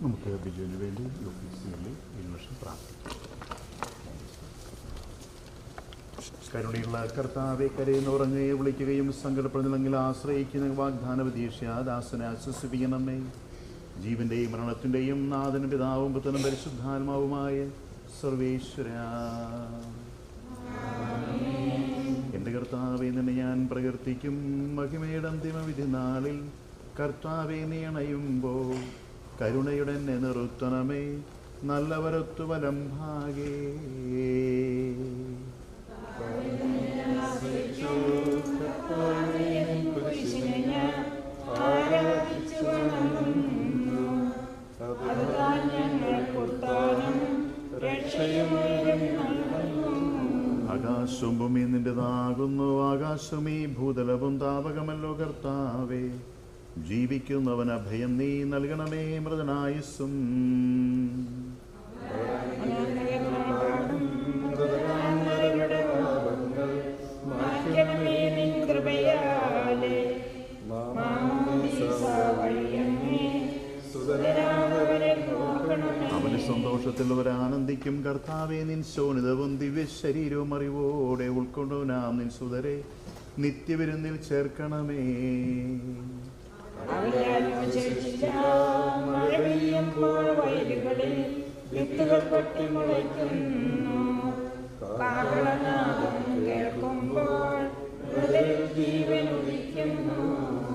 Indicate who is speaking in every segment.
Speaker 1: നമുക്ക് ബിജുവിന് വേണ്ടി ഓഫീസിനുള്ളിൽ ഈ നിമിഷം പ്രാർത്ഥിക്കാം. കരുണയുള്ള കർത്താവെ, കരയുന്നുറങ്ങുകയെ വിളിക്കുകയും സങ്കടപ്പെടുന്നില്ലെങ്കിൽ ആശ്രയിക്കുന്ന വാഗ്ദാന പ്രതീക്ഷാദാസനെ ആശ്വസിപ്പിക്കണമേ. ജീവന്റെയും മരണത്തിൻ്റെയും നാഥനും പിതാവും പുത്രനും പരിശുദ്ധാത്മാവുമായ സർവേശ്വര, എൻ്റെ കർത്താവെ, നിന്നെ ഞാൻ പ്രകീർത്തിക്കും. മഹിമയുടെ അന്തിമ വിധി നാളിൽ കർത്താവെ, നീ അണയുമ്പോൾ കരുണയുടെ എന്നെ നിർത്തണമേ. നല്ലവരൊത്തു വലം ഭാഗേ ആകാശവും ഭൂമിയും നിന്റേതാകുന്നു. ആകാശമേ ഭൂതലവും താപകമല്ലോ കർത്താവേ. ജീവിക്കുന്നവൻ അഭയം നീ നൽകണമേ. മൃതനായുസ്സും അവന് സന്തോഷത്തിൽ ആനന്ദിക്കും. കർത്താവെ, നിൻ ശോണിതവും ദിവ്യ ശരീരവും അറിവോടെ ഉൾക്കൊണ്ടു നാം നിൻ സുതരെ നിത്യവിരുന്നിൽ ചേർക്കണമേ.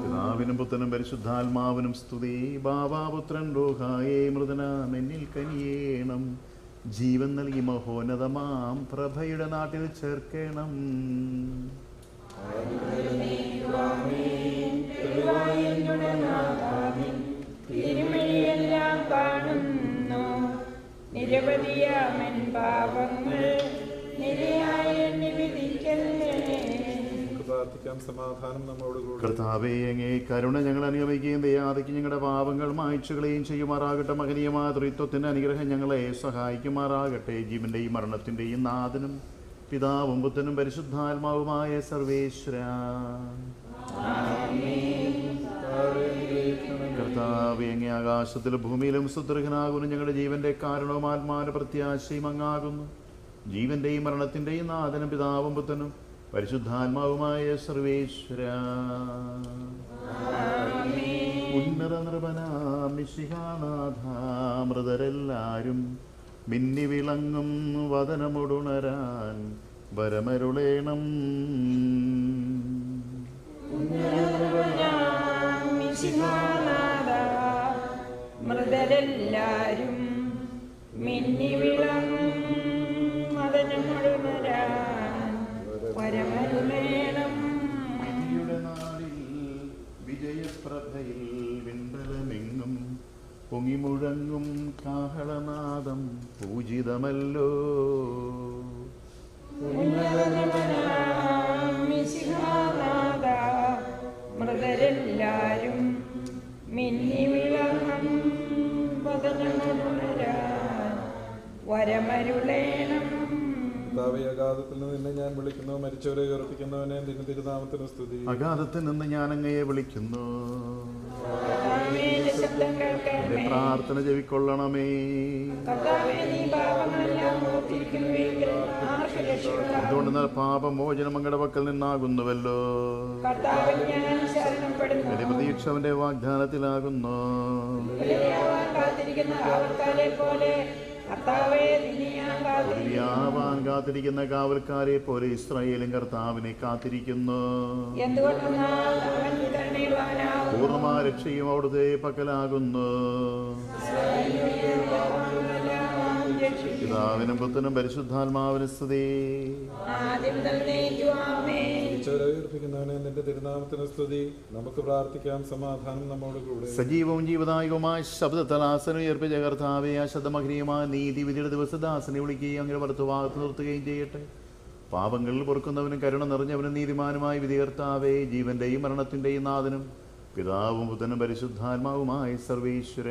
Speaker 1: പിതാവിനും പുത്രനും പരിശുദ്ധാത്മാവിനും സ്തുതി. ബാബാപുത്രൻ റൂഹായേ, മൃതനാം എന്നിൽ കനിയേണം. ജീവൻ നൽകി മഹോന്നതമാം പ്രഭയുടെ നാട്ടിൽ ചേർക്കണം.
Speaker 2: തിരുമഴിയെല്ലാം കാണുന്നു. നിരവധിയാമൻ പാപങ്ങൾ നിരയായ വിധിക്കല്ലേ.
Speaker 3: സമാധാനം നമ്മളോട്.
Speaker 1: കർത്താവേ, അങ്ങേ കരുണ ഞങ്ങൾ അനുഗമിക്കുകയും ദയാദിക്ക് ഞങ്ങളുടെ പാപങ്ങൾ മായ്ച്ചുകളെയും ചെയ്യുമാറാകട്ടെ. മഹനീയമായ ത്രിത്വത്തിന്റെ അനുഗ്രഹം ഞങ്ങളെ സഹായിക്കുമാറാകട്ടെ. ജീവന്റെയും മരണത്തിന്റെയും നാഥനും പിതാവും പുത്രനും പരിശുദ്ധാത്മാവുമായ സർവേശ്വര, കർത്താവേ, അങ്ങേ ആകാശത്തിലും ഭൂമിയിലും സുദൃഢനാകുന്നു. ഞങ്ങളുടെ ജീവന്റെ കാരണവും ആത്മാവിന്റെ പ്രത്യാശയും അങ്ങാകുന്നു. ജീവന്റെയും മരണത്തിന്റെയും നാഥനും പിതാവും പുത്രനും പരിശുദ്ധാത്മാവുമായ സർവേശ്വര, ഉന്നത നൃപനാം മിശിഹാനാഥ, മൃതരെല്ലാരും മിന്നി വിളങ്ങും വദനമുടുണരാൻ വരമരുളേണം.
Speaker 2: മൃതരെല്ലാരും മിന്നി വിളങ്ങും വദനമുടുണരാൻ വരമരുളേണം.
Speaker 1: നാളിൽ വിജയപ്രഭയിൽ വിണ്ടലമെങ്ങും പൊങ്ങിമുഴങ്ങും കാഹളനാദം പൂജിതമല്ലോ.
Speaker 2: മൃതരെല്ലാരും മിന്നി വിളങ്ങും വദനമുടുണരാൻ വരമരുളേണം.
Speaker 3: അഗാധത്തിൽ നിന്ന് നിന്നെ ഞാൻ വിളിക്കുന്നു. മരിച്ചവരെ ഉയർപ്പിക്കുന്നവനെ നിന്റെ തിരുനാമത്തിന് സ്തുതി.
Speaker 1: അഗാധത്തിൽ നിന്ന് ഞാൻ അങ്ങയെ വിളിക്കുന്നു. എന്റെ പ്രാർത്ഥന ചെവിക്കൊള്ളണമേ. എന്തുകൊണ്ടെന്നാൽ പാപമോചനം അങ്ങയുടെ പക്കൽ നിന്നാകുന്നുവല്ലോ. എന്റെ പ്രതീക്ഷ അവന്റെ വാഗ്ദാനത്തിലാകുന്നു.
Speaker 2: കർത്താവേ നിന്നെ ഞാൻ കാത്തിരിക്കുന്നു.
Speaker 1: ഒളിവിയാവാൻ കാത്തിരിക്കുന്ന കാവൽക്കാരെ പോലെ ഇസ്രായേലും കർത്താവിനെ കാത്തിരിക്കുന്നു.
Speaker 2: എന്തുകൊണ്ടെന്നാൽ അവൻ വിതരണയിടുവാനാകുന്നു.
Speaker 1: പൂർണ്ണമായ രക്ഷയും അവിടുത്തെ പക്കലാകുന്നു. പിതാവിനും പുത്രനും പരിശുദ്ധാത്മാവിനും സ്തുതി.
Speaker 2: ആദ്യം മുതൽ എന്നേക്കും ആമേൻ.
Speaker 3: മരിച്ചവരെ ഉയർപ്പിക്കുന്നവനെ നിന്റെ തിരുനാമത്തിന് സ്തുതി. നമുക്ക് പ്രാർത്ഥിക്കാം. സമാധാനം നമ്മോട് കൂടെ.
Speaker 1: സജീവവും ജീവദായകവുമായ ശബ്ദത്താൽ ആസനം ഉയർപ്പിച്ച കർത്താവെ, ആ ശബ്ദമഹനീയമായ നീതിവിധിയുടെ ദിവസദാസനെ വിളിക്കുകയും അങ്ങനെ വലത്തുഭാഗത്ത് നിർത്തുകയും ചെയ്യട്ടെ. പാപങ്ങളിൽ പൊറുക്കുന്നവനും കരുണ നിറഞ്ഞവനും നീതിമാനുമായ വിധി കർത്താവേ, ജീവന്റെയും മരണത്തിന്റെയും നാഥനും പിതാവും പുത്രനും പരിശുദ്ധാത്മാവുമായ സർവേശ്വര.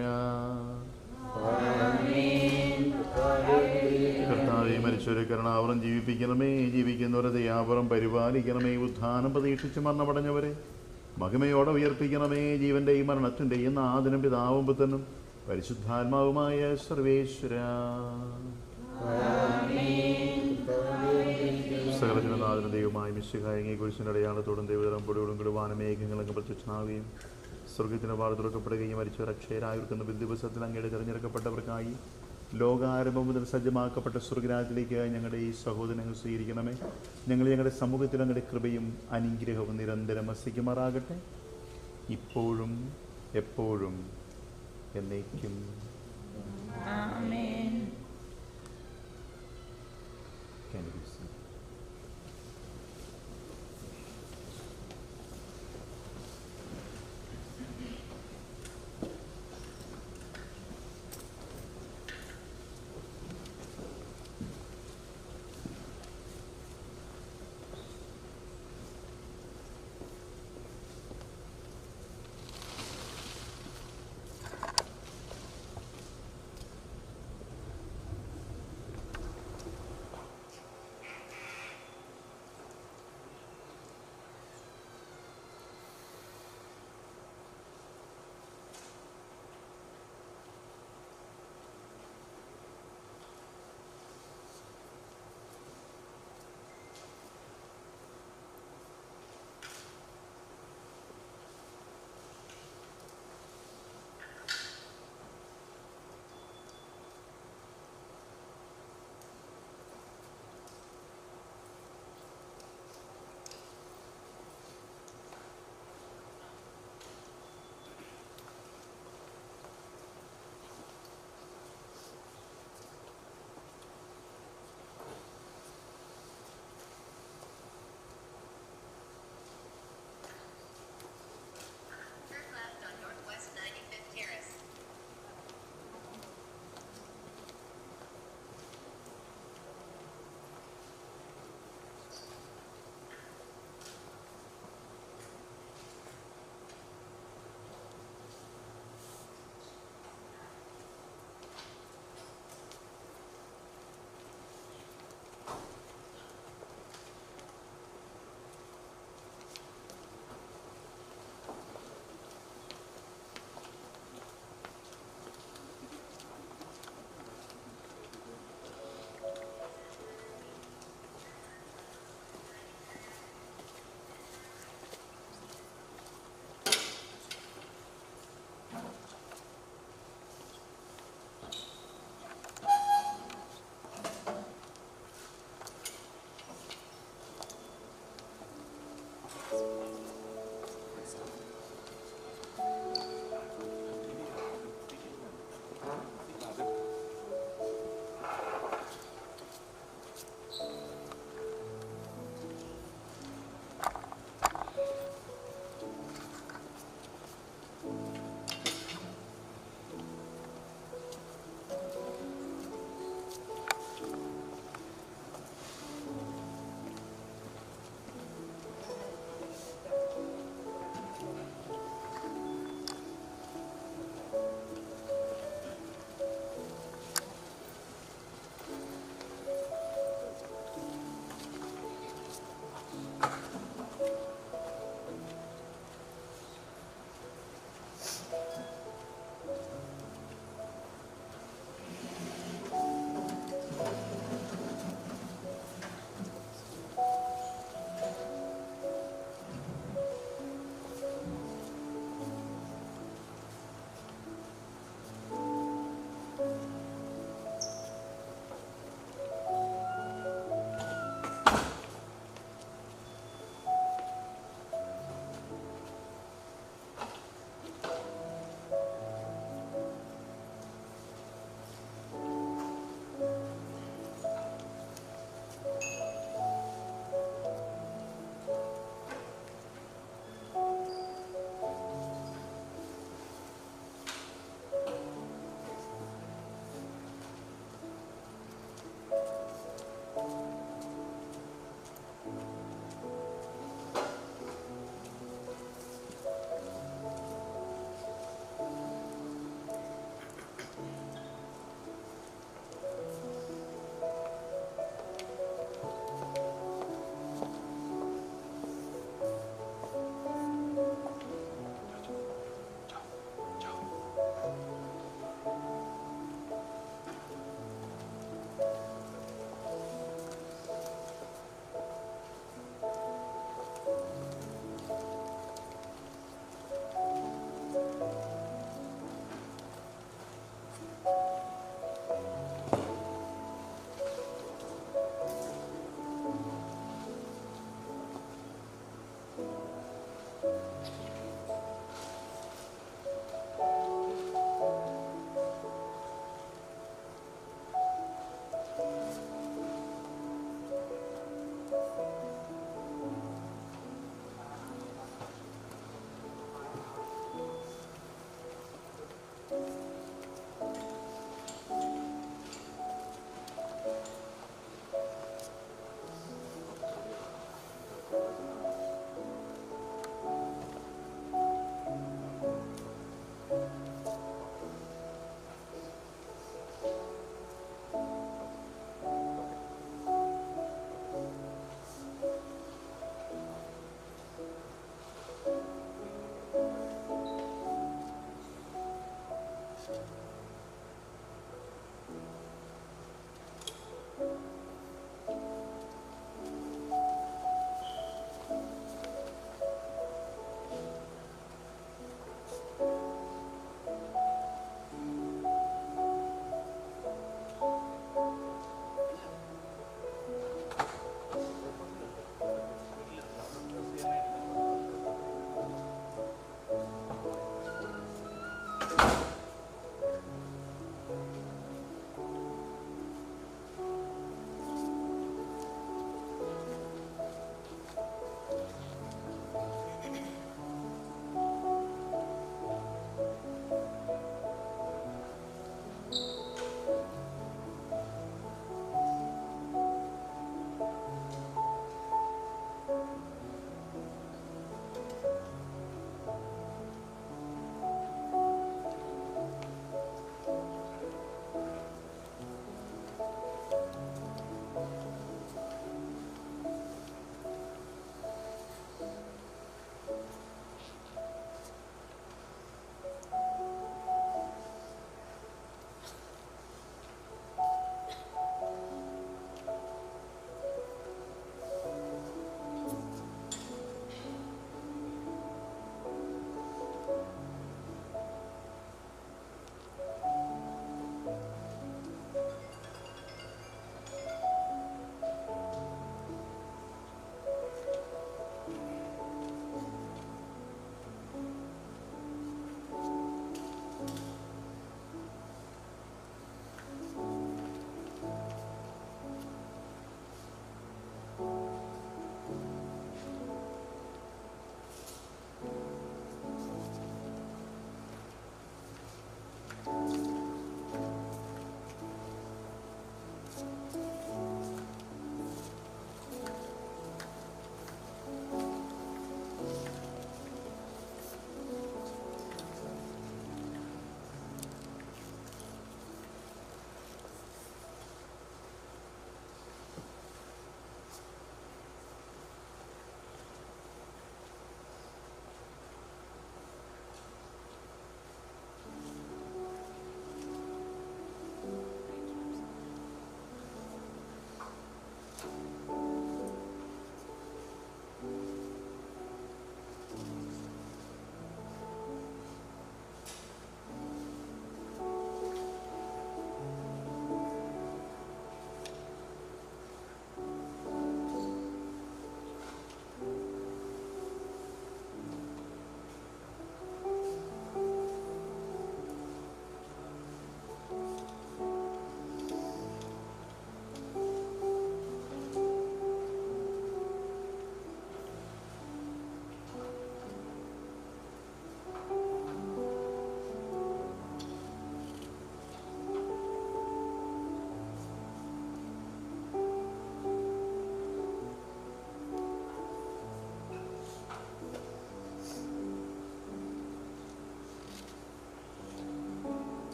Speaker 1: കർത്താവെ, മരിച്ചവരെ കരുണാവരം ജീവിപ്പിക്കണമേ. ജീവിക്കുന്നവരെ ദയാവരം പരിപാലിക്കണമേ. ഉത്ഥാനം പ്രതീക്ഷിച്ച് മരണമടഞ്ഞവരെ മഹിമയോടെ ഉയർപ്പിക്കണമേ. ജീവന്റെയും മരണത്തിന്റെയും നാഥനും പിതാവും പുത്രനും പരിശുദ്ധാത്മാവുമായ സർവേശ്വര. സകലജനനാഥനും ദൈവമായ മിശിഹായ കുരിശിന്റെ അടയാളത്തോടും ദൈവതരം പൊടിയോടും കിടുവാനും മേഘങ്ങളൊക്കെ പ്രത്യക്ഷനാവുകയും സ്വർഗത്തിന്റെ വാട് തുറക്കപ്പെടുകയും മരിച്ചവർ അക്ഷയരായിരിക്കുന്ന ദിവസത്തിൽ അങ്ങയുടെ തിരഞ്ഞെടുക്കപ്പെട്ടവർക്കായി ലോകാരംഭം മുതൽ സജ്ജമാക്കപ്പെട്ട സ്വർഗരാജ്യത്തിലേക്ക് ഞങ്ങളുടെ ഈ സഹോദരങ്ങൾ സ്വീകരിക്കണമേ. ഞങ്ങളുടെ സമൂഹത്തിൽ അങ്ങയുടെ കൃപയും അനുഗ്രഹവും നിരന്തരം വസിക്കുമാറാകട്ടെ, ഇപ്പോഴും എപ്പോഴും എന്നേക്കും.
Speaker 2: ആമേൻ.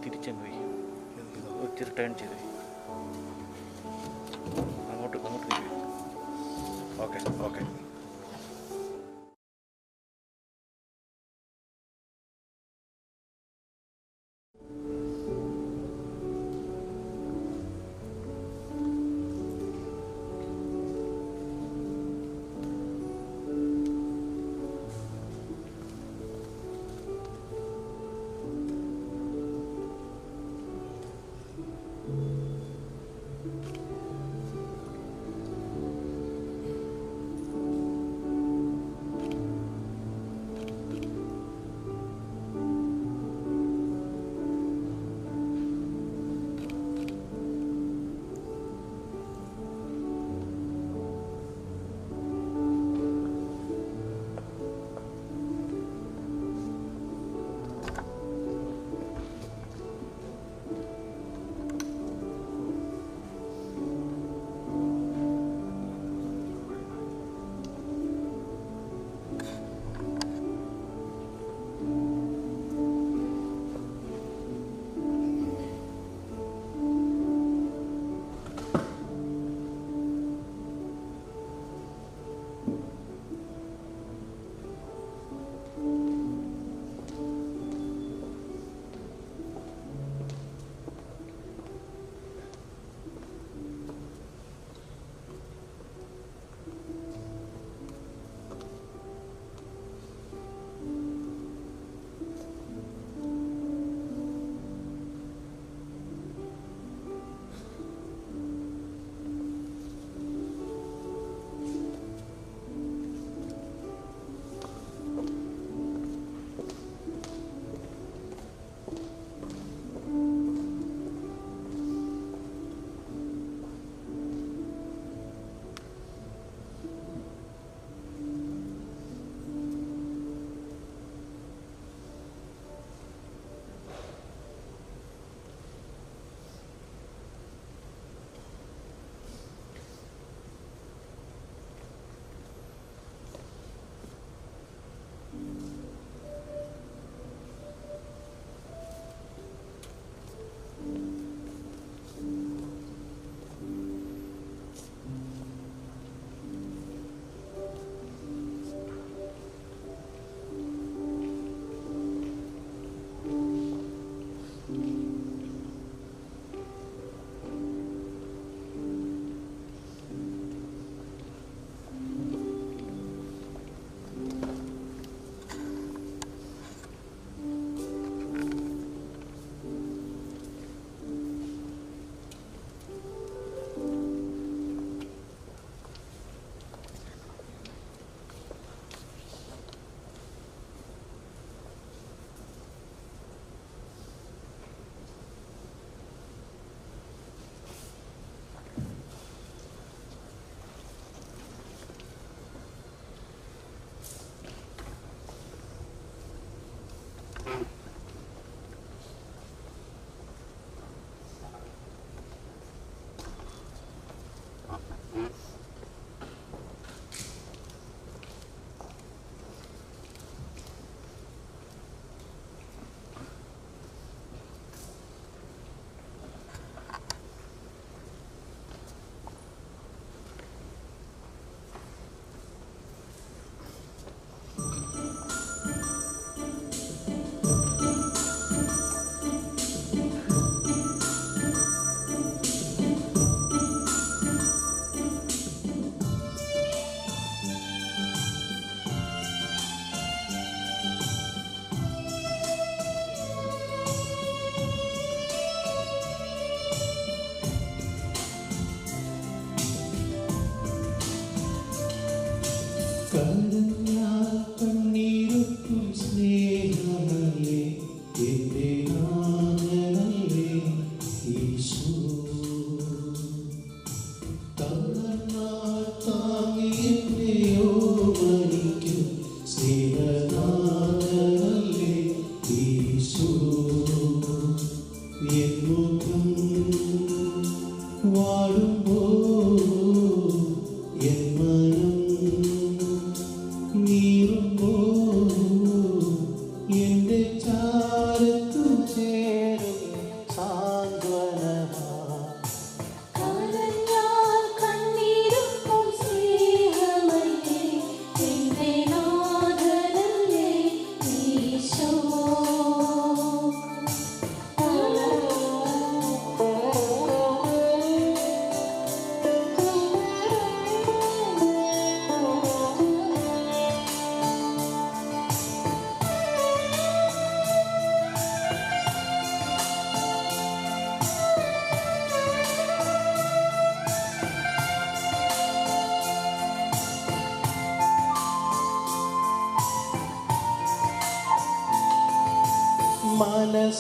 Speaker 4: തിരിച്ചങ്ങ് പോയി, ഇച്ചിരി ടേൺ ചെയ്ത് അങ്ങോട്ട് തിരിച്ചു. Okay okay.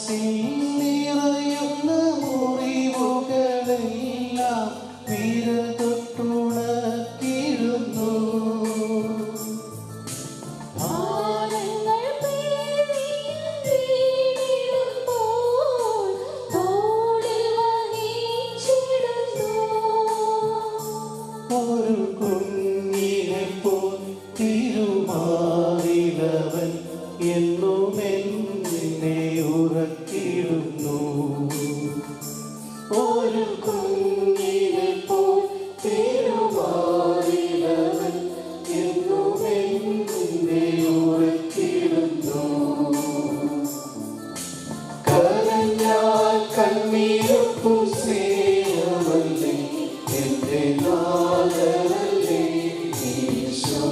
Speaker 5: മനസ്സിൽ നിറയുന്ന മുറിവുകളെല്ലാം വിരൽ തൊട്ടുണക്കിടുന്നു. ഒരു കുഞ്ഞിനെ പോൽ തിരുമാറിലവൻ എന്നും എന്നെ ഉറക്കിടുന്നു. ഒരു കുഞ്ഞിനെ പോൽ തിരുമാറിലവൻ എന്നും എന്നെ ഉറക്കിടുന്നു. കരഞ്ഞാൽ കണ്ണീരൊപ്പു സ്നേഹമല്ലേ എന്റെ നാഥനല്ലേ ഈശോ.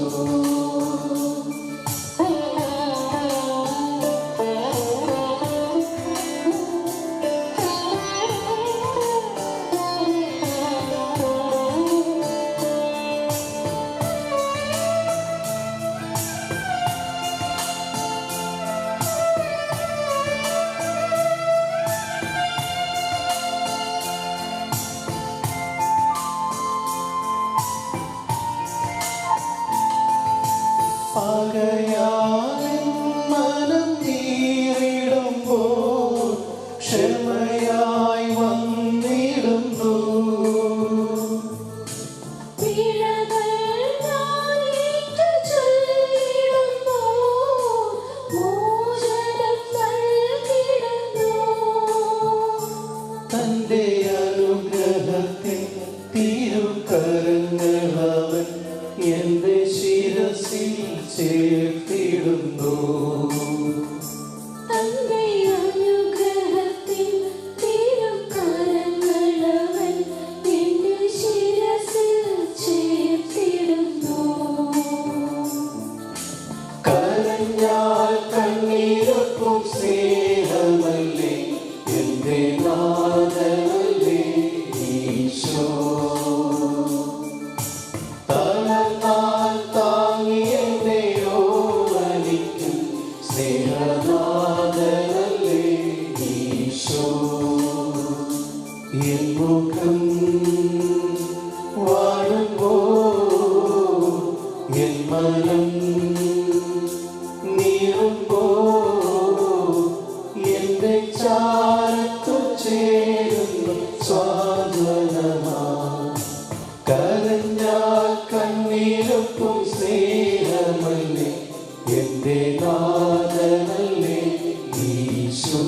Speaker 5: പകയാലിൻ മനം നീറിടുമ്പോൾ ക്ഷമയായി വന്നിടുന്നു. തന്റെ അനുഗ്രഹത്തിൽ തിരുക്കരങ്ങളവൻ എന്റെ ശിരസിൽ ചേർത്തിടുന്നു.
Speaker 6: തന്റെ അനുഗ്രഹത്തിൽ തിരുക്കരങ്ങളവൻ എന്റെ ശിരസിൽ ചേർത്തിടുന്നു.
Speaker 5: കരഞ്ഞാൽ കണ്ണീരൊപ്പും സ്നേഹമല്ലേ എന്റെ നാഥനല്ലേ ഈശോ. തളർന്നാൽ താങ്ങി എന്നെ ഓമനിക്കും സ്നേഹനാഥനല്ലേ ഈശോ. എൻ മുഖം വാടുമ്പോൾ എൻ മനം നീറുമ്പോൾ എന്റെ ചാരത്തു ചേരുന്നു സ്വാധനമാ. കരഞ്ഞാൽ കണ്ണീരൊപ്പും സ്നേഹമല്ലേ എന്റെ നാഥനല്ലേ ഈശോ.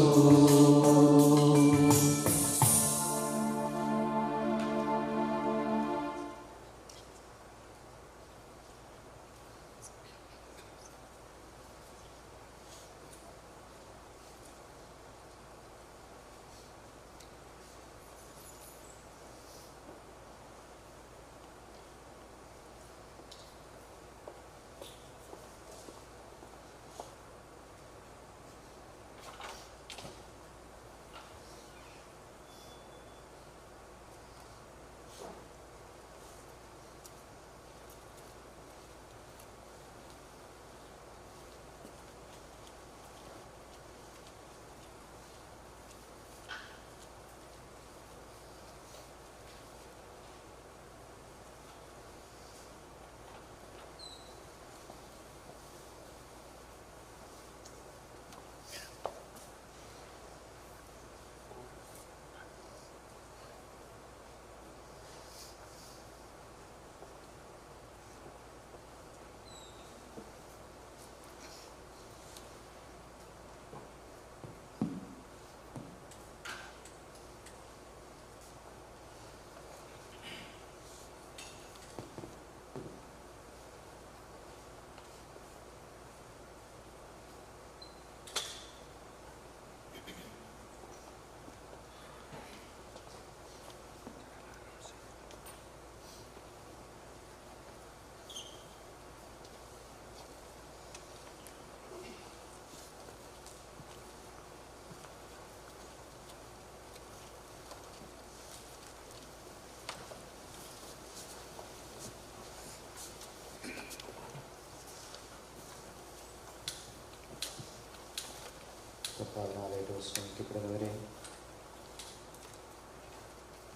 Speaker 7: കർത്താവിനാലേറ്റവും സ്നേഹിക്കപ്പെടുന്നവരെ,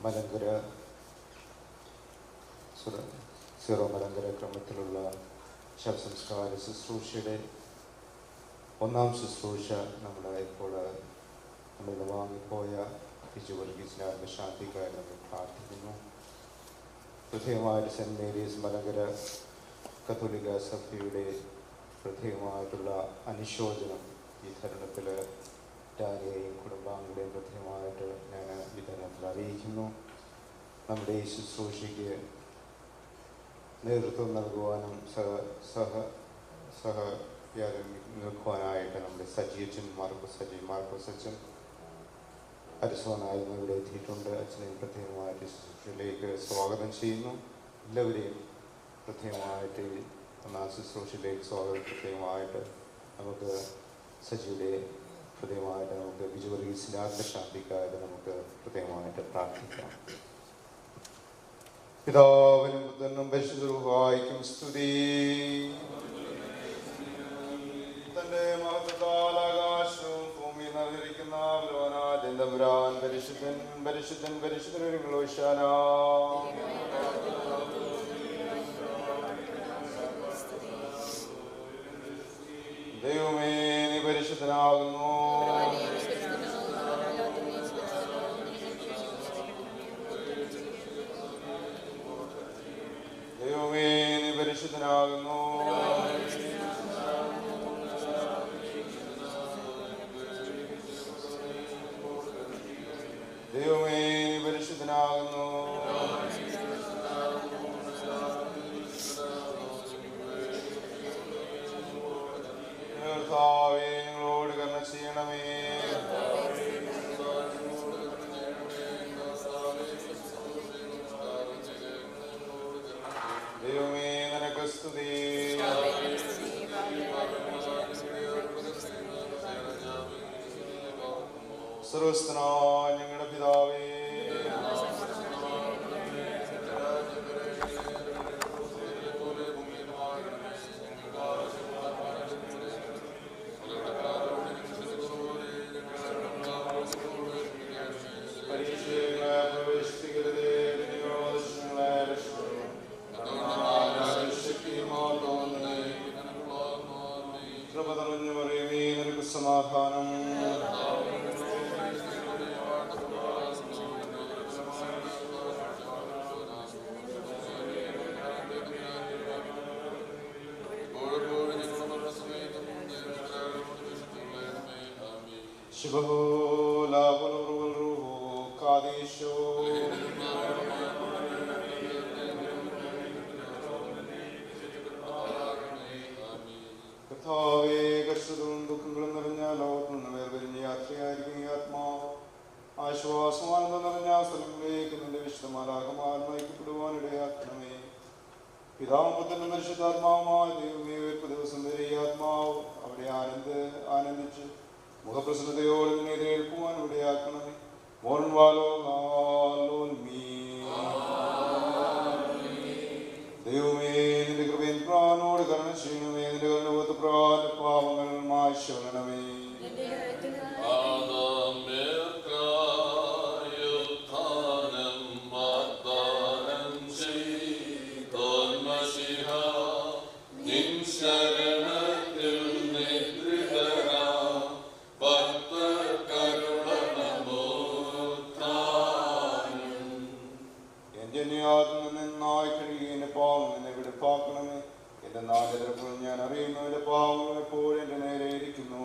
Speaker 7: മലങ്കര സീറോ മലങ്കര ക്രമത്തിലുള്ള ശവസംസ്കാര ശുശ്രൂഷയുടെ ഒന്നാം ശുശ്രൂഷ നമ്മുടെ ഇപ്പോൾ നമ്മൾ വാങ്ങിപ്പോയ ബിജു വർഗീസിൻ്റെ ആത്മശാന്തിക്കായി നമ്മൾ പ്രാർത്ഥിക്കുന്നു. പ്രത്യേകമായിട്ട് സെൻറ്റ് മേരീസ് മലങ്കര കത്തോലിക്ക സഭയുടെ പ്രത്യേകമായിട്ടുള്ള അനുശോചനം ഈ തരുണത്തിൽ രാജയെയും കുടുംബാംഗങ്ങളെയും പ്രത്യേകമായിട്ട് ഞാൻ വിതരണത്തിൽ അറിയിക്കുന്നു. നമ്മുടെ ഈ ശുശ്രൂഷയ്ക്ക് നേതൃത്വം നൽകുവാനും നിൽക്കുവാനായിട്ട് നമ്മുടെ സജീവച്ചൻ മാർക്കോസ് അച്ഛൻ അരിസോനായി ഇവിടെ എത്തിയിട്ടുണ്ട്. അച്ഛനെ പ്രത്യേകമായിട്ട് ശുശ്രൂഷയിലേക്ക് സ്വാഗതം ചെയ്യുന്നു. എല്ലാവരെയും പ്രത്യേകമായിട്ട് ഒന്നാം ശുശ്രൂഷയിലേക്ക് സ്വാഗതം. പ്രത്യേകമായിട്ട് നമുക്ക് സജിയുടെ പ്രത്യേകമായിട്ട് നമുക്ക് ബിജു വർഗീസിൻ്റെ ആത്മശാന്തിക്കായിട്ട് നമുക്ക് പ്രത്യേകമായിട്ട് പ്രാർത്ഥിക്കാം. പിതാവിനും പുത്രനും പരിശുദ്ധ റൂഹായിക്കും സ്തുതി. തന്റെ മഹത്വത്താൽ ആകാശവും ഭൂമിയിൽ നിറഞ്ഞിരിക്കുന്ന ബലവാനാഥൻ പരിശുദ്ധൻ പരിശുദ്ധൻ പരിശുദ്ധൻ. ദൈവമേ, നീ പരിശുദ്ധനാകുന്നു. ദൈവമേ, നീ പരിശുദ്ധനാകുന്നു. ദൈവമേ, നീ പരിശുദ്ധനാകുന്നു. കർത്താവേ, ഞങ്ങളോട് കരുണ ചെയ്യണമേ. ദൈവമേ, നിനക്ക് സ്തുതി. സർവ്വസ്ഥനായ ഞങ്ങളുടെ പിതാവേ, സമാധാനം. ശുഭഹോ ലാഭോ കാദേശോ കർത്താവേ, കഷ്ടതകളും ദുഃഖങ്ങളും നിറഞ്ഞ ലോകത്ത് നിന്ന് വേർപിരിഞ്ഞ യാത്രയായിരിക്കും ഈ ആത്മാവ്. ആശ്വാസമാനന്ദം നിറഞ്ഞ സ്ഥലങ്ങളിലേക്ക് നിന്റെ വിശുദ്ധമാലാകമാർ നയിക്കപ്പെടുവാനിടയാക്കണമേ. പിതാവും പുത്രനും പരിശുദ്ധാത്മാവുമായ ദൈവമേ, ഒരു ദിവസം വരെ ഈ ആത്മാവ് അവിടെ ആനന്ദിച്ച് മുഖപ്രസന്നതയോടെ നിന്നെ എതിരേൽക്കുവാൻ ഇവിടെയാക്കണമേ. ദൈവമേ, നിന്റെ കൃപയും പ്രാണനോട് കരുണ ചെയ്യണമേ. നിന്റെ കരുണ പാവങ്ങൾ മായ്ച്ചണമേ. നന്നായി കഴുകി എന്റെ പാവം എന്നെ വെടുപ്പാക്കണമേ. എന്റെ നാലെതിർപ്പുകൾ ഞാൻ അറിയുന്നു. എന്റെ പാവങ്ങൾ എപ്പോഴും എന്റെ നേരെ ഇരിക്കുന്നു.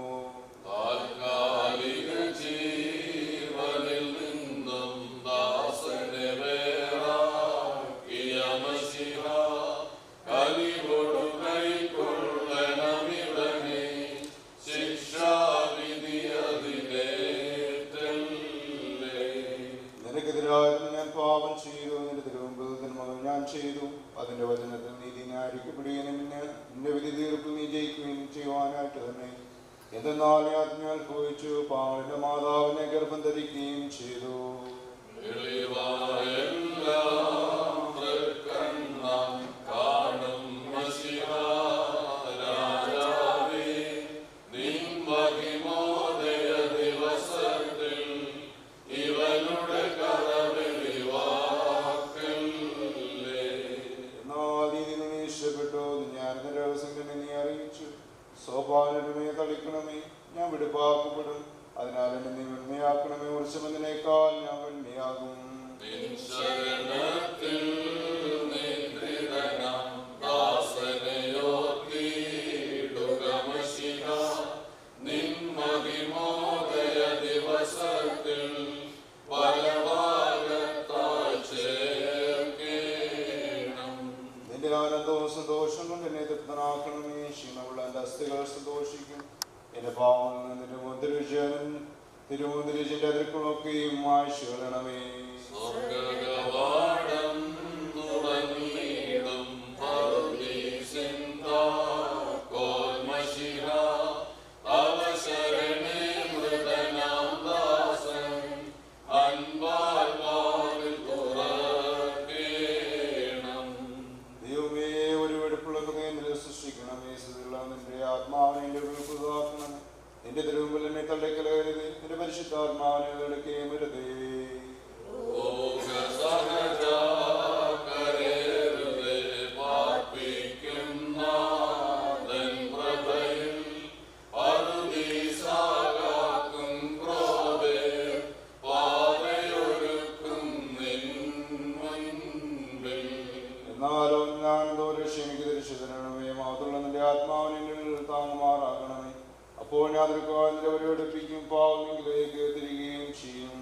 Speaker 7: നിനക്കെതിരായിരുന്നു ഞാൻ പാപം ചെയ്തു. നിന്റെ തിരുവമ്പത് തിന്മകൾ ഞാൻ ചെയ്തു. അതിന്റെ വചനത്തിൽ നീതി ന്യായീകരിക്കപ്പെടുകയും നിന്റെ വിധി തീർപ്പിൽ നീ ജയിക്കുകയും ചെയ്യുവാനായിട്ട് തന്നെ. എന്തെന്നാൽ ഞാൻ അനുഭവിച്ചു. പാവന്റെ മാതാവിനെ ഗർഭം ധരിക്കുകയും ചെയ്തു.
Speaker 8: നിൻ മഹിമോദയ
Speaker 7: നിന്റെ ആനന്ദവും സന്തോഷം കൊണ്ട് എന്നെ തൃപ്തനാക്കണമേ. ക്ഷീണമുള്ള എൻ്റെ അസ്ഥികൾ സന്തോഷിക്കും. എൻ്റെ പാവങ്ങളിൽ നിന്ന് തിരുമുന്തിരിച്ചിൻ്റെ അതിർക്കുകളൊക്കെയും മായ്ച്ചു കളയണമേ. നിന്റെ തിരുമുമ്പിൽ എന്നെ തള്ളിക്കലകരുത്. നിന്റെ പരിശുദ്ധാത്മാവിനെ എടുക്കുകയും വരുതേ. എന്നാലോ ഞാൻ ദോരക്ഷ എനിക്ക് തിരിച്ചു തരണമേ. മാത്രമുള്ള നിന്റെ ആത്മാവിനെ താങ്ങുമാറാക്കണമേ. അപ്പോൾ ഞാൻ നിന്റെ പരിപടിപ്പിക്കും. പാവമെങ്കിലേക്ക് തിരികുകയും ചെയ്യും.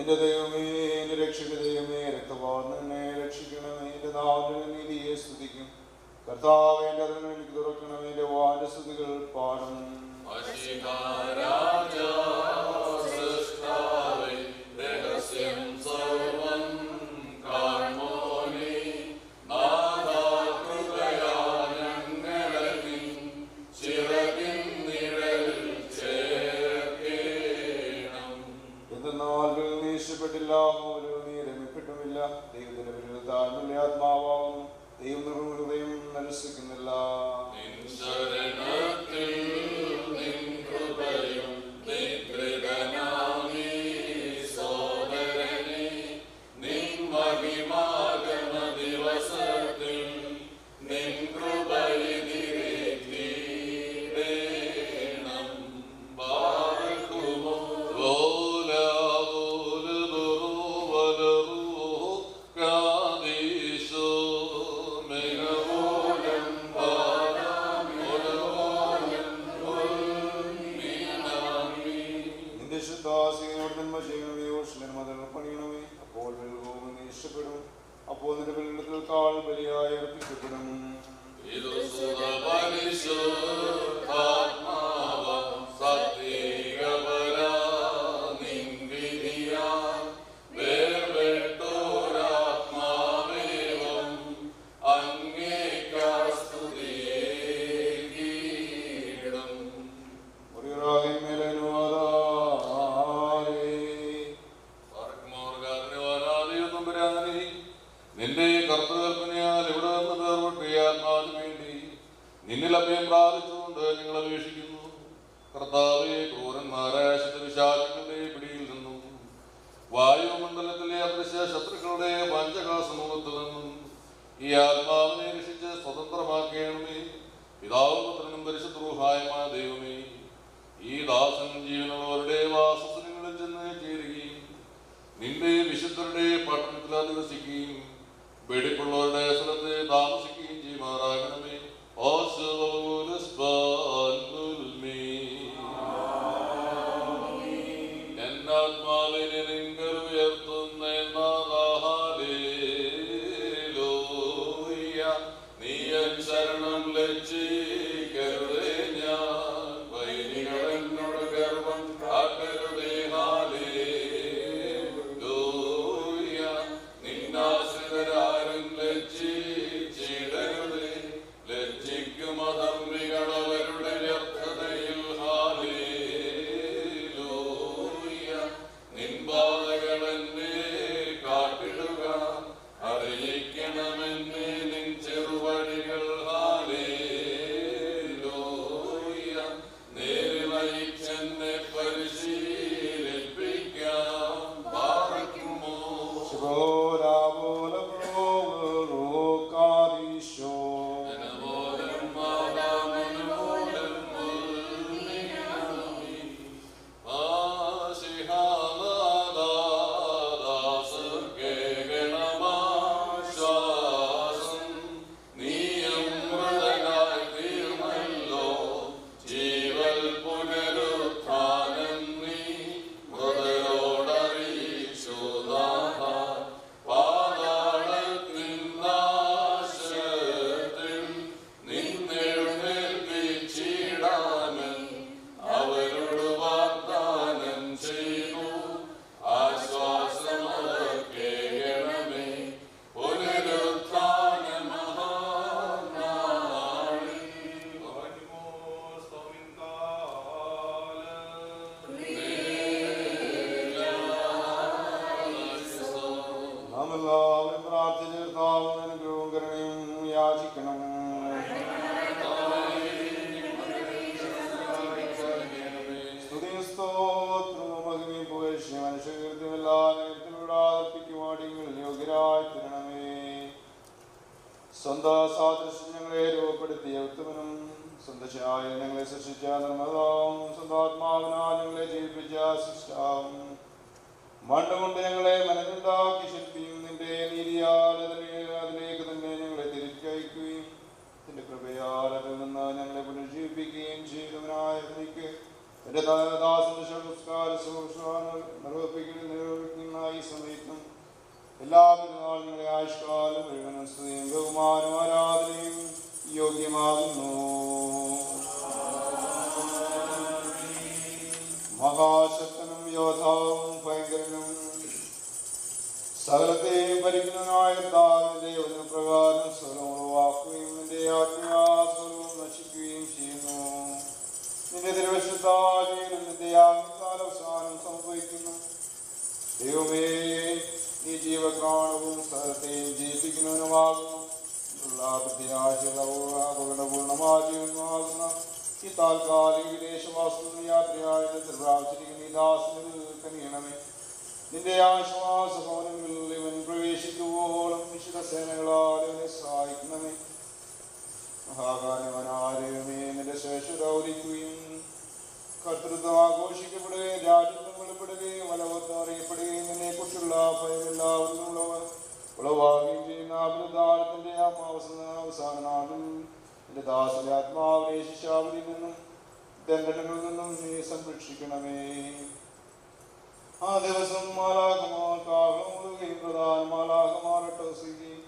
Speaker 7: എന്റെ ദൈവമേ, എന്റെ രക്ഷക ദൈവമേ, രക്തപാതനെ രക്ഷിക്കണമേ. എന്റെ നാവിന്റെ നീതിയെ സ്തുതിക്കും. കർത്താവേ, എന്റെ അതിനെ എനിക്ക് തുറക്കണമേ. എന്റെ വാന്റെ സ്തുതികൾ പാടും. നീശപ്പെട്ടില്ല, നീ രമിപ്പെട്ടുമില്ല. ദൈവത്തിന്റെ പേരിൽ താഴ്മയുള്ള ആത്മാവാകുന്നു. ദൈവം ഹൃദയം നരസിക്കുന്നില്ല. അപ്പോൾ നിന്റെ വെള്ളത്തിൽ ബലിയായി അർപ്പിക്കപ്പെടും.
Speaker 3: നിന്റെ കർത്തൃകൽപ്പനയാൽ ഇവിടെ നിന്ന് വേർപെട്ടിയാത്മാവിന് വേണ്ടി നിന്നിൽ അഭയം പ്രാപിച്ചുകൊണ്ട് ഞങ്ങൾ അപേക്ഷിക്കുന്നു. കർത്താവെ, ക്രൂരന്മാരായ ശത്രുശാഖകളുടെ പിടിയിൽ നിന്നും വായുമണ്ഡലത്തിലെ അദൃശ്യ ശത്രുക്കളുടെ പഞ്ചകാസമൂഹത്തിൽ നിന്നും ഈ ആത്മാവിനെ രക്ഷിച്ച് സ്വതന്ത്രമാക്കണമേ. പിതാവും പുത്രനും പരിശുദ്ധ റൂഹായുമായ ദൈവമേ, ഈ ദാസൻ ജീവനുള്ളവരുടെ വാസസ്ഥലങ്ങളിൽ ചെന്ന് ചേരുകയും നിന്റെ വിശുദ്ധരുടെ പട്ടണത്തിൽ അധിവസിക്കുകയും വെടിപ്പുള്ളവരുടെ സ്ഥലത്ത് താമസിക്കുകയും ചെയ്യുമാറാകണമേ. എന്നാത്മാവിനെ നിങ്ങൾ ഉയർത്തുന്ന നീയൻ ശരണം ലക്ഷിക്കരുതേ. ഞാൻ വൈദികളെന്നോട് ഗർവം കാക്കരുതേ. നിന്നാശ്രിതരാരും ലജ്ജിച്ചിടരുതേ. ലജ്ജിക്കുമതമ്പികളവരുടെ വ്യർത്ഥതയിൽ. നിൻപാതകളെന്നെ കാട്ടിടുക, അറിയിക്കണമെന്നെ നിൻ ചെറുവഴികൾ. നേരിൽ നയിച്ചെന്നെ പരിശീലിപ്പിക്കാം. പാർക്കുമോ
Speaker 8: ും
Speaker 7: നാം എല്ലാവരും പ്രാർത്ഥിച്ച് കർത്താവിന്റെ അനുഗ്രഹവും കരുണയും യാചിക്കണം. സ്തുതിയും സ്തോത്രവും മഹിമയും പുകഴ്ചയും മനുഷ്യകീർത്തിയും എല്ലാ നേരത്തിലൂടെ ആദർപ്പിക്കുവാടിങ്ങളിൽ യോഗ്യരായി തീരണമേ. സ്വന്തം സാദൃശ്യം ഞങ്ങളെ രൂപപ്പെടുത്തിയ ഉത്തമനും സ്വന്തശായ ഞങ്ങളെ സൃഷ്ടിച്ച നിർമ്മതാവും സ്വന്താത്മാവിനാൽ ഞങ്ങളെ ജീവിപ്പിച്ച സൃഷ്ടാവും മണ്ണുകൊണ്ട് ഞങ്ങളെ മനനുണ്ടാക്കി ശില്പിയും നിന്റെ നീതിയാൽ അതിലേക്ക് തന്നെ ഞങ്ങളെ തിരിച്ചയക്കുകയും നിന്റെ കൃപയാൽ അതിൽ നിന്ന് ഞങ്ങളെ പുനർജീവിപ്പിക്കുകയും ചെയ്തവനായ എനിക്ക് എന്റെ ദാസന്റെ സംസ്കാര നിർവഹിക്കുന്ന ഈ സമയത്തും എല്ലാ പെരുന്നാളുകളെ ആയുഷ്കാലം മുഴുവനും സ്തുതിയും ബഹുമാനവും ആരാധനയും യോഗ്യമാകുന്നു. മഹാശക്തനും യോദ്ധാവും ഭയങ്കരനും സകലത്തെയും ഭരിക്കുന്നതിനായ താവിന്റെ വചനപ്രകാരം സ്വലം ഉളവാക്കുകയും നിന്റെ ആത്മീയാസ്വലവും നശിക്കുകയും ചെയ്യുന്നു. നിന്റെ തിരുവശത്താലും നിന്റെ ആത്മകാല അവസാനം സംഭവിക്കുന്നു. ദൈവമേ, നീ ജീവക്രാണവും സ്ഥലത്തെയും ജീവിപ്പിക്കുന്നവനുമാകുന്നു. പൂർണ്ണമാകുന്ന ഈ താൽക്കാലിക വിദേശവാസത്തിൽ യാത്രയായ പ്രാവശ്യത്തിരിക്കുന്ന ഈ ദാസനിൽ കനിയണമേ. നിന്റെ ആശ്വാസ ഭവനങ്ങളിൽ ഇവൻ പ്രവേശിക്കുവോളം വിശുദ്ധ സേനകളാൽ ഇവനെ സഹായിക്കണമേ. മഹാകാര്യവനാരയമേ, നിന്റെ ശേഷത ഒരിക്കുകയും കർത്തൃത്വം ആഘോഷിക്കപ്പെടുകയും രാജ്യത്വം വെളിപ്പെടുകയും വലവത്ത് അറിയപ്പെടുകയും നിന്നെ കുറിച്ചുള്ള ഭയമെല്ലാവരും ഉളവാകുകയും ചെയ്യുന്ന അഭിനദാനത്തിന്റെ അവസാന നാളിൽ നിന്റെ ദാസന്റെ ആത്മാവിനെ ശിക്ഷാവധിയിൽ നിന്നും ദണ്ഡനങ്ങളിൽ നിന്നും നീ സംരക്ഷിക്കണമേ. ആ ദിവസം മാലാഖമാർ കാഹളമുഴുകയും പ്രധാന മാലാഖമാർ അട്ടഹസിക്കുകയും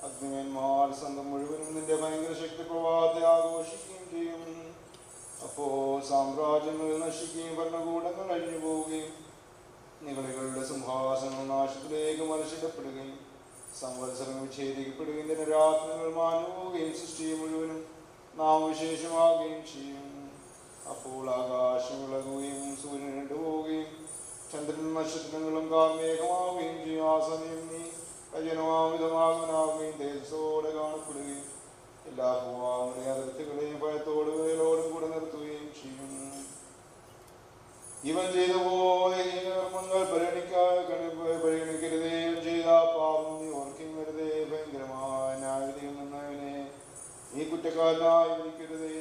Speaker 7: അഗ്നിമന്മാർ സംഘം മുഴുവനും നിന്റെ ഭയങ്കര ശക്തി പ്രവാഹത്തെ ആഘോഷിക്കുകയും ചെയ്യും. അപ്പോൾ സാമ്രാജ്യങ്ങൾ നശിക്കുകയും ഭരണകൂടങ്ങൾ അഴിഞ്ഞു പോവുകയും നികളികളുടെ സിംഹാസനങ്ങൾ നാശത്തിലേക്ക് മത്സരപ്പെടുകയും സംവത്സരങ്ങൾ വിച്ഛേദിക്കപ്പെടുകയും ദിനരാത്രികൾ മാഞ്ഞു പോവുകയും സൃഷ്ടി മുഴുവനും നാമവിശേഷമാകുകയും ചെയ്യും. അപ്പോൾ ആകാശം വിളകുകയും സൂര്യൻ ഇട്ടുപോവുകയും ചന്ദ്രനും നക്ഷത്രങ്ങളും കാർമേഘമാവുകയും ചെയ്യും. ആ സമയം നീ അജനമാവിധമാകുകയും തേജസ്സോടെ കാണപ്പെടുകയും എല്ലാ ഭൂവാങ്ങളുടെ അതിർത്തികളെയും ഭയത്തോടും വേലോടും കൂടെ നിർത്തുകയും ചെയ്യും. ഇവൻ ചെയ്തു പോയ കർമ്മങ്ങൾ പരിഗണിക്കരുതേ. ചെയ്ത പാപം നീ ഓർക്കും വരുതേ. ഭയങ്കരമായ ന്യായവിധിയിൽ നിന്ന് ഇവനെ നീ കുറ്റക്കാരനായി വിധിക്കരുതേ.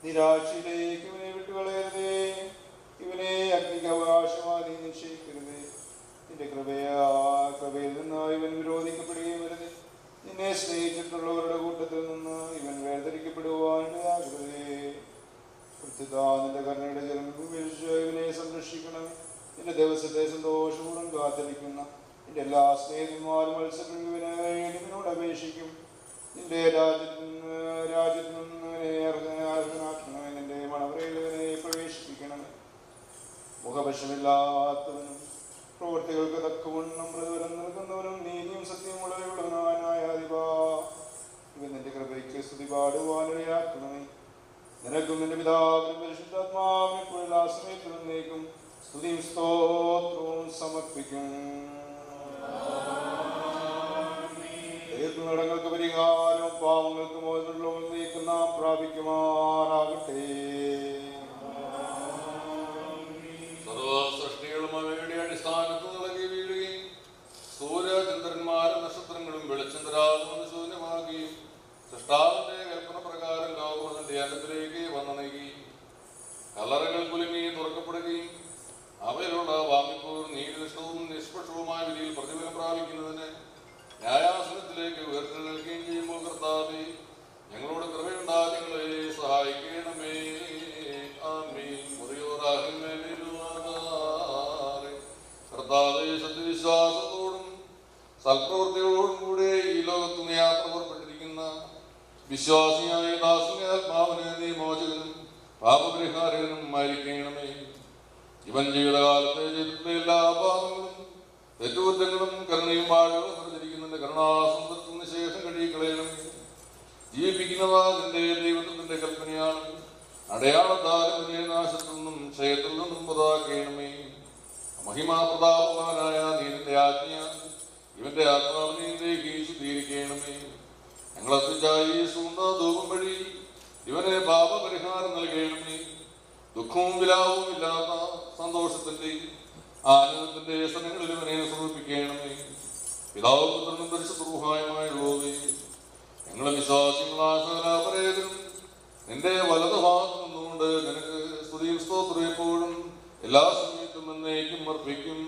Speaker 7: നിരാശയിലേക്ക് ഇവനെ വിട്ടുകളയരുതേ. ഇവനെ അഗ്നിക്ക് അവകാശമായി നീ നിശ്ചയിക്കരുതേ. നിന്റെ കൃപയിൽ നിന്ന് ഇവൻ വിരോധിക്കപ്പെടുകയും വരുതേ. നിന്നെ സ്നേഹിച്ചിട്ടുള്ളവരുടെ കൂട്ടത്തിൽ നിന്ന് ഇവൻ വേർതിരിക്കപ്പെടുവാൻ ഇടയാകരുതേ. നിന്റെ കരുണയുടെ ജലം ഉപേക്ഷിച്ച് ഇവനെ സംരക്ഷിക്കണം. നിന്റെ ദിവസത്തെ സന്തോഷപൂർവ്വം കാത്തിരിക്കുന്ന നിന്റെ എല്ലാ സ്നേഹിതന്മാരും മത്സരങ്ങളോട് അപേക്ഷിക്കും. നിന്റെ രാജ്യത്തിൽ നിന്ന് അർഹനാക്കണമേ. നിന്റെ മണവറയിൽ ഇവനെ പ്രവേശിപ്പിക്കണമേ. മുഖപക്ഷമില്ലാത്തവനും പ്രവൃത്തികൾക്ക് തക്കവണ്ണം പ്രതിഫലം നൽകുന്നവനും നീതിയും സത്യമുള്ളവരുള്ളവനായ അധിപാ ഇവൻ നിന്റെ കൃപയ്ക്ക് സ്തുതി പാടുവാനിടയാക്കണമേ. നിനക്കും നിന്റെ പിതാവിനും പരിശുദ്ധാത്മാവിനും ഇപ്പോഴുള്ള ആ സമയത്ത് വന്നേക്കും സ്തുതിയും സ്തോത്രവും സമർപ്പിക്കും. നടങ്ങൾക്ക് പരിഹാരവും പാവങ്ങൾക്ക് മോചനവും നാം പ്രാപിക്കുമാറാകട്ടെ.
Speaker 8: സർവസൃഷ്ടികളും അവയുടെ അടിസ്ഥാനത്തിൽ നിളകി വീഴുകയും സൂര്യചന്ദ്രന്മാരും നക്ഷത്രങ്ങളും വെളിച്ചം തരാമെന്ന് ശൂന്യമാകുകയും സൃഷ്ടാവിന്റെ കൽപ്പന പ്രകാരം ലോകം അതിന്റെ അനത്തിലേക്ക് വന്നണയുകയും കല്ലറകൾ കുലുങ്ങി തുറക്കപ്പെടുകയും അവയിലുള്ള വാങ്ങിപ്പോർ നീതിനിഷ്ഠവും നിഷ്പക്ഷവുമായ വിധിയിൽ പ്രതിഫലം പ്രാപിക്കുന്നതിന് ന്യായാസനത്തിലേക്ക് ഉയർത്തെഴുന്നേൽക്കുകയും ചെയ്യുമ്പോൾ കർത്താവേ, ഞങ്ങളോട് കൃപയുണ്ടാ ഞങ്ങളെ സഹായിക്കണമേ. ആമീൻ. കർത്താവേ, സത്യവിശ്വാസത്തോടും സൽപ്രവൃത്തിയോടും കൂടെ ഈ ലോകത്ത് നീ യാത്ര പുറപ്പെട്ടിരിക്കുന്ന വിശ്വാസിയായ ദാസന്റെ ആത്മാവിനെ നീ മോചകനും പാപപരിഹാരകനും ആയിരിക്കണമേ. ഇവൻ ജീവിതകാലത്തെ ചെയ്തിട്ടുള്ള എല്ലാ പാപങ്ങളും തെറ്റുകുറ്റങ്ങളും കരുണയും വാഴകളും നിറഞ്ഞിരിക്കുന്നതിന്റെ കരുണാസമ്പത്തിന് ശേഷം കഴിയിക്കളയണമേ. ജീവിപ്പിക്കുന്നതാ നിന്റെ ദൈവത്തിന്റെ കൽപ്പനയാണ്. അടയാളത്താലും നാശത്തിൽ നിന്നും ക്ഷയത്തിൽ നിന്നും പുതാക്കണമേ. മഹിമാപ്രതാപവാനായ നീ നിന്റെ ആജ്ഞ എൻ്റെ ആത്മാവിനെ ശുദ്ധീകരിക്കണമേ. ഞങ്ങളർപ്പിച്ചായി സൂണ്ട ധൂപം വഴി ഇവനെ പാപപരിഹാരം നൽകണമേ. ദുഃഖവും വിലാപവും ഇല്ലാത്ത സന്തോഷത്തിന്റെ ആനന്ദത്തിന്റെ സ്ഥലങ്ങളിൽ ഇവനെ സമർപ്പിക്കണമേ. പിതാവും പുത്രനും പരിശുദ്ധ റൂഹായുമായുള്ളവേ, ഞങ്ങളെ വിശ്വാസികളായ സകലാപരേതരും നിന്റെ വലതു ഭാഗത്ത് നിന്നുകൊണ്ട് നിനക്ക് സ്തുതിയും സ്തോത്രം എപ്പോഴും എല്ലാ സമയത്തും എന്നേക്കും അർപ്പിക്കും.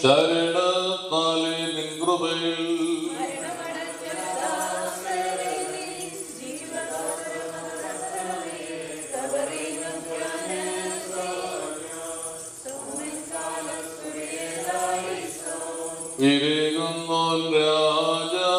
Speaker 8: ശരണത്താലെ നിൻ കൃപയിൽ വിരകുന്നോൻ രാജാ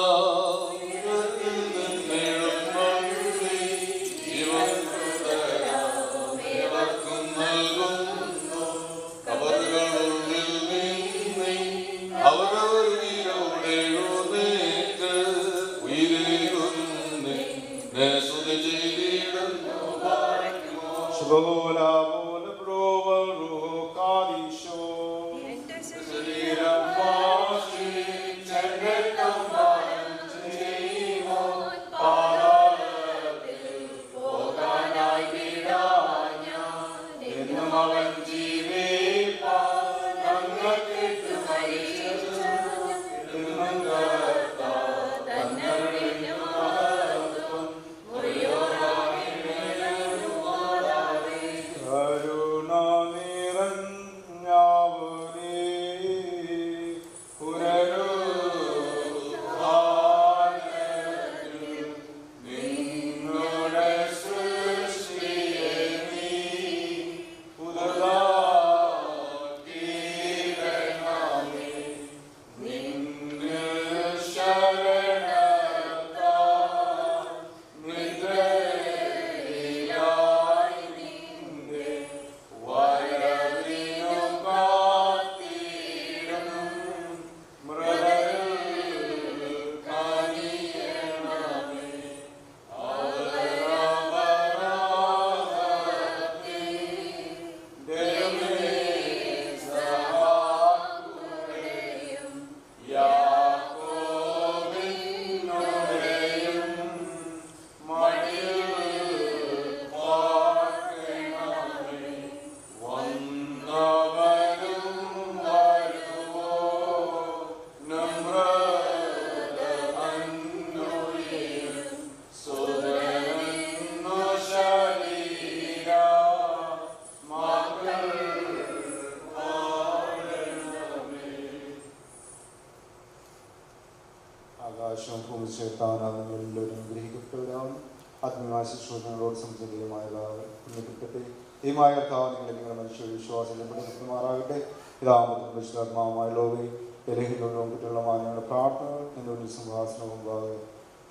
Speaker 7: ശുശ്രൂഷകളോട് സംബന്ധിക്കുന്നതുമായ കർത്താവ് നിങ്ങളെ മനുഷ്യ വിശ്വാസം മാറാകട്ടെ. പിതാമത്തും വിശുദ്ധാത്മാവുമായ ലോകെ എലഹിലും കുറ്റുള്ള മാനങ്ങളുടെ പ്രാർത്ഥനകൾ എന്നൊരു സിംഹാസനവും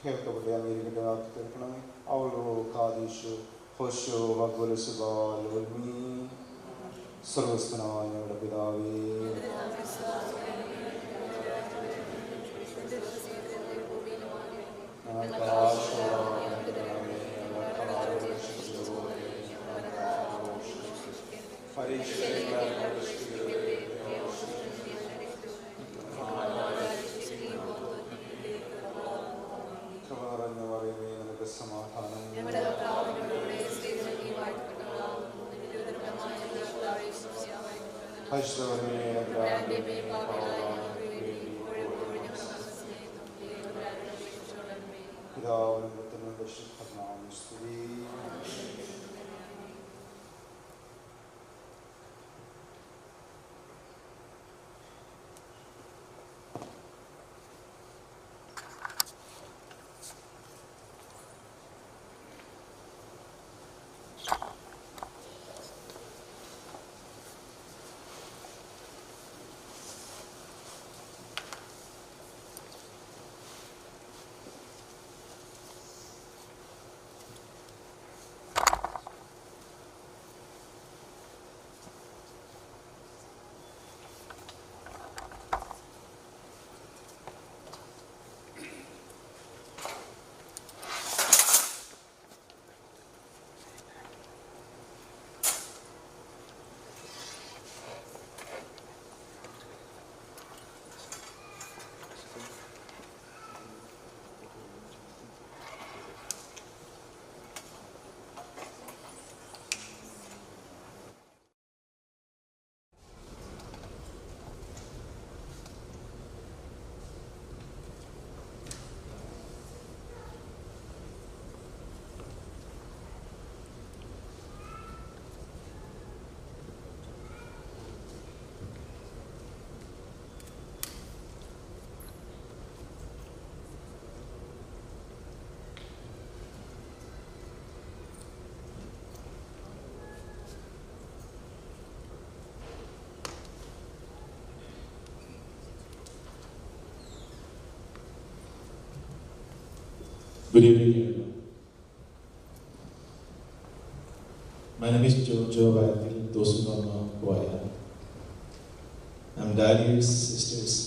Speaker 7: കേൾക്കപ്പെട്ട് അംഗീകരിക്കട്ടെ. ആക്കി തീർക്കണമേ. അവളോ കാദീഷു ഹോഷോ വഗ്വലസുബാലോൽമീ. സർവസ്വനായ ഞങ്ങളുടെ പിതാവേ, സമാധാനം. പിതാവിനും പുത്രനും പരിശുദ്ധാത്മാവിനും സ്തുതി.
Speaker 9: Good evening, everyone. My name is Biju Vargheese. Those who don't know who I am. I'm Daniel's sister's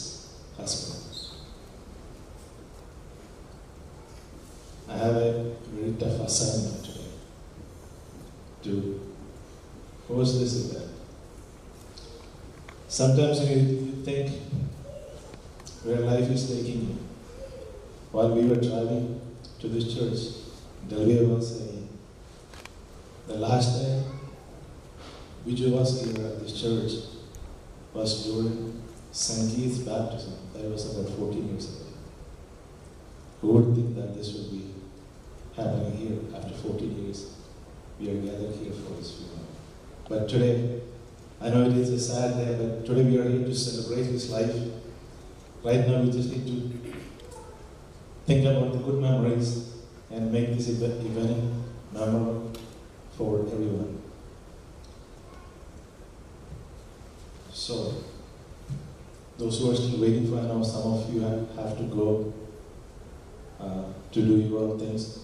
Speaker 9: husband. I have a very tough assignment today to host this event. Sometimes you think where life is taking you. While we were driving to this church, Delvia was saying, the last time Biju was here at this church was during Sangeet's baptism. That was about 14 years ago. Who would think that this would be happening here after 14 years? We are gathered here for his funeral. But today, I know it is a sad day, but today we are here to celebrate his life. Right now, we just need to think about the good memories and make this event memorable for everyone. So, those who are still waiting for, I know some of you have to go to do your own things.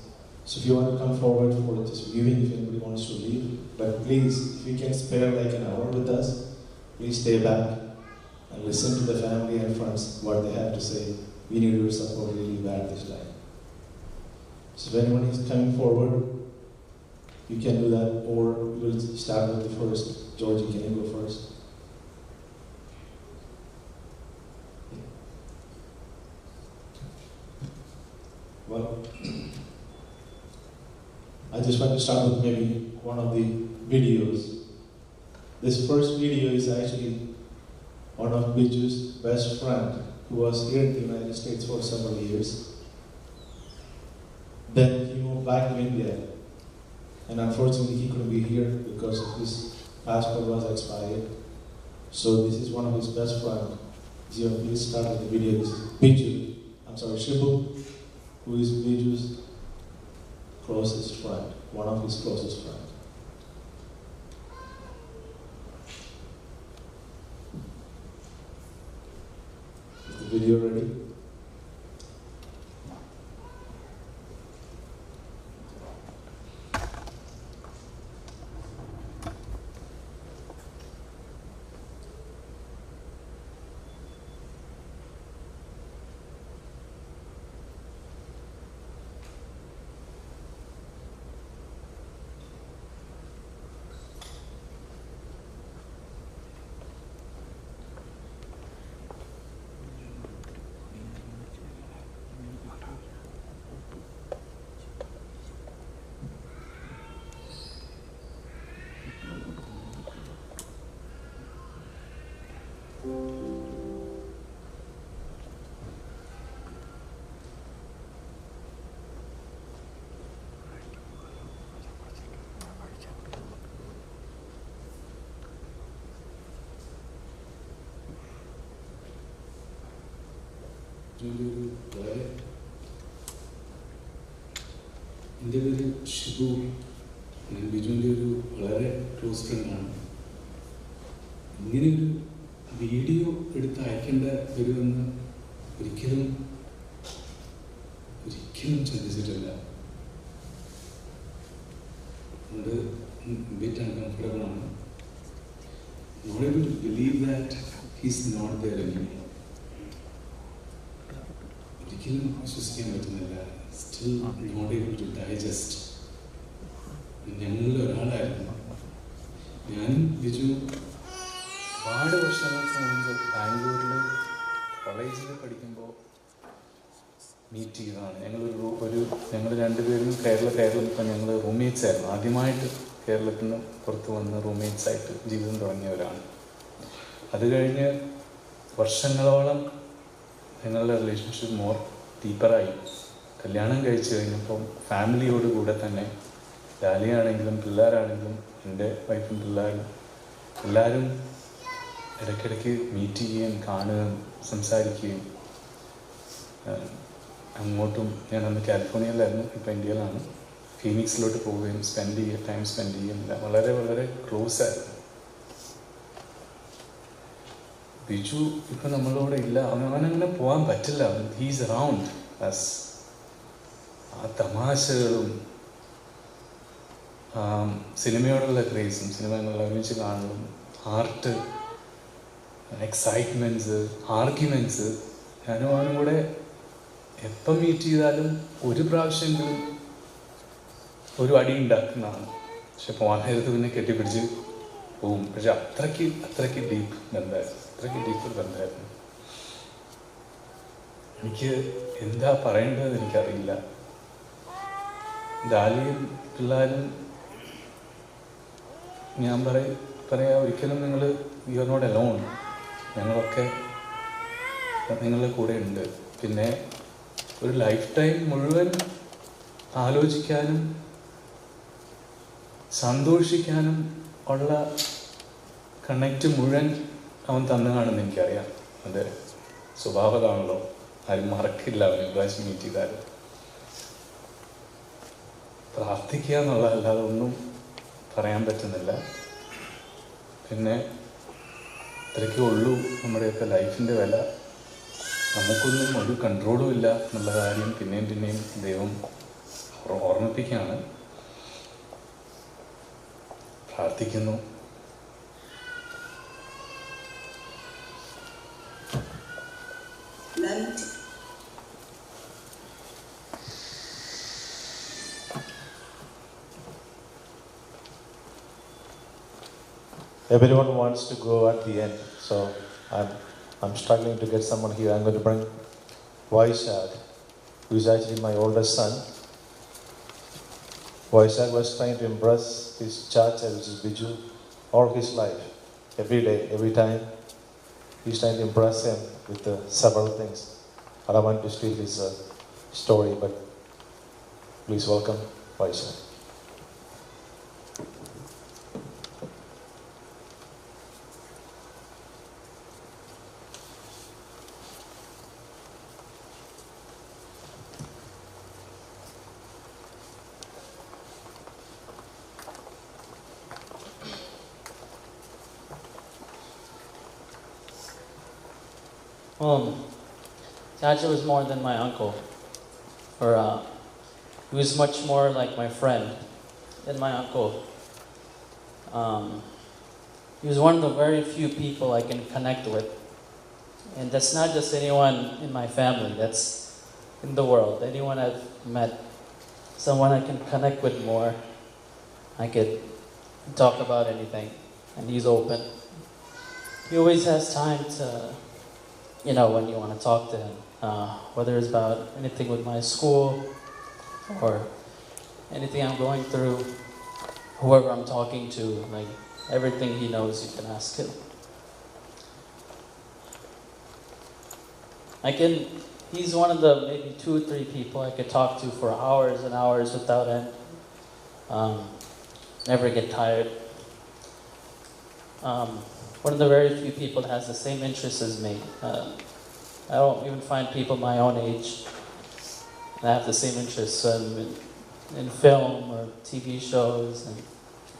Speaker 9: So if you want to come forward for just viewing, if anybody wants to leave, but please, if you can spare like an hour with us, please stay back and listen to the family and friends what they have to say. We need your support really bad this time. So if anyone is coming forward, you can do that, or we'll start with the first. Georgie, can you go first? Well, I just want to start with maybe one of the videos. This first video is actually one of Biju's best friend who was here in the United States for several years. Then he moved back to India, and unfortunately he couldn't be here because his passport was expired. So this is one of his best friends. Gio, please start with the video. This is Shibu, who is Biju's closest friend, one of his closest friends. Is the video ready?
Speaker 10: എൻ്റെ പേര് ഷിബു. ഞാൻ ബിജുവിൻ്റെ ഒരു വളരെ close ഫ്രണ്ടാണ്. ഇങ്ങനെയൊരു video എടുത്ത് അയക്കേണ്ട വരുമെന്ന് ഒരിക്കലും ചിന്തിച്ചിട്ടില്ല. അതുകൊണ്ട് ബിറ്റ് അൺകംഫർട്ടബിൾ ആണ്. Not able to believe that he's not there anymore. ഒരിക്കലും വിശ്വസിക്കാൻ പറ്റുന്നില്ല. Still not able to digest. ഞങ്ങളിൽ ഒരാളായിരുന്നു. ഞാനും ബിജു ഒരുപാട് വർഷങ്ങൾക്ക് മുമ്പ് ബാംഗ്ലൂരിൽ കോളേജിൽ പഠിക്കുമ്പോൾ മീറ്റ് ചെയ്തതാണ്. ഞങ്ങൾ രണ്ടുപേരും കേരളം ഇപ്പം ഞങ്ങൾ റൂംമേറ്റ്സ് ആയിരുന്നു. ആദ്യമായിട്ട് കേരളത്തിൽ നിന്ന് പുറത്ത് വന്ന് റൂംമേറ്റ്സ് ആയിട്ട് ജീവിതം തുടങ്ങിയവരാണ്. അത് കഴിഞ്ഞ് വർഷങ്ങളോളം ഞങ്ങളുടെ റിലേഷൻഷിപ്പ് മോർ ഡീപ്പറായി. കല്യാണം കഴിച്ച് കഴിഞ്ഞപ്പം ഫാമിലിയോട് കൂടെ തന്നെ ഡാലിയാണെങ്കിലും പിള്ളേരാണെങ്കിലും എൻ്റെ വൈഫും പിള്ളേരും എല്ലാവരും ഇടയ്ക്കിടയ്ക്ക് മീറ്റ് ചെയ്യുകയും കാണുകയും സംസാരിക്കുകയും അങ്ങോട്ടും ഞാനന്ന് കാലിഫോർണിയയിലായിരുന്നു, ഇപ്പം ഇന്ത്യയിലാണ്. ഫീനിക്സിലോട്ട് പോവുകയും ടൈം സ്പെൻഡ് ചെയ്യുകയും വളരെ വളരെ ക്ലോസ് ആയിരുന്നു. ബിജു ഇപ്പം നമ്മളോട് ഇല്ല, അവനങ്ങനെ പോകാൻ പറ്റില്ല. He's around us. തമാശകളും സിനിമയോടുള്ള ക്രേസും സിനിമകൾ ഒരുമിച്ച് കാണലും ആർട്ട് എക്സൈറ്റ്മെൻറ്റ്സ് ആർഗ്യുമെൻറ്റ്സ് ഞാനും അവനും കൂടെ എപ്പം മീറ്റ് ചെയ്താലും ഒരു പ്രാവശ്യമെങ്കിലും ഒരു അടി ഉണ്ടാക്കുന്നതാണ്. പക്ഷെ പോകാൻ നേരത്ത് പിന്നെ കെട്ടിപ്പിടിച്ച് പോവും. പക്ഷെ അത്രയ്ക്ക് ഡീപ്പ് ബന്ധമായിരുന്നു, അത്രയ്ക്ക് ഡീപ്പ് ബന്ധമായിരുന്നു. എനിക്ക് എന്താ പറയേണ്ടതെന്ന് എനിക്കറിയില്ല. ഡാലിയും പിള്ളേരും ഞാൻ പറയാം ഒരിക്കലും നിങ്ങൾ യു ആർ നോട്ട് അലോൺ. ഞങ്ങളൊക്കെ നിങ്ങളുടെ കൂടെ ഉണ്ട്. പിന്നെ ഒരു ലൈഫ് ടൈം മുഴുവൻ ആലോചിക്കാനും സന്തോഷിക്കാനും ഉള്ള കണക്റ്റ് മുഴുവൻ അവൻ തന്നതാണെന്ന് എനിക്കറിയാം. അത് സ്വഭാവതാണല്ലോ, ആരും മറക്കില്ല അവൻ പ്രാവശ്യം മീറ്റ് ചെയ്താൽ. പ്രാർത്ഥിക്കുക എന്നുള്ളതല്ലാതെ ഒന്നും പറയാൻ പറ്റുന്നില്ല. പിന്നെ ഇത്രയ്ക്കേ ഉള്ളൂ നമ്മുടെയൊക്കെ ലൈഫിൻ്റെ വില. നമുക്കൊന്നും ഒരു കൺട്രോളും ഇല്ല എന്നുള്ള കാര്യം പിന്നെയും ദൈവം ഓർമ്മിപ്പിക്കുകയാണ്. പ്രാർത്ഥിക്കുന്നു.
Speaker 9: Everyone wants to go at the end, so I'm struggling to get someone here. I'm going to bring Vaishad, who is actually my oldest son. Vaishad was trying to impress his chacha, which is Biju, all his life. Every day, every time, he's trying to impress him with several things. I don't want to steal his story, but please welcome Vaishad.
Speaker 11: Chacha was more than my uncle, or he was much more like my friend than my uncle. He was one of the very few people I can connect with, and that's not just anyone in my family, that's in the world. Anyone I've met, someone I can connect with more. I could talk about anything, and he's open. He always has time to, when you want to talk to him, whether it's about anything with my school or anything I'm going through, whoever I'm talking to, like everything he knows, you can ask him. He's one of the maybe 2 or 3 people I could talk to for hours and hours without end. Never get tired. One of the very few people that has the same interests as me. I don't even find people my own age that have the same interests in film or TV shows and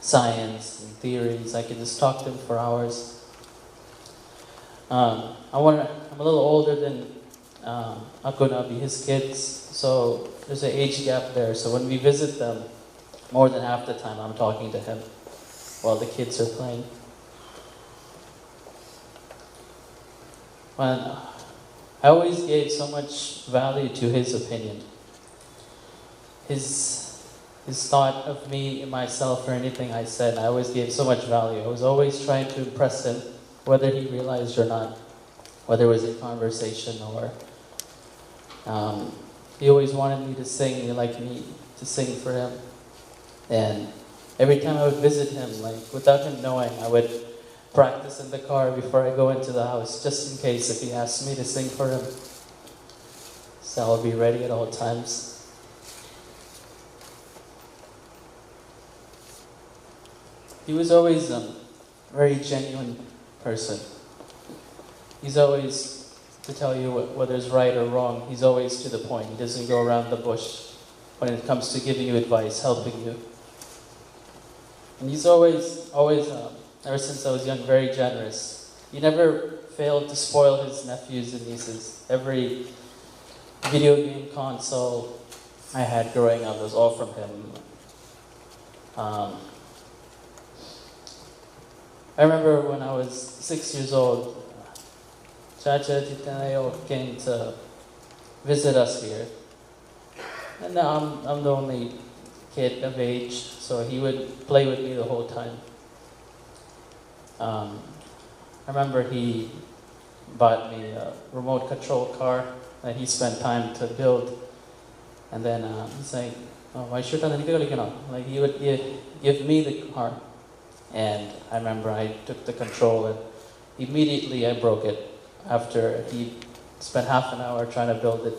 Speaker 11: science and theories. I could just talk to them for hours. I'm a little older than Akunabi, his kids, so there's an age gap there. So when we visit them, more than half the time I'm talking to him while the kids are playing. I always gave so much value to his opinion. His thought of me, myself, or anything I said, I always gave so much value. I was always trying to impress him, whether he realized or not, whether it was a conversation or... he always wanted me to sing, he liked me to sing for him. And every time I would visit him, like without him knowing, I would practice in the car before I go into the house, just in case if he asks me to sing for him. So I'll be ready at all times. He was always a very genuine person. He's always to tell you whether it's right or wrong. He's always to the point. He doesn't go around the bush when it comes to giving you advice, helping you. And he's always, ever since I was young, very generous. He never failed to spoil his nephews and nieces. Every video game console, I had growing up was all from him. I remember when I was 6 years old, Chacha Titanayo came to visit us here. And now I'm the only kid of age, so he would play with me the whole time. I remember he bought me a remote control car that he spent time to build. And then he's like, oh, why should I? Like he would give me the car. And I remember I took the control and immediately I broke it after he spent half an hour trying to build it.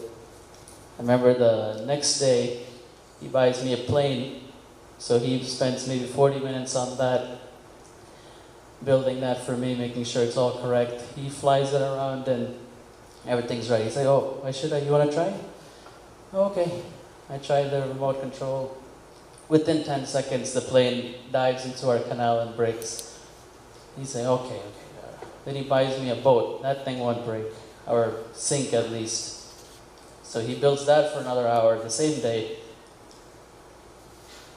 Speaker 11: I remember the next day he buys me a plane, so he spends maybe 40 minutes on that, building that for me, making sure it's all correct. He flies it around and everything's ready. He's like, oh, why should I? You want to try? Okay. I tried the remote control. Within 10 seconds, the plane dives into our canal and breaks. He's like, okay. Then he buys me a boat. That thing won't break, or sink at least. So he builds that for another hour the same day.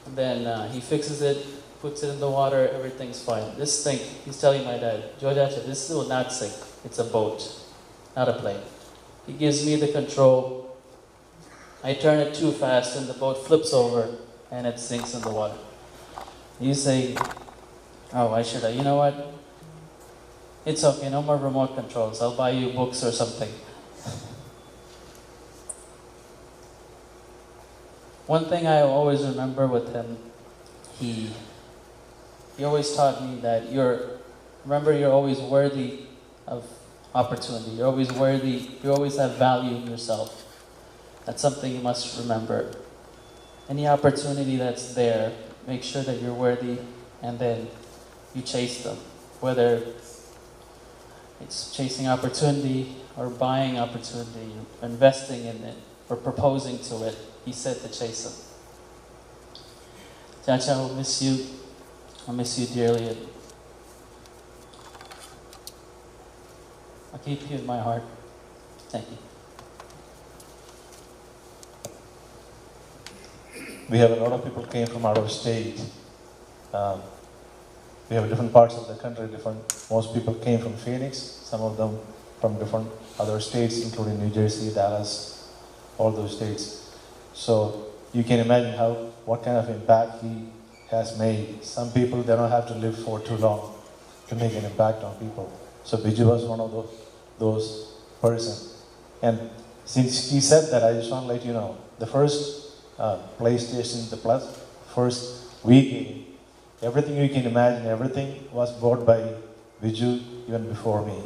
Speaker 11: And then he fixes it, puts it in the water, everything's fine. This thing, he's telling my dad, Jojacha, this will not sink. It's a boat, not a plane. He gives me the control. I turn it too fast and the boat flips over and it sinks in the water. You say, oh, why should I? You know what? It's okay, no more remote controls. I'll buy you books or something. One thing I always remember with him, he always taught me that you're always worthy of opportunity. You're always worthy, you always have value in yourself. That's something you must remember. Any opportunity that's there, make sure that you're worthy and then you chase them. Whether it's chasing opportunity or buying opportunity, investing in it or proposing to it, he said to chase them. Chacha, I will miss you. I miss you dearly. And I'll keep you in my heart. Thank you.
Speaker 9: We have a lot of people came from out of state. We have different parts of the country. Most people came from Phoenix. Some of them from different other states, including New Jersey, Dallas, all those states. So you can imagine what kind of impact he has made. Some people, they don't have to live for too long to make an impact on people. So Biju was one of those persons. And since he said that, I just want to let you know, the first PlayStation, the first Wii game, everything you can imagine, everything was bought by Biju even before me.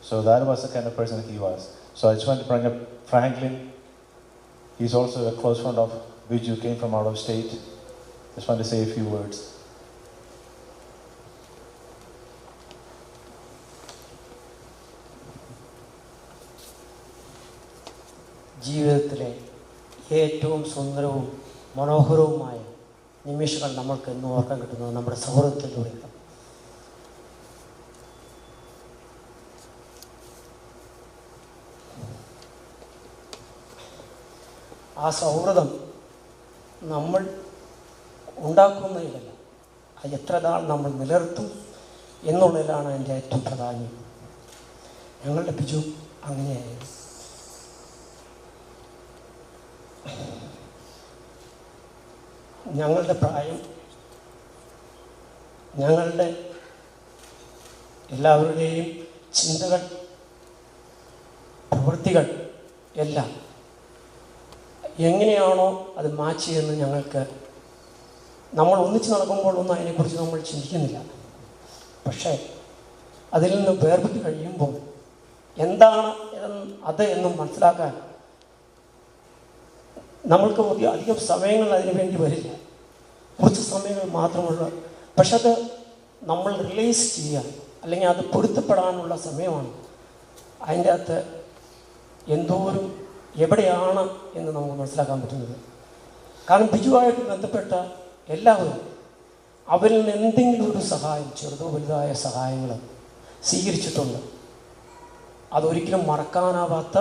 Speaker 9: So that was the kind of person he was. So I just want to bring up Franklin. He's also a close friend of Biju, came from out of state. Just want to say a few words.
Speaker 12: ജീവിതത്തിലെ ഏറ്റവും സുന്ദരവും മനോഹരവുമായ നിമിഷങ്ങൾ നമ്മൾക്ക് ഇന്ന് ഓർക്കാൻ കിട്ടുന്നത് നമ്മുടെ സൗഹൃദത്തിലൂടെയാണ്. ആ സൗഹൃദം നമ്മൾ ഉണ്ടാക്കുന്നതിലല്ല, അത് എത്ര നാൾ നമ്മൾ നിലനിർത്തും എന്നുള്ളതിലാണ് എൻ്റെ ഏറ്റവും പ്രാധാന്യം. ഞങ്ങളുടെ ബിജു അങ്ങനെയായിരുന്നു. ഞങ്ങളുടെ പ്രായം, ഞങ്ങളുടെ എല്ലാവരുടെയും ചിന്തകൾ, പ്രവൃത്തികൾ എല്ലാം എങ്ങനെയാണോ അത് മാച്ച് ചെയ്യുന്നത് ഞങ്ങൾക്ക്, നമ്മൾ ഒന്നിച്ച് നടക്കുമ്പോഴൊന്നും അതിനെക്കുറിച്ച് നമ്മൾ ചിന്തിക്കുന്നില്ല. പക്ഷേ അതിൽ നിന്ന് വേർപെട്ട് കഴിയുമ്പോൾ എന്താണ് അത് എന്നും മനസ്സിലാക്കാൻ നമ്മൾക്ക് അധികം സമയങ്ങൾ അതിനു വേണ്ടി വരില്ല, കുറച്ച് സമയങ്ങൾ മാത്രമുള്ള. പക്ഷെ അത് നമ്മൾ റിയലൈസ് ചെയ്യാൻ അല്ലെങ്കിൽ അത് പൊരുത്തപ്പെടാനുള്ള സമയമാണ്. അതിൻ്റെ അകത്ത് എന്തോരം എവിടെയാണ് എന്ന് നമുക്ക് മനസ്സിലാക്കാൻ പറ്റുന്നത്. കാരണം ബിജുവായിട്ട് ബന്ധപ്പെട്ട എല്ലാവരും അവരിൽ നിന്ന് എന്തെങ്കിലും ഒരു സഹായം, ചെറുതോ വലുതായ സഹായങ്ങൾ സ്വീകരിച്ചിട്ടുണ്ട്. അതൊരിക്കലും മറക്കാനാവാത്ത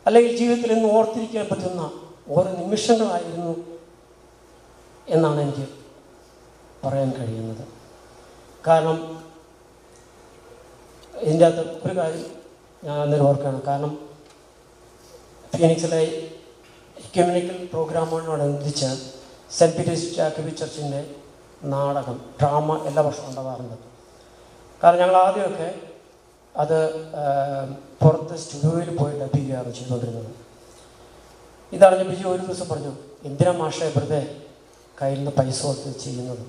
Speaker 12: അല്ലെങ്കിൽ ജീവിതത്തിൽ നിന്ന് ഓർത്തിരിക്കാൻ പറ്റുന്ന ഓരോ നിമിഷങ്ങളായിരുന്നു എന്നാണ് എനിക്ക് പറയാൻ കഴിയുന്നത്. കാരണം ഇതിൻ്റെ അകത്ത് ഒരു കാര്യം ഞാൻ അന്നേരം ഓർക്കുകയാണ്. കാരണം ഫീനിക്സിലെ എക്യുമെനിക്കൽ പ്രോഗ്രാമിനോടനുബന്ധിച്ച് സെൻറ്റ് പീറ്റേഴ്സ് ജാക്കബി ചർച്ചിൻ്റെ നാടകം, ഡ്രാമ എല്ലാ വർഷവും ഉണ്ടാകാറുണ്ട്. കാരണം ഞങ്ങൾ ആദ്യമൊക്കെ അത് പുറത്ത് സ്റ്റുഡിയോയിൽ പോയി ഡബ് ചെയ്യുകയാണ് ചെയ്തുകൊണ്ടിരുന്നത്. ഇതറിഞ്ഞ ബിജു ഒരു ദിവസം പറഞ്ഞു, എന്തിനാ മാഷേ വെറുതെ കയ്യിൽ നിന്ന് പൈസ കൊടുത്ത് ചെയ്യുന്നത്,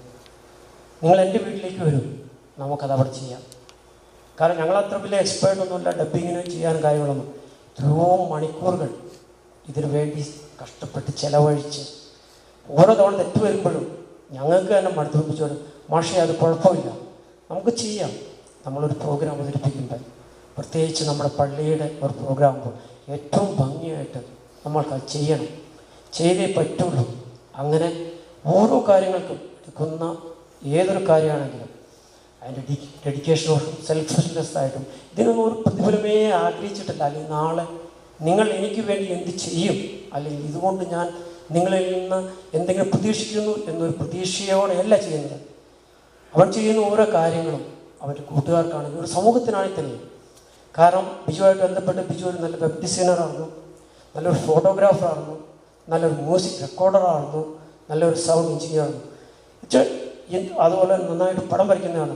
Speaker 12: നിങ്ങൾ എൻ്റെ വീട്ടിലേക്ക് വരും, നമുക്കത് അവിടെ ചെയ്യാം. കാരണം ഞങ്ങളത്ര വലിയ എക്സ്പേർട്ടൊന്നുമില്ല ഡബ്ബിങ്ങിന് ചെയ്യാൻ കാര്യങ്ങളൊന്നും. എത്രയോ മണിക്കൂറുകൾ ഇതിനു വേണ്ടി കഷ്ടപ്പെട്ട് ചിലവഴിച്ച് ഓരോ തവണ തെറ്റ് വരുമ്പോഴും ഞങ്ങൾക്ക് തന്നെ മടുത്തുപിടിച്ചോട്, മാഷേ അത് കുഴപ്പമില്ല, നമുക്ക് ചെയ്യാം. നമ്മളൊരു പ്രോഗ്രാം അവതരിപ്പിക്കുമ്പോൾ, പ്രത്യേകിച്ച് നമ്മുടെ പള്ളിയുടെ ഒരു പ്രോഗ്രാം ഏറ്റവും ഭംഗിയായിട്ട് നമ്മൾക്കത് ചെയ്യണം, ചെയ്തേ പറ്റുള്ളൂ. അങ്ങനെ ഓരോ കാര്യങ്ങൾക്കും എടുക്കുന്ന ഏതൊരു കാര്യമാണെങ്കിലും അതിൻ്റെ ഡെഡിക്കേഷനോടും സെൽഫ്ലെസ് ആയിട്ടും ഇതിനൊന്നും ഒരു പ്രതിഫലമേ ആഗ്രഹിച്ചിട്ടില്ല. അല്ലെങ്കിൽ നാളെ നിങ്ങൾ എനിക്ക് വേണ്ടി എന്ത് ചെയ്യും, അല്ലെങ്കിൽ ഇതുകൊണ്ട് ഞാൻ നിങ്ങളിൽ നിന്ന് എന്തെങ്കിലും പ്രതീക്ഷിക്കുന്നു എന്നൊരു പ്രതീക്ഷയോടെയല്ല ചെയ്യുന്നത്. അവൻ ചെയ്യുന്ന ഓരോ കാര്യങ്ങളും അവൻ്റെ കൂട്ടുകാർക്കാണെങ്കിൽ ഒരു സമൂഹത്തിനാണെങ്കിൽ തന്നെ. കാരണം ബിജുവായിട്ട് ബന്ധപ്പെട്ട് ബിജു ഒരു നല്ല വെബ് ഡിസൈനറായിരുന്നു, നല്ലൊരു ഫോട്ടോഗ്രാഫറായിരുന്നു, നല്ലൊരു മ്യൂസിക് റെക്കോർഡറായിരുന്നു, നല്ലൊരു സൗണ്ട് എഞ്ചിനീയറായിരുന്നു. അതുപോലെ നന്നായിട്ട് പടം വരയ്ക്കുന്നതാണ്.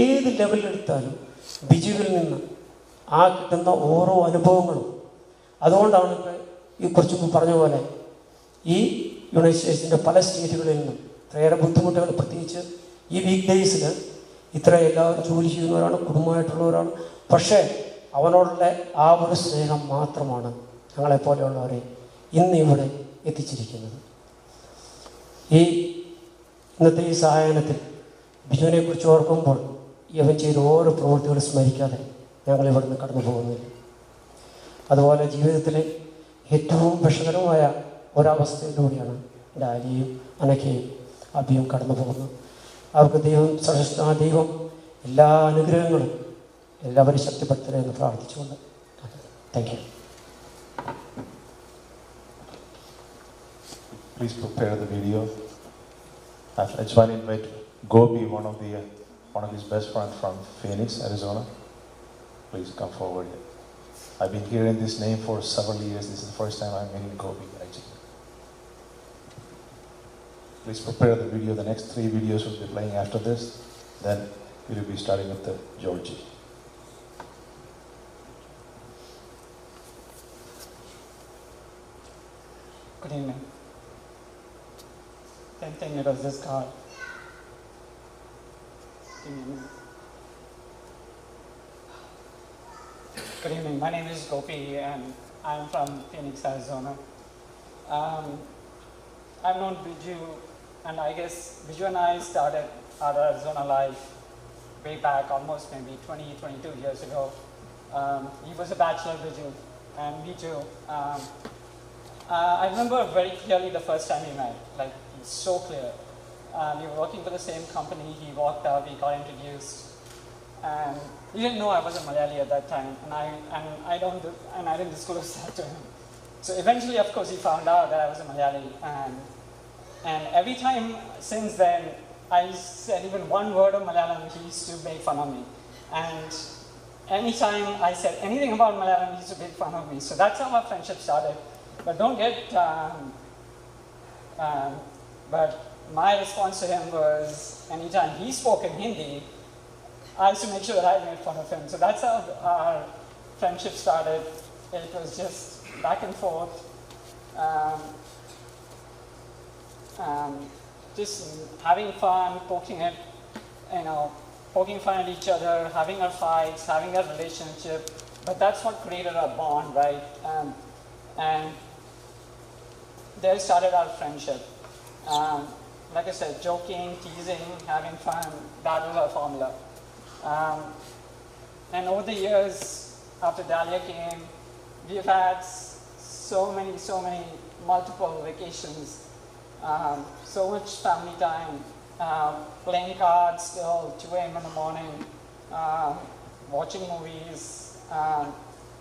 Speaker 12: ഏത് ലെവലിലെടുത്താലും ബിജുവിൽ നിന്ന് ആ കിട്ടുന്ന ഓരോ അനുഭവങ്ങളും, അതുകൊണ്ടാണ് ഇപ്പോൾ ഈ കുറച്ച് മുമ്പ് പറഞ്ഞ പോലെ ഈ യുണൈറ്റഡ് സ്റ്റേറ്റ്സിൻ്റെ പല സ്റ്റേറ്റുകളിൽ നിന്നും ഇത്രയേറെ ബുദ്ധിമുട്ടുകൾ, പ്രത്യേകിച്ച് ഈ വീക്ക് ഡേയ്സിൽ ഇത്ര എല്ലാവരും ജോലി ചെയ്യുന്നവരാണ്, കുടുംബമായിട്ടുള്ളവരാണ്. പക്ഷേ അവനോടുള്ള ആ ഒരു സ്നേഹം മാത്രമാണ് ഞങ്ങളെപ്പോലെയുള്ളവരെ ഇന്ന് ഇവിടെ എത്തിച്ചിരിക്കുന്നത്. ഈ ഇന്നത്തെ ഈ സായാഹ്നത്തിൽ ബിജുവിനെ കുറിച്ച് ഓർക്കുമ്പോൾ ഇവൻ ചെയ്ത ഓരോ പ്രവൃത്തികളും സ്മരിക്കാതെ ഞങ്ങൾ ഇവിടുന്ന് കടന്നു പോകുന്നില്ല. അതുപോലെ ജീവിതത്തിലെ ഏറ്റവും വിഷകരമായ ഒരവസ്ഥയിലൂടെയാണ് ഡാലിയും അനക്കയും അബിയും കടന്നു പോകുന്നത്. അവർക്ക് ദൈവം എല്ലാ അനുഗ്രഹങ്ങളും എല്ലാവരും ശക്തിപ്പെടുത്തണേ എന്ന് പ്രാർത്ഥിച്ചുകൊണ്ട് thank you.
Speaker 9: Please prepare the video. I just want to invite Gopi, one of his best friends from Phoenix, Arizona. Please come forward. I've been hearing this name for several years. This is the first time I'm meeting Gopi, actually. Please prepare the video. The next 3 videos will be playing after this. Then we will be starting with the Georgie.
Speaker 13: Good evening. I think it was this card. Give me a minute. Good evening. My name is Gopi and I'm from Phoenix, Arizona. I've known Biju, and I guess Biju and I started our Arizona life way back, almost maybe 22 years ago. He was a bachelor, Biju, and me too. I remember very clearly the first time we met, like it's so clear. We were working for the same company. He walked out, we got introduced, and he didn't know I was a Malayali at that time, and I didn't disclose that to him. So eventually, of course, he found out that I was a Malayali, and every time since then, I said even one word of Malayalam, he used to make fun of me, and anytime I said anything about Malayalam, he used to make fun of me. So that's how our friendship started. But don't get, but my response to him was, anytime he spoke in Hindi, I used to make sure that I made fun of him. So that's how our friendship started. It was just back and forth, just having fun, poking fun at each other, having our fights, having a relationship. But that's what created our bond, right? And there started our friendship. Like I said, joking, teasing, having fun, that was our formula. And over the years, after Dahlia came, we've had so many multiple vacations, so much family time, playing cards till 2 a.m. in the morning, watching movies,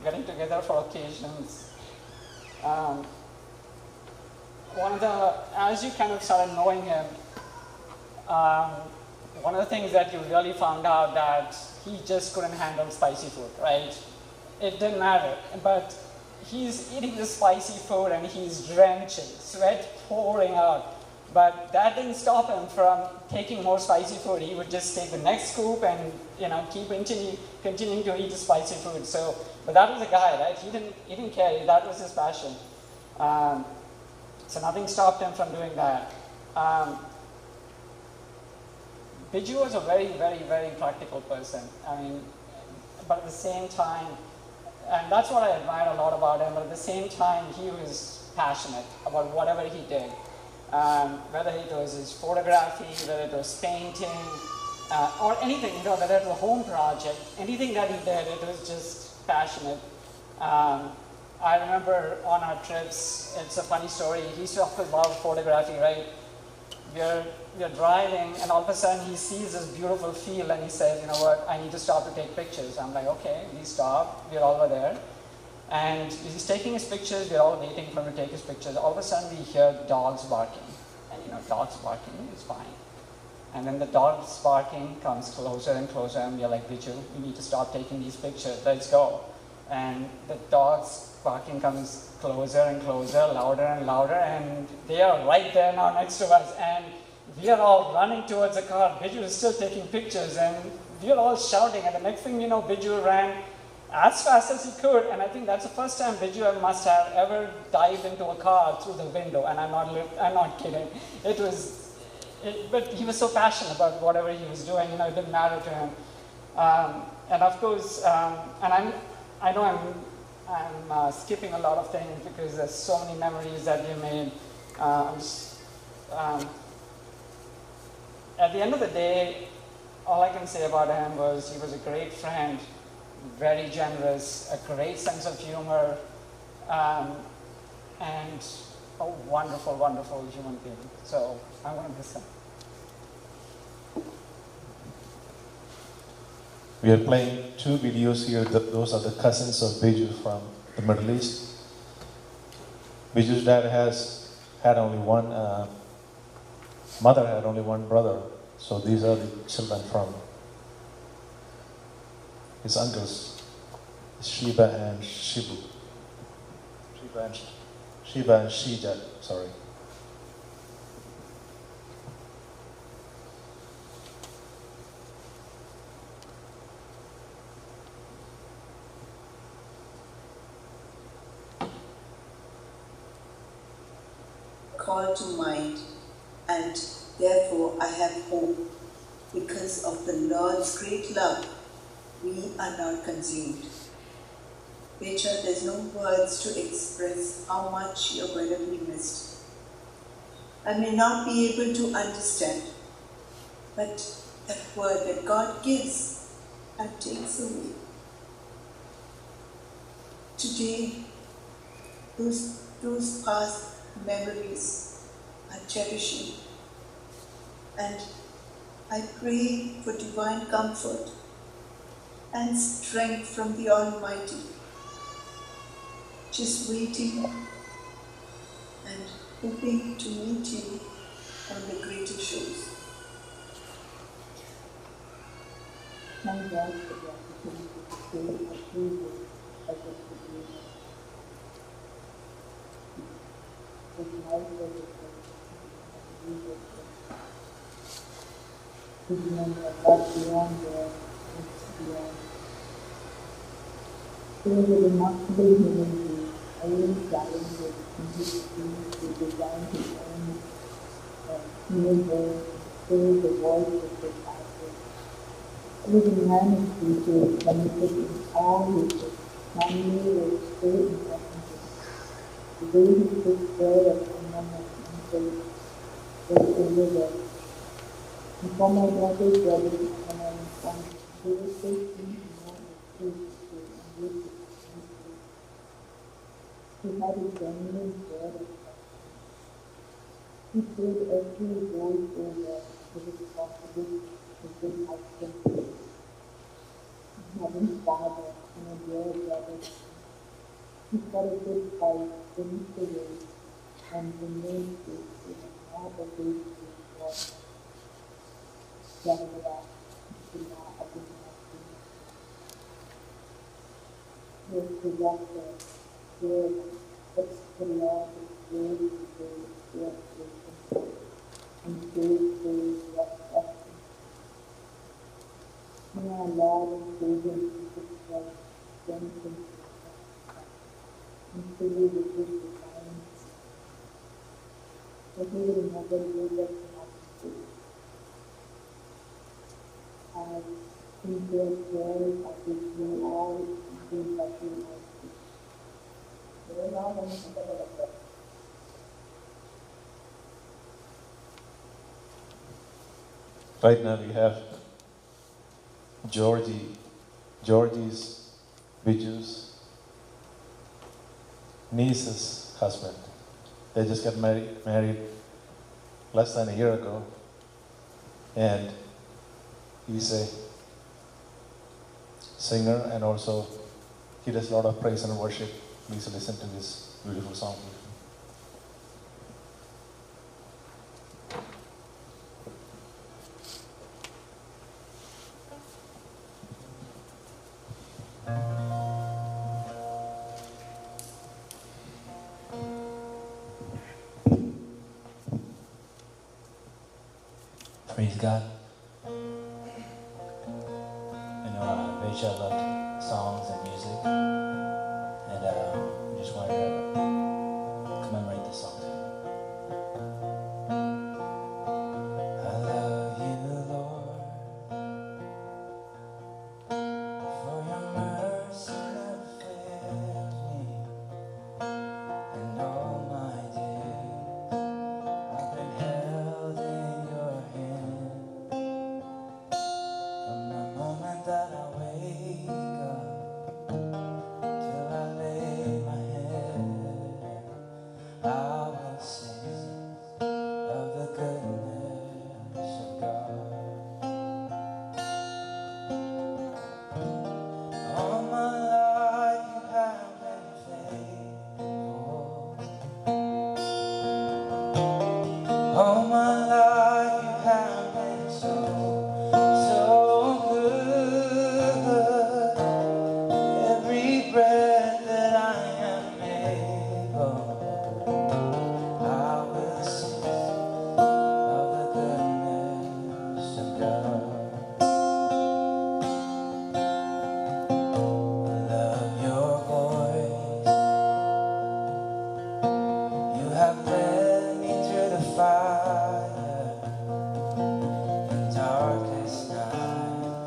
Speaker 13: getting together for occasions. as you kind of started knowing him, one of the things that you really found out that he just couldn't handle spicy food, right? It didn't matter, but he's eating the spicy food and he's drenching, sweat pouring out. But that didn't stop him from taking more spicy food. He would just take the next scoop and keep continuing to eat the spicy food. So, but that was a guy, right? He didn't care. That was his passion. So nothing stopped him from doing that. Biju was a very, very, very practical person. I mean, but at the same time, and that's what I admire a lot about him, but at the same time, he was passionate about whatever he did. Whether it was his photography, whether it was painting, or anything, whether it was a home project, anything that he did, it was just passionate. I remember on our trips, it's a funny story, he used to of course love photography, right? We're driving and all of a sudden he sees this beautiful field and he says, you know what, I need to stop to take pictures. I'm like, okay, we stop, we're all over there. And he's taking his pictures, we're all waiting for him to take his pictures. All of a sudden we hear dogs barking. And dogs barking is fine. And then the dog's barking comes closer and closer and we're like, Biju, we need to stop taking these pictures, let's go. And the dog's barking comes closer and closer, louder and louder, and they are right there now next to us. And we are all running towards the car. Biju is still taking pictures and we are all shouting. And the next thing you know, Biju ran as fast as he could. And I think that's the first time Biju must have ever dived into a car through the window. And I'm not kidding. But he was so passionate about whatever he was doing. It didn't matter to him. And of course, and I know I'm skipping a lot of things because there's so many memories that we made. At the end of the day, all I can say about him was he was a great friend, very generous, a great sense of humor, and a wonderful, wonderful human being. So I want to miss him.
Speaker 9: We are playing two videos here. Those are the cousins of Biju from the Middle East. Biju's dad had only one, mother had only one brother. So these are the children from his uncles, Sheba and Shibu. Sheba and Shija, sorry.
Speaker 14: Call to mind, and therefore I have hope. Because of the Lord's great love, we are not consumed. Petra, there's no words to express how much you're going to be missed. I may not be able to understand, but that word that God gives and takes away. Today, those past memories are cherishing, and I pray for divine comfort and strength from the Almighty, just waiting and hoping to meet you on the greater shows. Thank God for the opportunity to stay at Jesus as a situation. With my pleasure, beyond there, beyond. He was a remarkable human being, always challenged to design his own universe, fill the voice of his passion. He was a man of detail, committed in all his work. Family was so important to him. The way he took care of someone like himself was overwhelming. And for my brother's wedding, when I informed, they were so keen to know the truth and live it. He had a genuine care of us. He played every role so well that it was possible to good husband. Having father and a dear brother, he got a good wife, finished the way,
Speaker 15: and remain faithful in all the ways of God. Yahweh, Shema Adonai, your creator, your extraordinary grace and grace, and grace, resurrection. May our Lord and Savior Jesus Christ strengthen and fill you with his divine spirit, that he will never leave us nor forsake us. As sincere prayers I give you all things that you might do.
Speaker 9: Right now we have Georgie's, Biju's niece's husband. They just got married less than a year ago, and he's a singer and also he does a lot of praise and worship. Please listen to this beautiful song.
Speaker 16: Praise God. Rachel loved songs and music, and I just wanted to commemorate this song to her. I love you, Lord, for your mercy never fails me, and all my days I've been held in your hand. From the moment that I wake up till I lay my head, I will sing of the goodness of God. All my life you have been faithful. All my life you have been so good. Every breath that I am able, I will sing of the goodness of God. I love your voice. You have led me through the fire and darkest night.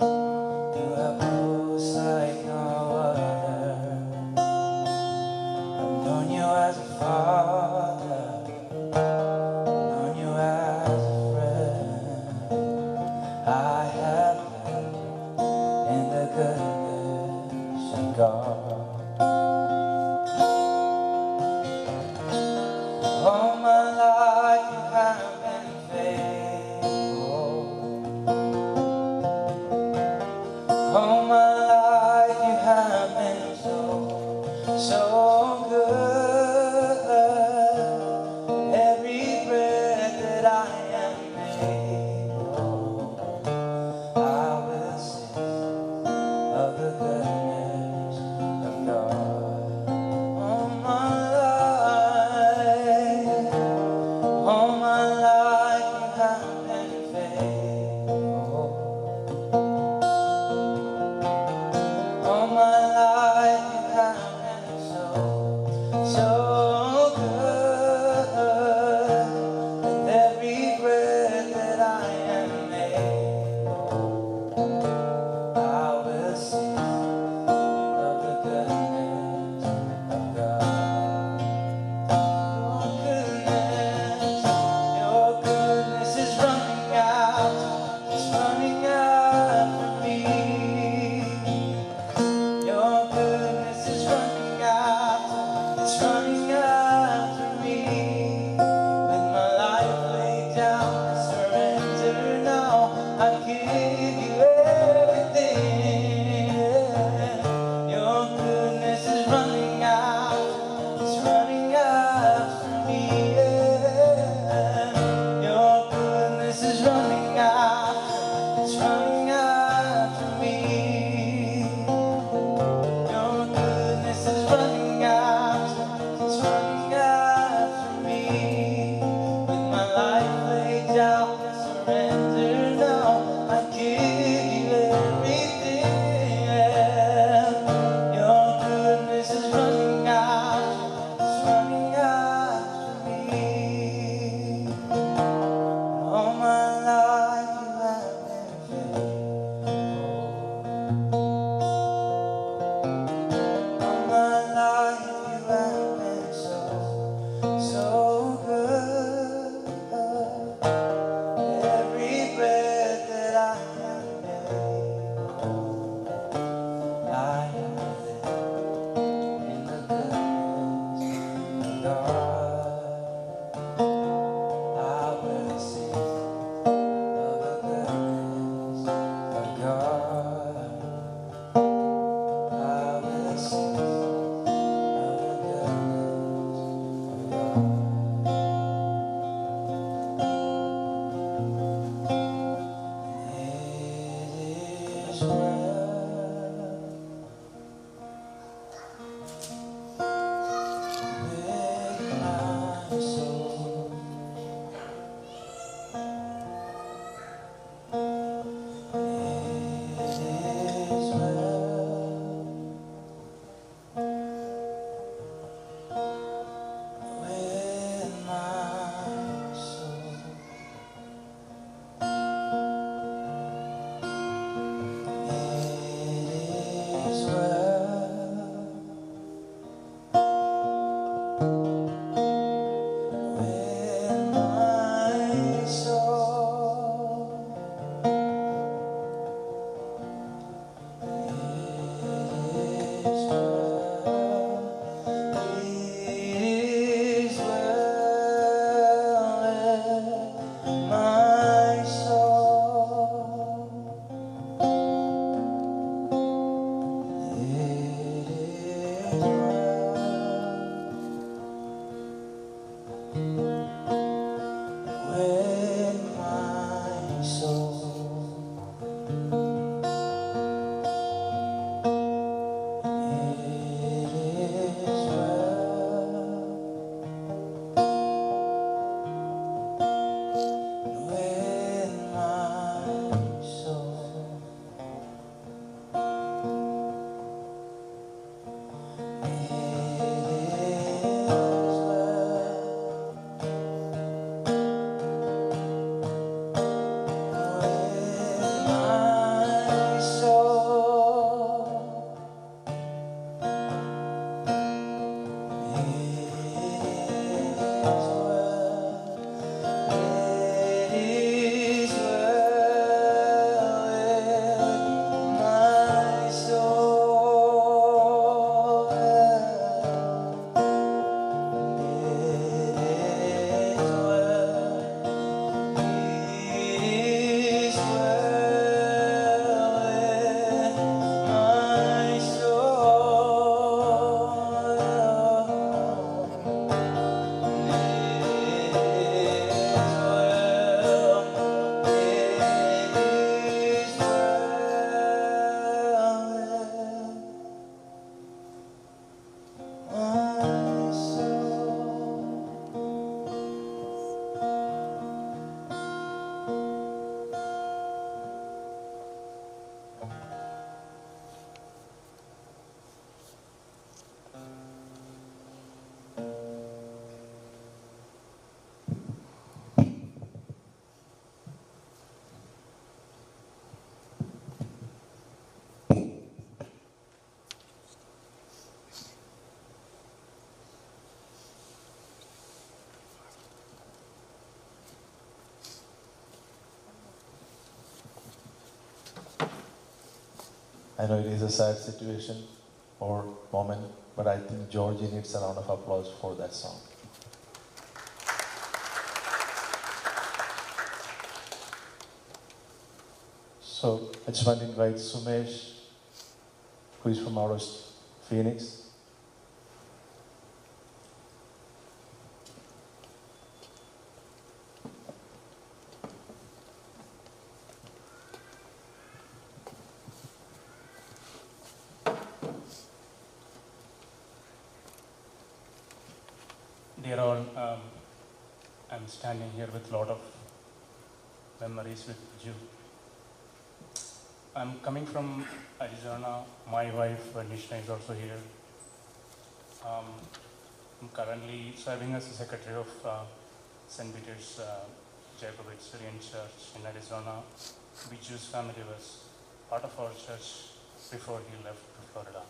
Speaker 16: You have close like no other. I've known you as a father, known you as a friend. I have lived in the goodness of God. All my life you have been faithful. All my life you have been so good. Every breath that I am able, I will sing of the goodness of God. All my life you have been faithful. All my life you have been so
Speaker 9: I know it is a sad situation or moment, but I think Georgie needs a round of applause for that song. So I just want to invite Sumesh, who is from out of Phoenix.
Speaker 17: Dear all, I'm standing here with a lot of memories with you. I'm coming from Arizona. My wife, Nishna, is also here. I'm currently serving as the secretary of St. Peter's Jacobite Syrian Church in Arizona. Biju's family was part of our church before he left to Florida.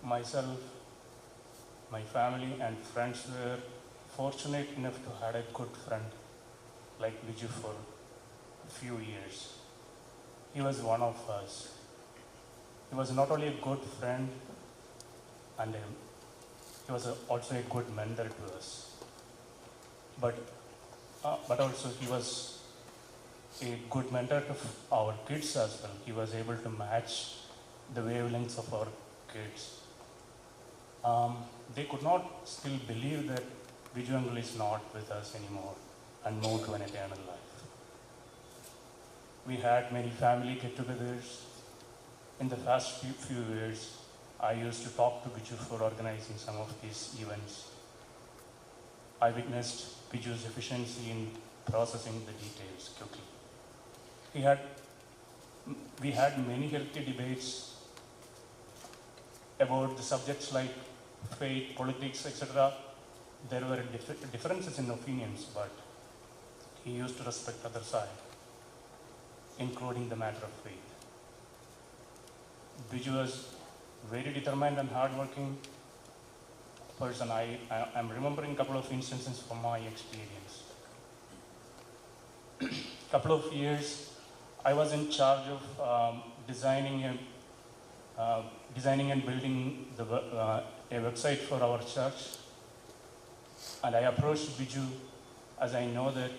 Speaker 17: Myself, my family and friends were fortunate enough to have a good friend like Biju for a few years. He was one of us. He was not only a good friend, and he was also a good mentor to us. But also he was a good mentor to our kids as well. He was able to match the wavelengths of our kids. They could not still believe that Biju uncle is not with us anymore and moved to an eternal life. We had many family get-togethers. In the past few years, I used to talk to Biju for organizing some of these events. I witnessed Biju's efficiency in processing the details quickly. We had many healthy debates about the subjects like faith, politics, etc. There were differences in opinions, but he used to respect the other side, including the matter of faith. Biju was very determined and hardworking person. I'm remembering a couple of instances from my experience. Couple of years, I was in charge of designing and building a website for our church. And I approached Biju as I know that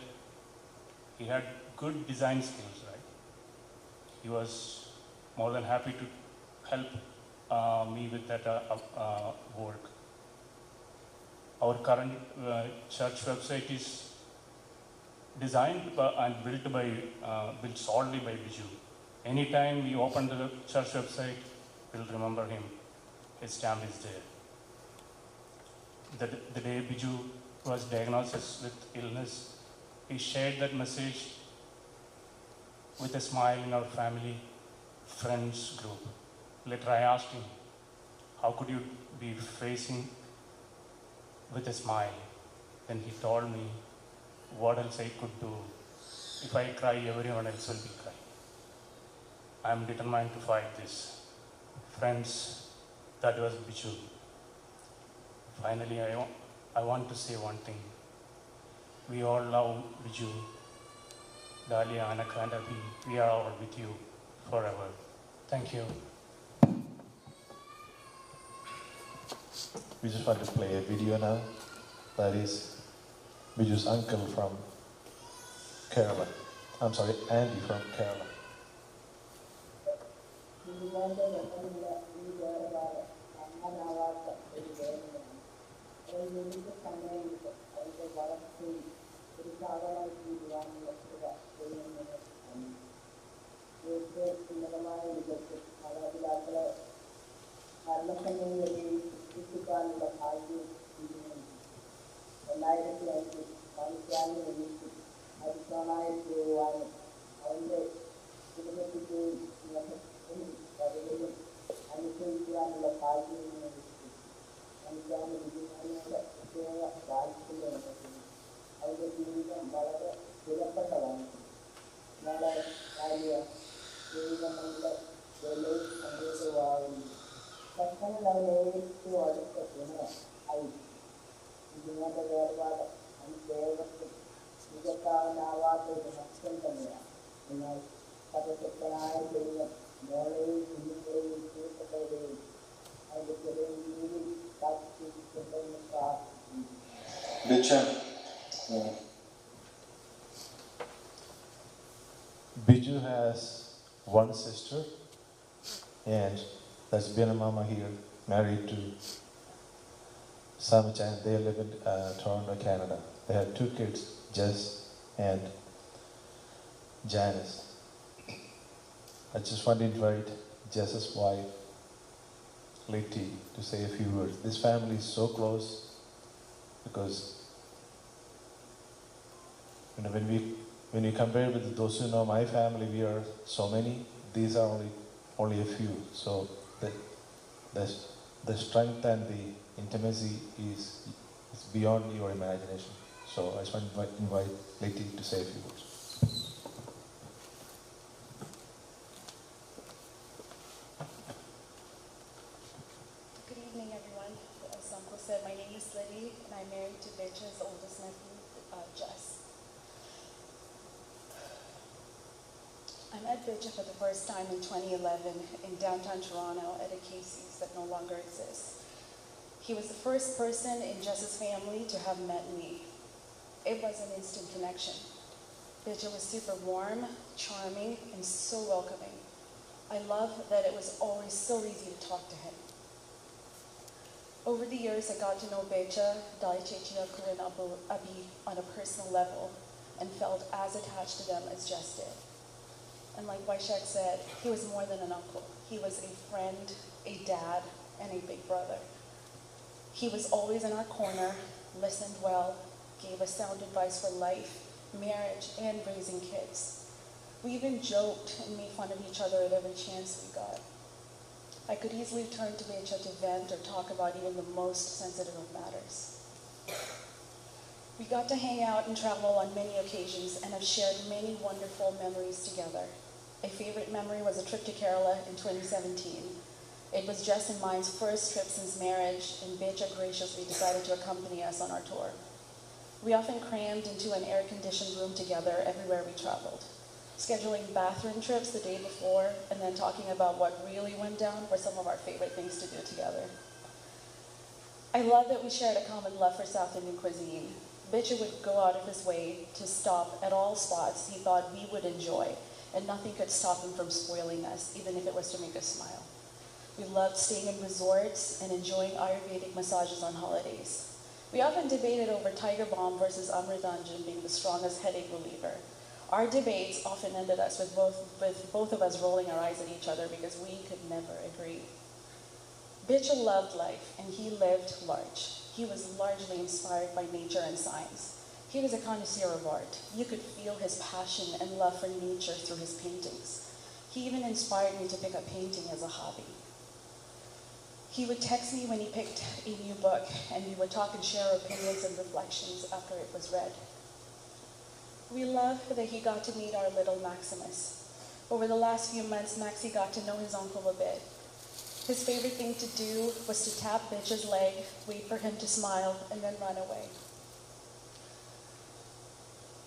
Speaker 17: he had good design skills, right? He was more than happy to help me with that work. Our current church website is designed and built solely by Biju. Anytime we open the church website, we'll remember him. His stamp is there. The day Biju was diagnosed with illness, he shared that message with a smile in our family, friends group. Later I asked him, how could you be facing with a smile? Then he told me, what else I could do? If I cry, everyone else will be crying. I am determined to fight this. Friends, that was Biju. Finally, I want to say one thing. We all love Biju. Dahlia, Anaka, and Abhi, we are all with you forever. Thank you.
Speaker 9: We just want to play a video now. That is Biju's uncle from Kerala. I'm sorry, Andy from Kerala.
Speaker 15: മോളെയും കുഞ്ഞുങ്ങളെയും പ്രിയപ്പെട്ടവരെയും അതിൻ്റെ ചെറിയ രീതിയിൽ കാത്തിരിക്കട്ടെന്ന് പ്രാർത്ഥിക്കുന്നു.
Speaker 9: Biju has one sister, and that's Bina Mama here, married to Samichan. They live in Toronto, Canada. They have 2 kids, Jess and Janice. I just want to invite Jess's wife, Letty, to say a few words. This family is so close because when we compare with those who know my family, we are so many. These are only a few. So the strength and the intimacy is beyond your imagination. So I just want to invite Letty to say a few words.
Speaker 18: Good evening, everyone. As Uncle said, my name is Liddy, and I'm married to Biju's oldest nephew, Jess. I met Biju for the first time in 2011 in downtown Toronto at a Casey's that no longer exists. He was the first person in Jess's family to have met me. It was an instant connection. Biju was super warm, charming, and so welcoming. I love that it was always so easy to talk to him. Over the years, I got to know Biju, Daichechi, and Abi on a personal level and felt as attached to them as Jess did. And like Vaishak said, he was more than an uncle. He was a friend, a dad, and a big brother. He was always in our corner, listened well, gave us sound advice for life, marriage, and raising kids. We even joked and made fun of each other at every chance we got. I could easily turn to Biju to vent or talk about even the most sensitive of matters. We got to hang out and travel on many occasions and have shared many wonderful memories together. A favorite memory was a trip to Kerala in 2017. It was Jess and mine's first trip since marriage, and Biju graciously decided to accompany us on our tour. We often crammed into an air-conditioned room together everywhere we traveled, scheduling bathroom trips the day before, and then talking about what really went down were some of our favorite things to do together. I love that we shared a common love for South Indian cuisine. Biju would go out of his way to stop at all spots he thought we would enjoy, and nothing could stop him from spoiling us, even if it was to make us smile. We loved staying in resorts and enjoying Ayurvedic massages on holidays. We often debated over Tiger Balm versus Amritanjan being the strongest headache reliever. Our debates often ended us with both of us rolling our eyes at each other because we could never agree. Biju loved life, and he lived large. He was largely inspired by nature and science. He was a connoisseur of art. You could feel his passion and love for nature through his paintings. He even inspired me to pick up painting as a hobby. He would text me when he picked a new book, and we would talk and share opinions and reflections after it was read. We love that he got to meet our little Maximus. Over the last few months, Maxie got to know his uncle a bit. His favorite thing to do was to tap Biju's leg, wait for him to smile, and then run away.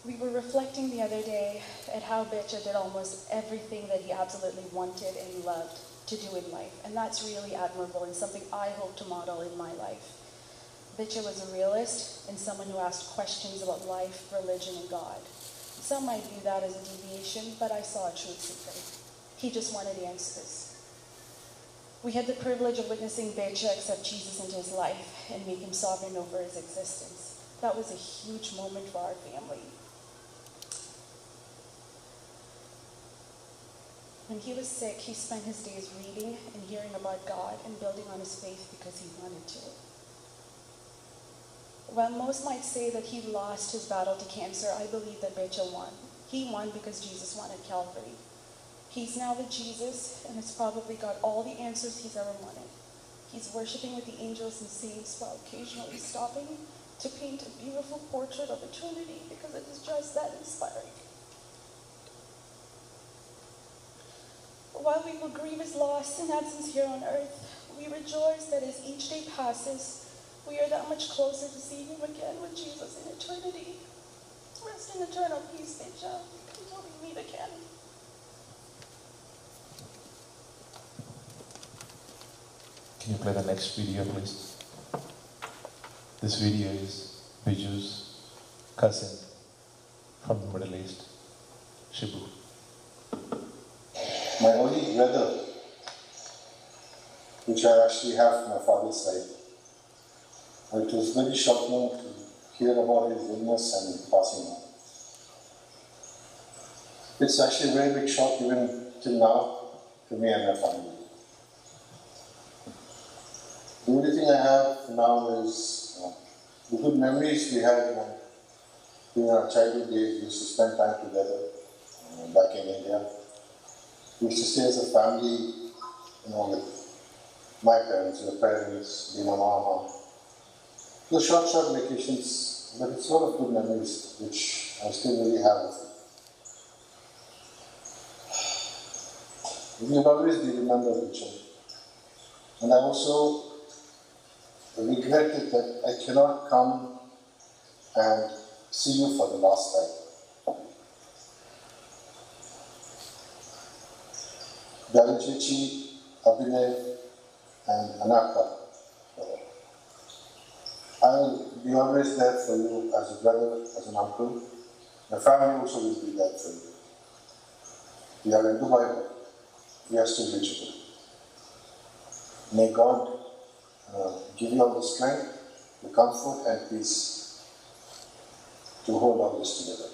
Speaker 18: We were reflecting the other day at how Biju did almost everything that he absolutely wanted and loved to do in life, and that's really admirable and something I hope to model in my life. Biju was a realist and someone who asked questions about life, religion, and God. Some might view that as a deviation, but I saw a truth seeker. He just wanted answers. We had the privilege of witnessing Biju accept Jesus into his life and make him sovereign over his existence. That was a huge moment for our family. When he was sick, he spent his days reading and hearing about God and building on his faith because he wanted to. While most might say that he lost his battle to cancer, I believe that Biju won. He won because Jesus won at Calvary. He's now with Jesus and has probably got all the answers he's ever wanted. He's worshiping with the angels and saints while occasionally stopping to paint a beautiful portrait of the Trinity because it is just that inspiring. While we will grieve his loss and absence here on earth, we rejoice that as each day passes, we are that much closer to seeing him again with Jesus in eternity. Rest in eternal peace, Biju, until we meet again.
Speaker 9: Can you play the next video, please? This video is Biju's cousin from the Middle East, Shibu.
Speaker 19: My only brother, which I actually have from my father's side. It was very shocking to hear about his illness and passing on. It's actually a very big shock even till now to me and my family. The only thing I have now is the good memories we had during our childhood days. We used to spend time together back in India. We used to stay as a family, with my parents, your parents, my mama. Those short vacations, but it's a lot of good memories which I still really have with you. We will always be remembered each other. And I also regretted that I cannot come and see you for the last time. Dalichichi, Abhinay, and Anaka, I'll be always there for you as a brother, as an uncle. My family also will be there for you. We are in Dubai, but we are still reachable. May God give you all the strength, the comfort and peace to hold all this together.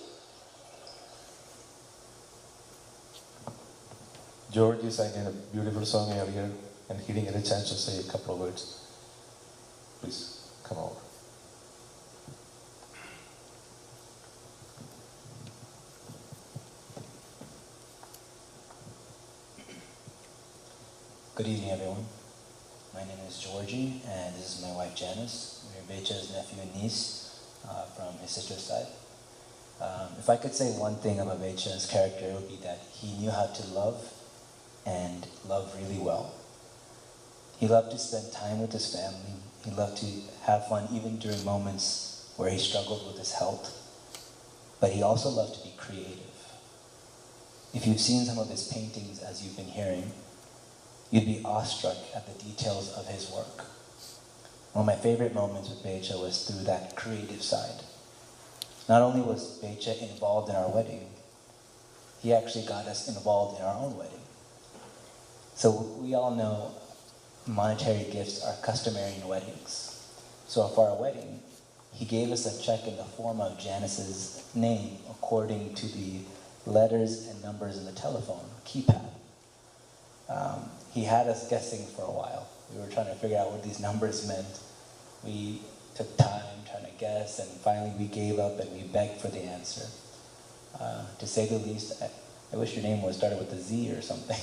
Speaker 9: George is singing a beautiful song earlier, and he didn't get a chance to say a couple of words. Please, come over.
Speaker 16: Good evening, everyone. My name is Georgie, and this is my wife Janice. We're Becha's nephew and niece from his sister's side. If I could say one thing about Becha's character, it would be that he knew how to love and love really well. He loved to spend time with his family. He loved to have fun even during moments where he struggled with his health. But he also loved to be creative. If you've seen some of his paintings, as you've been hearing, you'd be awestruck at the details of his work. One of my favorite moments with Becha was through that creative side. Not only was Becha involved in our wedding, he actually got us involved in our own wedding. So we all know monetary gifts are customary in weddings. So for our wedding, he gave us a check in the form of Janice's name according to the letters and numbers in the telephone keypad. He had us guessing for a while. We were trying to figure out what these numbers meant. We took time trying to guess, and finally we gave up and we begged for the answer. To say the least, I wish your name was started with a Z or something,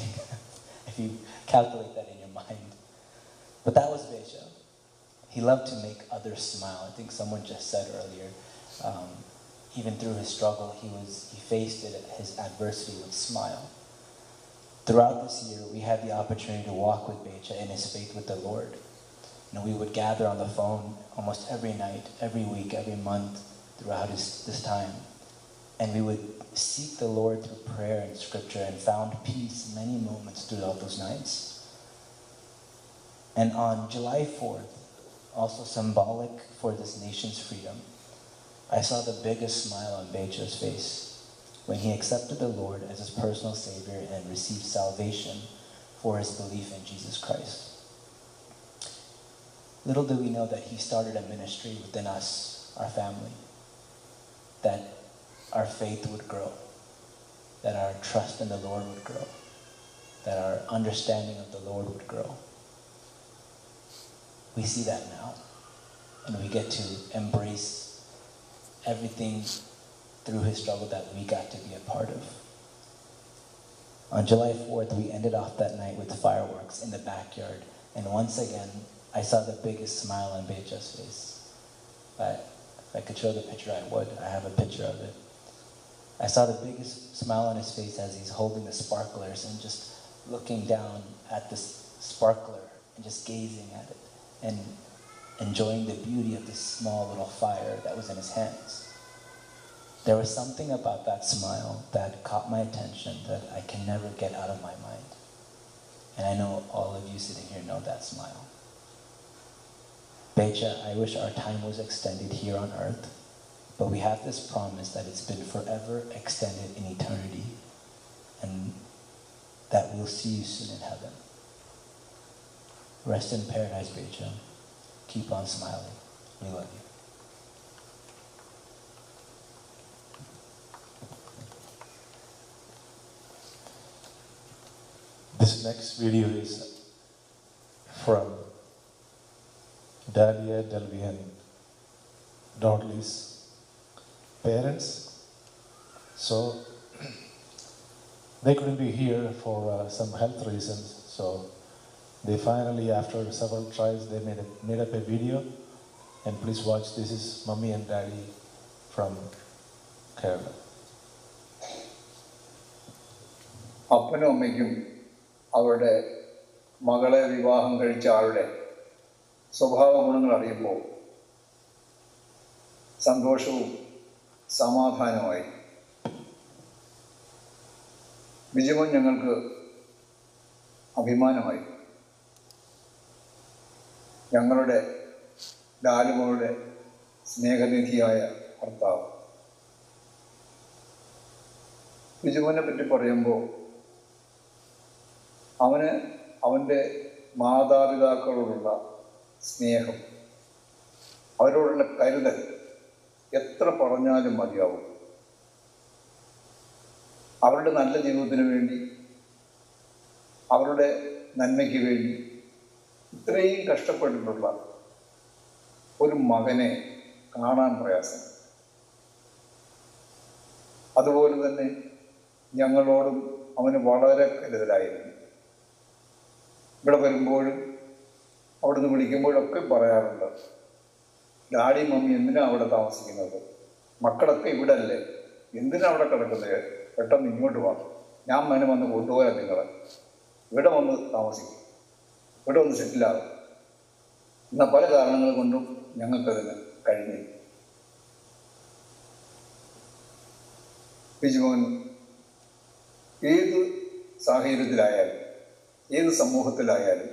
Speaker 16: if you calculate that in your mind. But that was Becha. He loved to make others smile. I think someone just said earlier, even through his struggle, he faced it, his adversity with smile. Throughout this year, we had the opportunity to walk with Becha in his faith with the Lord. We would gather on the phone almost every night, every week, every month throughout this time. And we would seek the Lord through prayer and scripture and found peace many moments throughout those nights. And on July 4th, also symbolic for this nation's freedom, I saw the biggest smile on Becha's face when he accepted the Lord as his personal Savior and received salvation for his belief in Jesus Christ. Little did we know that he started a ministry within us, our family, that our faith would grow, that our trust in the Lord would grow, that our understanding of the Lord would grow. We see that now, and we get to embrace everything through his struggle that we got to be a part of. On July 4th, we ended off that night with fireworks in the backyard, and once again, I saw the biggest smile on Becha's face. If I could show the picture, I would. I have a picture of it. I saw the biggest smile on his face as he's holding the sparklers and just looking down at this sparkler and just gazing at it and enjoying the beauty of this small little fire that was in his hands. There was something about that smile that caught my attention that I can never get out of my mind. And I know all of you sitting here know that smile. Becha, I wish our time was extended here on earth, but we have this promise that it's been forever extended in eternity, and that we'll see you soon in heaven. Rest in paradise, Becha. Keep on smiling. We love you.
Speaker 9: This next video is from Dalia Delvian Dudley's parents. So they couldn't be here for some health reasons. So they finally, after several tries, they made up a video. And please watch. This is Mummy and Daddy from Kerala.
Speaker 20: അപ്പനും അമ്മയ്ക്കും അവരുടെ മകളെ വിവാഹം കഴിച്ച ആളുടെ സ്വഭാവ ഗുണങ്ങൾ അറിയുമ്പോൾ സന്തോഷവും സമാധാനമായി. ബിജുമോൻ ഞങ്ങൾക്ക് അഭിമാനമായി. ഞങ്ങളുടെ ലാലുമോളുടെ സ്നേഹനിധിയായ ഭർത്താവ്. ബിജുമോനെ പറ്റി പറയുമ്പോൾ അവന് അവൻ്റെ മാതാപിതാക്കളോടുള്ള സ്നേഹം, അവരോടുള്ള കരുതൽ എത്ര പറഞ്ഞാലും മതിയാവും. അവരുടെ നല്ല ജീവിതത്തിന് വേണ്ടി, അവരുടെ നന്മയ്ക്ക് വേണ്ടി ഇത്രയും കഷ്ടപ്പെട്ടിട്ടുള്ള ഒരു മകനെ കാണാൻ പ്രയാസം. അതുപോലെ തന്നെ ഞങ്ങളോടും അവന് വളരെ കരുതലായിരുന്നു. ഇവിടെ വരുമ്പോഴും അവിടുന്ന് വിളിക്കുമ്പോഴൊക്കെ പറയാറുണ്ട്, ഡാഡി മമ്മി എന്തിനാണ് അവിടെ താമസിക്കുന്നത്, മക്കളൊക്കെ ഇവിടെ അല്ലേ, എന്തിനാണ് അവിടെ കിടക്കുന്നത്, പെട്ടെന്ന് ഇങ്ങോട്ട് വാ, ഞാൻ വേണം വന്ന് കൊണ്ടുപോയാൽ നിങ്ങളെ, ഇവിടെ വന്ന് താമസിക്കും, ഇവിടെ വന്ന് സെറ്റിലാകും. എന്നാൽ പല കാരണങ്ങൾ കൊണ്ടും ഞങ്ങൾക്കതിന് കഴിഞ്ഞില്ല. ബിജുമോൻ ഏത് സാഹചര്യത്തിലായാലും ഏത് സമൂഹത്തിലായാലും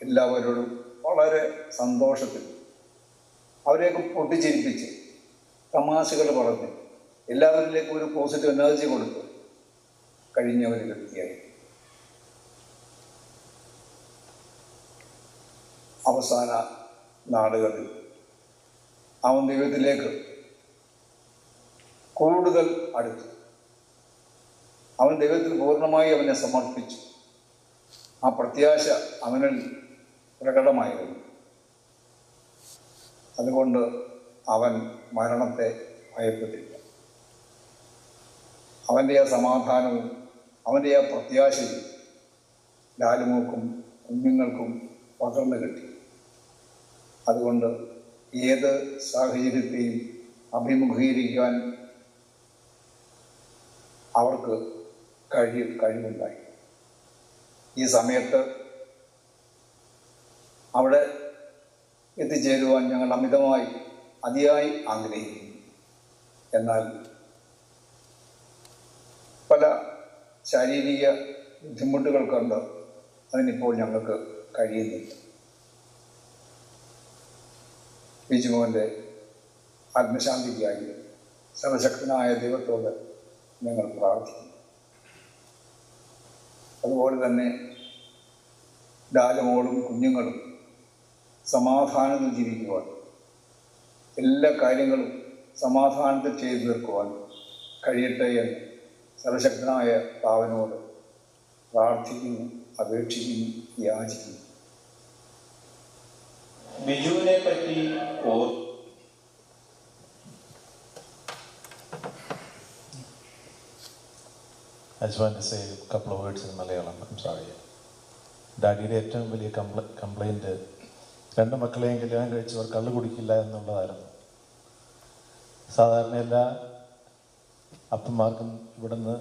Speaker 20: എല്ലാവരോടും വളരെ സന്തോഷത്തിൽ അവരെയൊക്കെ പൊട്ടിച്ചിരിപ്പിച്ച് തമാശകൾ പറഞ്ഞ് എല്ലാവരിലേക്കും ഒരു പോസിറ്റീവ് എനർജി കൊടുത്ത് കഴിഞ്ഞ ഒരു വ്യക്തിയായി. അവസാന നാളുകളിൽ അവൻ ദൈവത്തിലേക്ക് കൂടുതൽ അടുത്തു. അവൻ ദൈവത്തിൽ പൂർണ്ണമായി അവനെ സമർപ്പിച്ചു. ആ പ്രത്യാശ അവനിൽ പ്രകടമായിരുന്നു. അതുകൊണ്ട് അവൻ മരണത്തെ ഭയപ്പെട്ടില്ല. അവൻ്റെ ആ സമാധാനവും അവൻ്റെ ആ പ്രത്യാശയും ലാലുമോക്കും കുഞ്ഞുങ്ങൾക്കും പകർന്നു കിട്ടി. അതുകൊണ്ട് ഏത് സാഹചര്യത്തെയും അഭിമുഖീകരിക്കാൻ അവർക്ക് കഴിവുണ്ടായി. ഈ സമയത്ത് അവിടെ എത്തിച്ചേരുവാൻ ഞങ്ങൾ അമിതമായി അതിയായി ആഗ്രഹിക്കുന്നു. എന്നാൽ പല ശാരീരിക ബുദ്ധിമുട്ടുകൾ കൊണ്ട് അതിനിപ്പോൾ ഞങ്ങൾക്ക് കഴിയുന്നില്ല. ബിജുമോൻ്റെ ആത്മശാന്തിക്കായി സർവശക്തനായ ദൈവത്തോട് ഞങ്ങൾ പ്രാർത്ഥിക്കുന്നു. അതുപോലെ തന്നെ ലാലുമോളും കുഞ്ഞുങ്ങളും സമാധാനത്തിൽ ജീവിക്കുവാൻ, എല്ലാ കാര്യങ്ങളും സമാധാനത്തിൽ ചെയ്തു തീർക്കുവാൻ കഴിയട്ടെ എന്ന് സർവശക്തനായ താവനോട് പ്രാർത്ഥിക്കുന്നു, അപേക്ഷിക്കുന്നു, യാചിക്കുന്നു.
Speaker 9: ബിജുവിനെ പറ്റി I just want to say a couple of words in Malayalam. I'm sorry. ഡാഡിയുടെ ഏറ്റവും വലിയ കംപ്ലൈൻറ്റ് 2 മക്കളെയും കല്യാണം കഴിച്ചവർ കള്ളു കുടിക്കില്ല എന്നുള്ളതായിരുന്നു. സാധാരണ എല്ലാ അപ്പന്മാർക്കും ഇവിടുന്ന്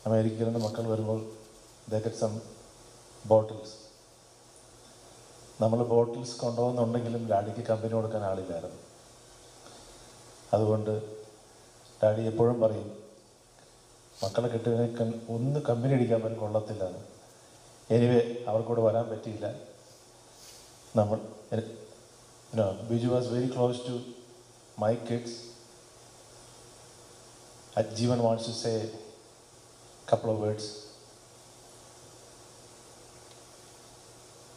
Speaker 9: അമേരിക്കയിൽ നിന്ന് മക്കൾ വരുമ്പോൾ they get some bottles. നമ്മൾ ബോട്ടിൽസ് കൊണ്ടുപോകുന്നുണ്ടെങ്കിലും ഡാഡിക്ക് കമ്പനി കൊടുക്കാൻ ആളില്ലായിരുന്നു. അതുകൊണ്ട് ഡാഡി എപ്പോഴും പറയും, മക്കളെ കെട്ടിയതിനെ ഒന്ന് കമ്പനി അടിക്കാൻ പറ്റും കൊള്ളത്തില്ലെന്ന്. എനിവേ അവർക്കൂടെ വരാൻ പറ്റിയില്ല. നമ്മൾ Biju was very close to my kids. Jeevan wants to say a couple of words.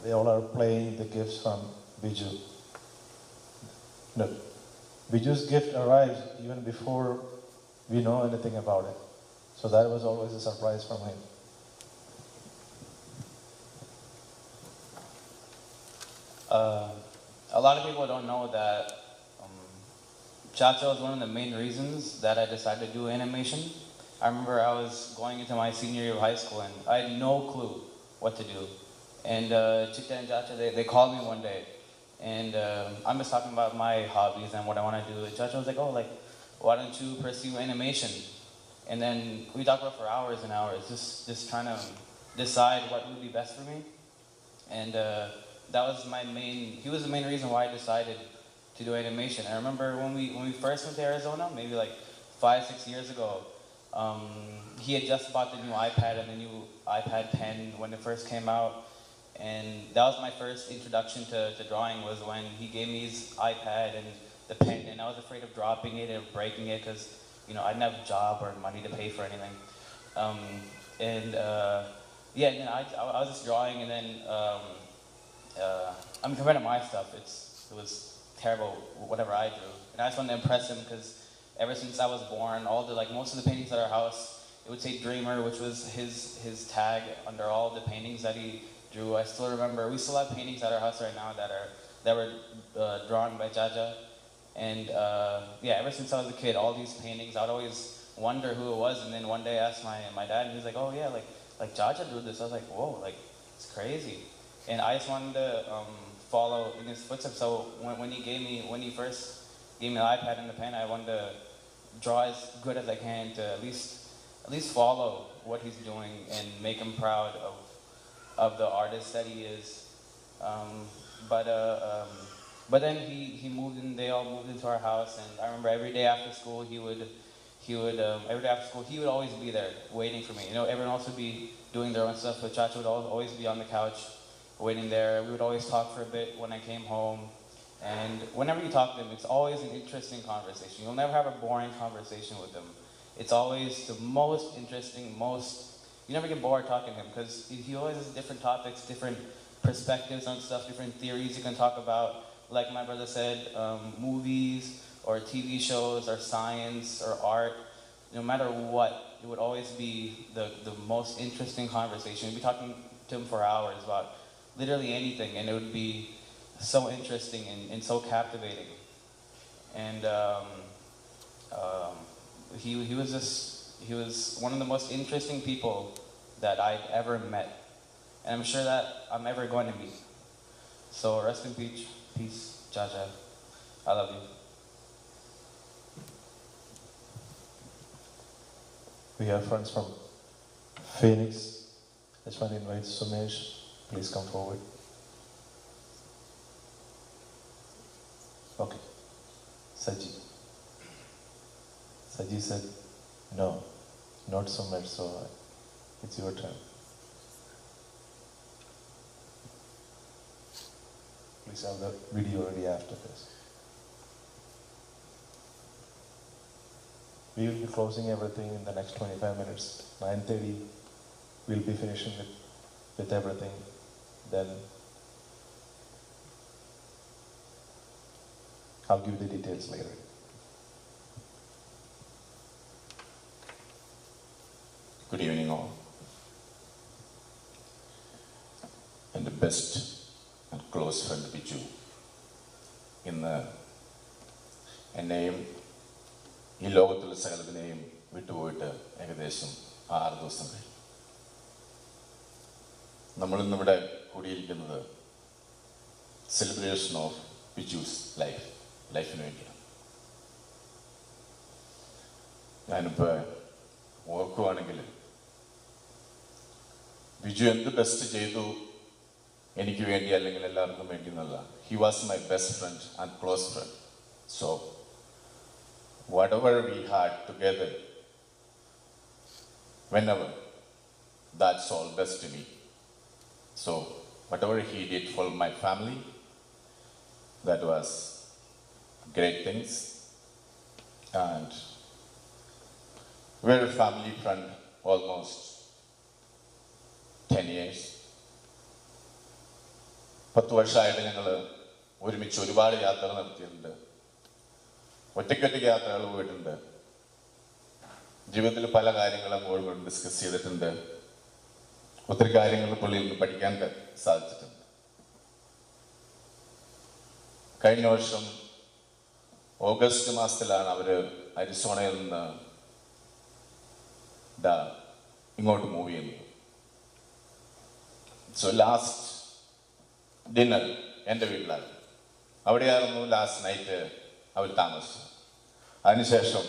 Speaker 9: They all are playing the gifts from Biju. Biju's gift arrives even before we know anything about it. So that was always a surprise from him.
Speaker 21: A lot of people don't know that Chacha was one of the main reasons that I decided to do animation. I remember I was going into my senior year of high school and I had no clue what to do. And Chitta and Chacha, they called me one day and I'm just talking about my hobbies and what I want to do. And Chacha was like, oh, like, why don't you pursue animation? And then we talked about for hours and hours, just trying to decide what would be best for me. And that was he was the main reason why I decided to do animation. I remember when we first went to Arizona, maybe like 5-6 years ago, he had just bought the new iPad and the new iPad pen when it first came out. And that was my first introduction to drawing, was when he gave me his iPad and the pen, and I was afraid of dropping it or breaking it because, I didn't have a job or money to pay for anything. And then I was just drawing, and then compared to my stuff, it was terrible, whatever I drew. And I just wanted to impress him because ever since I was born, most of the paintings at our house, it would say Dreamer, which was his tag under all the paintings that he drew. I still remember, we still have paintings at our house right now that were drawn by Chacha. And ever since I was a kid, all these paintings, I would always wonder who it was. And then one day I asked my dad, and he was like, oh yeah, like Chacha drew this. I was like, whoa, like, it's crazy. And I just wanted to follow in his footsteps. So when he first gave me the iPad and the pen, I wanted to draw as good as I can to at least follow what he's doing and make him proud of the artist that he is. But then he moved in. They all moved into our house, and I remember every day after school he would always be there waiting for me. Everyone else would be doing their own stuff, but Chacha would always be on the couch waiting there. We would always talk for a bit when I came home. And whenever you talk to him, it's always an interesting conversation. You'll never have a boring conversation with him. It's always the most interesting, you never get bored talking to him because he always has different topics, different perspectives on stuff, different theories you can talk about. Like my brother said, movies or TV shows or science or art. No matter what, it would always be the most interesting conversation. We'd be talking to him for hours about literally anything, and it would be so interesting and so captivating. And he was one of the most interesting people that I've ever met, and I'm sure that I'm ever going to meet. So rest in peace, Chacha. I love you.
Speaker 9: We have friends from Phoenix. I just want to invite Sumesh. Please come forward. Okay. Saji said, no, not so much, so it's your turn. Please have the video ready after this. We will be closing everything in the next 25 minutes. 9:30, we'll be finishing with everything. Then I'll give you the details later.
Speaker 22: Good evening all. And the best and close friend Biju. ഇന്ന് എന്നെയും ഈ ലോകത്തുള്ള സകലതിനെയും വിട്ടുപോയിട്ട് ഏകദേശം 6 ദിവസം കഴിഞ്ഞു. നമ്മളിന്നിവിടെ കൂടിയിരിക്കുന്നത് celebration of Byju's ലൈഫിന് വേണ്ടിയാണ്. ഞാനിപ്പോൾ ഓർക്കുവാണെങ്കിൽ ബിജു എന്ത് ബെസ്റ്റ് ചെയ്തു എനിക്ക് വേണ്ടി അല്ലെങ്കിൽ എല്ലാവർക്കും വേണ്ടി എന്നല്ല. He was my best friend and close friend. So whatever we had together, whenever, that's all best to me. So whatever he did for my family, that was great things. And we're a family friend almost 10 years. 10 വർഷമായിട്ട് ഞങ്ങൾ ഒരുമിച്ച് ഒരുപാട് യാത്രകൾ നടത്തിയിട്ടുണ്ട്. ഒറ്റയ്ക്കൊറ്റയ്ക്ക് യാത്രകൾ പോയിട്ടുണ്ട്. ജീവിതത്തിൽ പല കാര്യങ്ങളും അങ്ങോട്ടും ഡിസ്കസ് ചെയ്തിട്ടുണ്ട്. ഒത്തിരി കാര്യങ്ങൾ പുള്ളിയിൽ നിന്ന് പഠിക്കാൻ സാധിച്ചിട്ടുണ്ട്. കഴിഞ്ഞ വർഷം ഓഗസ്റ്റ് മാസത്തിലാണ് അവർ അരിസോണയിൽ നിന്ന് ഇങ്ങോട്ട് മൂവ് ചെയ്യുന്നത്. സോ ലാസ്റ്റ് ഡിന്നർ എൻ്റെ വീട്ടിലാണ്. അവിടെയായിരുന്നു ലാസ്റ്റ് നൈറ്റ് അവർ താമസിച്ചു. അതിനുശേഷം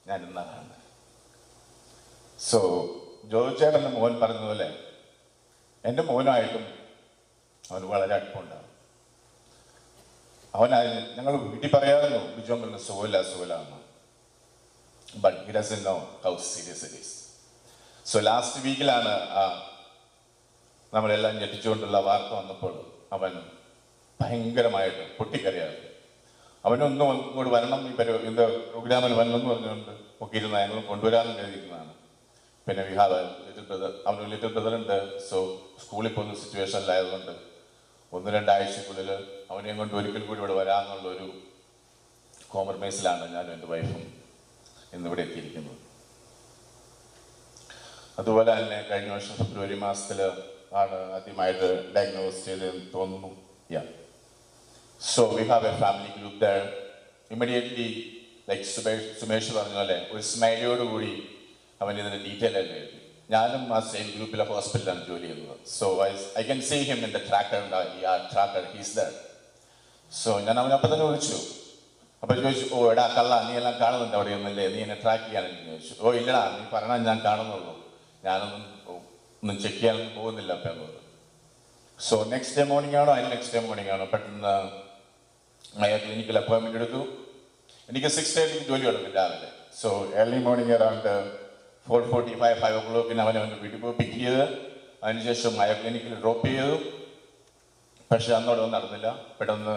Speaker 22: ഞാൻ ഇന്നാണ് കാണുന്നത്. സോ ജോയിച്ചേട്ടൻ്റെ മോൻ പറഞ്ഞതുപോലെ എൻ്റെ മോനായിട്ടും അവന് വളരെ അടുപ്പമുണ്ടാകും. ഞങ്ങൾ വീട്ടിൽ പറയാറുള്ളൂ ബിജു അങ്കിളിന് സുഖമില്ലാന്ന്. But he doesn't know how serious it is. So last വീക്കിലാണ് നമ്മളെല്ലാം ഞെട്ടിച്ചുകൊണ്ടുള്ള വാർത്ത വന്നപ്പോൾ അവൻ ഭയങ്കരമായിട്ട് പൊട്ടിക്കറിയാറ്. അവനൊന്നും ഇങ്ങോട്ട് വരണം, ഇത് പ്രോഗ്രാമിൽ വരണം എന്ന് പറഞ്ഞുകൊണ്ട് ഒക്കെ ഇരുന്ന ഞങ്ങൾ കൊണ്ടുവരാമെന്ന് കരുതിയിരുന്നതാണ്. പിന്നെ വി ഹാവ് ലിറ്റിൽ ബ്രദർ, അവന് ലിറ്റിൽ ബ്രദർ ഉണ്ട്. സോ സ്കൂളിൽ പോകുന്ന സിറ്റുവേഷനിലായതുകൊണ്ട് 1-2 ആഴ്ചക്കുള്ളിൽ അവനെയും കൊണ്ട് ഒരിക്കൽ കൂടി ഇവിടെ വരാമെന്നുള്ളൊരു കോംപ്രമൈസിലാണ് ഞാനും എൻ്റെ വൈഫും ഇന്നിവിടെ എത്തിയിരിക്കുന്നത്. അതുപോലെ തന്നെ കഴിഞ്ഞ വർഷം ഫെബ്രുവരി മാസത്തിൽ ആണ് ആദ്യമായിട്ട് ഡയഗ്നോസ് ചെയ്തതെന്ന് തോന്നുന്നു. So we have A family group there. Immediately like Sumesh പറഞ്ഞ പോലെ ഒരു സ്മൈലിയോടുകൂടി അവൻ ഇതിൻ്റെ ഡീറ്റെയിൽ ആയിട്ട് എഴുതി. ഞാനും ആ സെയിം ഗ്രൂപ്പിലെ ഹോസ്പിറ്റലാണ് ജോലി ചെയ്യുന്നത്. So I can see him in the tracker he's there. So ഞാൻ അവനപ്പം തന്നെ വിളിച്ചു. അപ്പം ചോദിച്ചു, ഓ എടാ കള്ള, നീ എല്ലാം കാണുന്നുണ്ട് അവിടെ ഒന്നുമില്ലേ, നീ എന്നെ ട്രാക്ക് ചെയ്യാനെന്ന് ചോദിച്ചു. ഓ ഇല്ലടാ, നീ പറഞ്ഞാൽ ഞാൻ കാണുന്നുള്ളൂ, ഞാനൊന്നും ചെക്ക് ചെയ്യാനൊന്നും പോകുന്നില്ല അപ്പം എന്ന് പറഞ്ഞു. സോ നെക്സ്റ്റ് ഡേ മോർണിംഗ് ആണോ അതിന് നെക്സ്റ്റ് ഡേ മോർണിംഗ് ആണോ പെട്ടെന്ന് ക്ലിനിക്കൽ അപ്പോയിൻമെൻറ്റ് എടുത്തു. എനിക്ക് 6:30 ജോലി തുടങ്ങും രാവിലെ. So early morning around 4:45, 5 o'clock അവനെ വീട്ടിൽ പോയി പിക്ക് ചെയ്ത് അതിനുശേഷം ക്ലിനിക്കിൽ ഡ്രോപ്പ് ചെയ്തു. പക്ഷെ അന്നോടെ ഒന്നും നടന്നില്ല. പെട്ടെന്ന്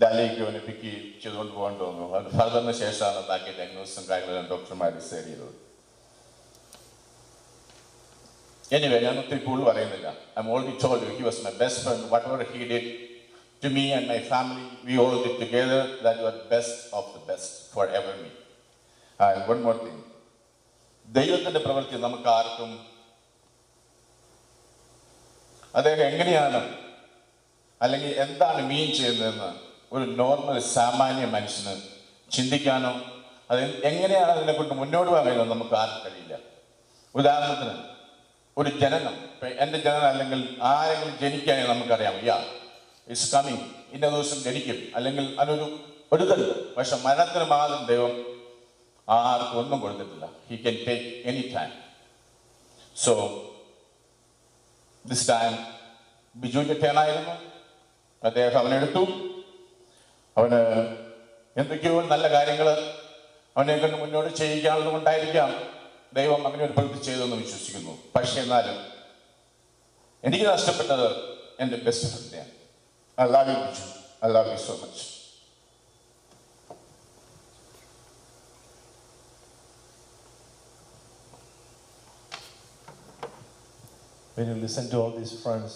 Speaker 22: ഡൽഹിക്ക് അവനെ പിക്ക് ചെയ്തുകൊണ്ട് പോകാൻ തോന്നുന്നു. അത് ഫർദറിന് ശേഷമാണ് ബാക്കി ഡയഗ്നോസിസും കാര്യങ്ങളും ഡോക്ടർമാർ ഡിസൈഡ് ചെയ്തത്. എനിവേ, ഞാൻ ഒത്തിരി കൂടുതൽ പറയുന്നില്ല. I M already told you he was my best friend. What ever he did to me and my family, we all did together. That you are best of the best forever me. And one more thing, ദൈവത്തിൻ്റെ പ്രവൃത്തി നമുക്ക് ആർക്കും അദ്ദേഹം എങ്ങനെയാണ് അല്ലെങ്കിൽ എന്താണ് മീൻ ചെയ്യുന്നതെന്ന് ഒരു നോർമൽ സാമാന്യ മനുഷ്യന് ചിന്തിക്കാനോ അത് എങ്ങനെയാണ് അതിനെക്കൊണ്ട് മുന്നോട്ട് പോകാൻ കഴിയുന്നത് നമുക്ക് ആർക്കും കഴിയില്ല. ഉദാഹരണത്തിന് ഒരു ജനനം, എൻ്റെ ജനനം അല്ലെങ്കിൽ ആരെങ്കിലും ജനിക്കുകയാണെങ്കിൽ നമുക്കറിയാം, ഇറ്റ്സ് കമ്മിങ്, ഇന്ന ദിവസം ജനിക്കും, അല്ലെങ്കിൽ അതിനൊരു ഒരിതുണ്ട്. പക്ഷെ മരണത്തിന് മാത്രം ദൈവം ആർക്കും ഒന്നും കൊടുത്തിട്ടില്ല. He can take any time. So this time ബിജുവിൻ്റെ ടേണായിരുന്നു. അദ്ദേഹം അവനെടുത്തു. അവന് എന്തൊക്കെയോ നല്ല കാര്യങ്ങൾ അവനെ കൊണ്ട് മുന്നോട്ട് ചെയ്യിക്കാനുള്ളത് കൊണ്ടായിരിക്കാം ദൈവം അങ്ങനെ ഒരു പ്രവൃത്തി ചെയ്തെന്ന് വിശ്വസിക്കുന്നു. പക്ഷെ എന്നാലും എനിക്ക് നഷ്ടപ്പെട്ടത് എൻ്റെ best ഫ്രണ്ടിനെയാണ്. I love you, Biju. I love you so much.
Speaker 9: When you listen to all these friends,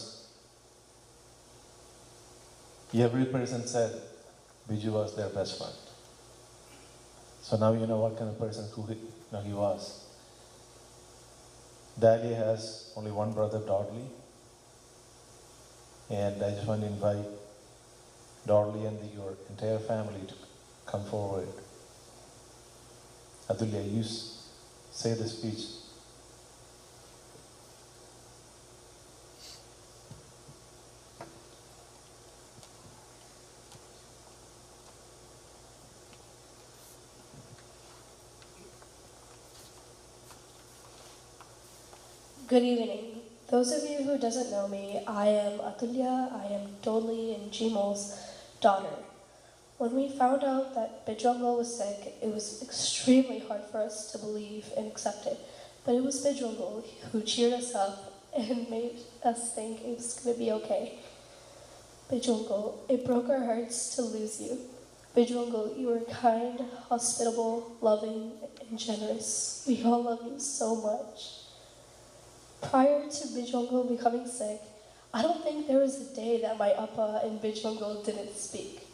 Speaker 9: every person said Biju was their best friend. So now you know what kind of person he was. Daddy has only one brother, Dudley. And I just want to invite Dudley and your entire family to come forward. Atulya, you say the speech.
Speaker 1: Good evening. Those of you who doesn't know me, I am Atulya. I am Dudley and Jimol's daughter. When we found out that Biju was sick, it was extremely hard for us to believe and accept it. But it was Biju who cheered us up and made us think it was going to be okay. Biju uncle, it broke our hearts to lose you. Biju uncle, you were kind, hospitable, loving, and generous. We all love you so much. Prior to Biju uncle becoming sick, I don't think there was a day that my appa and Biju uncle didn't speak.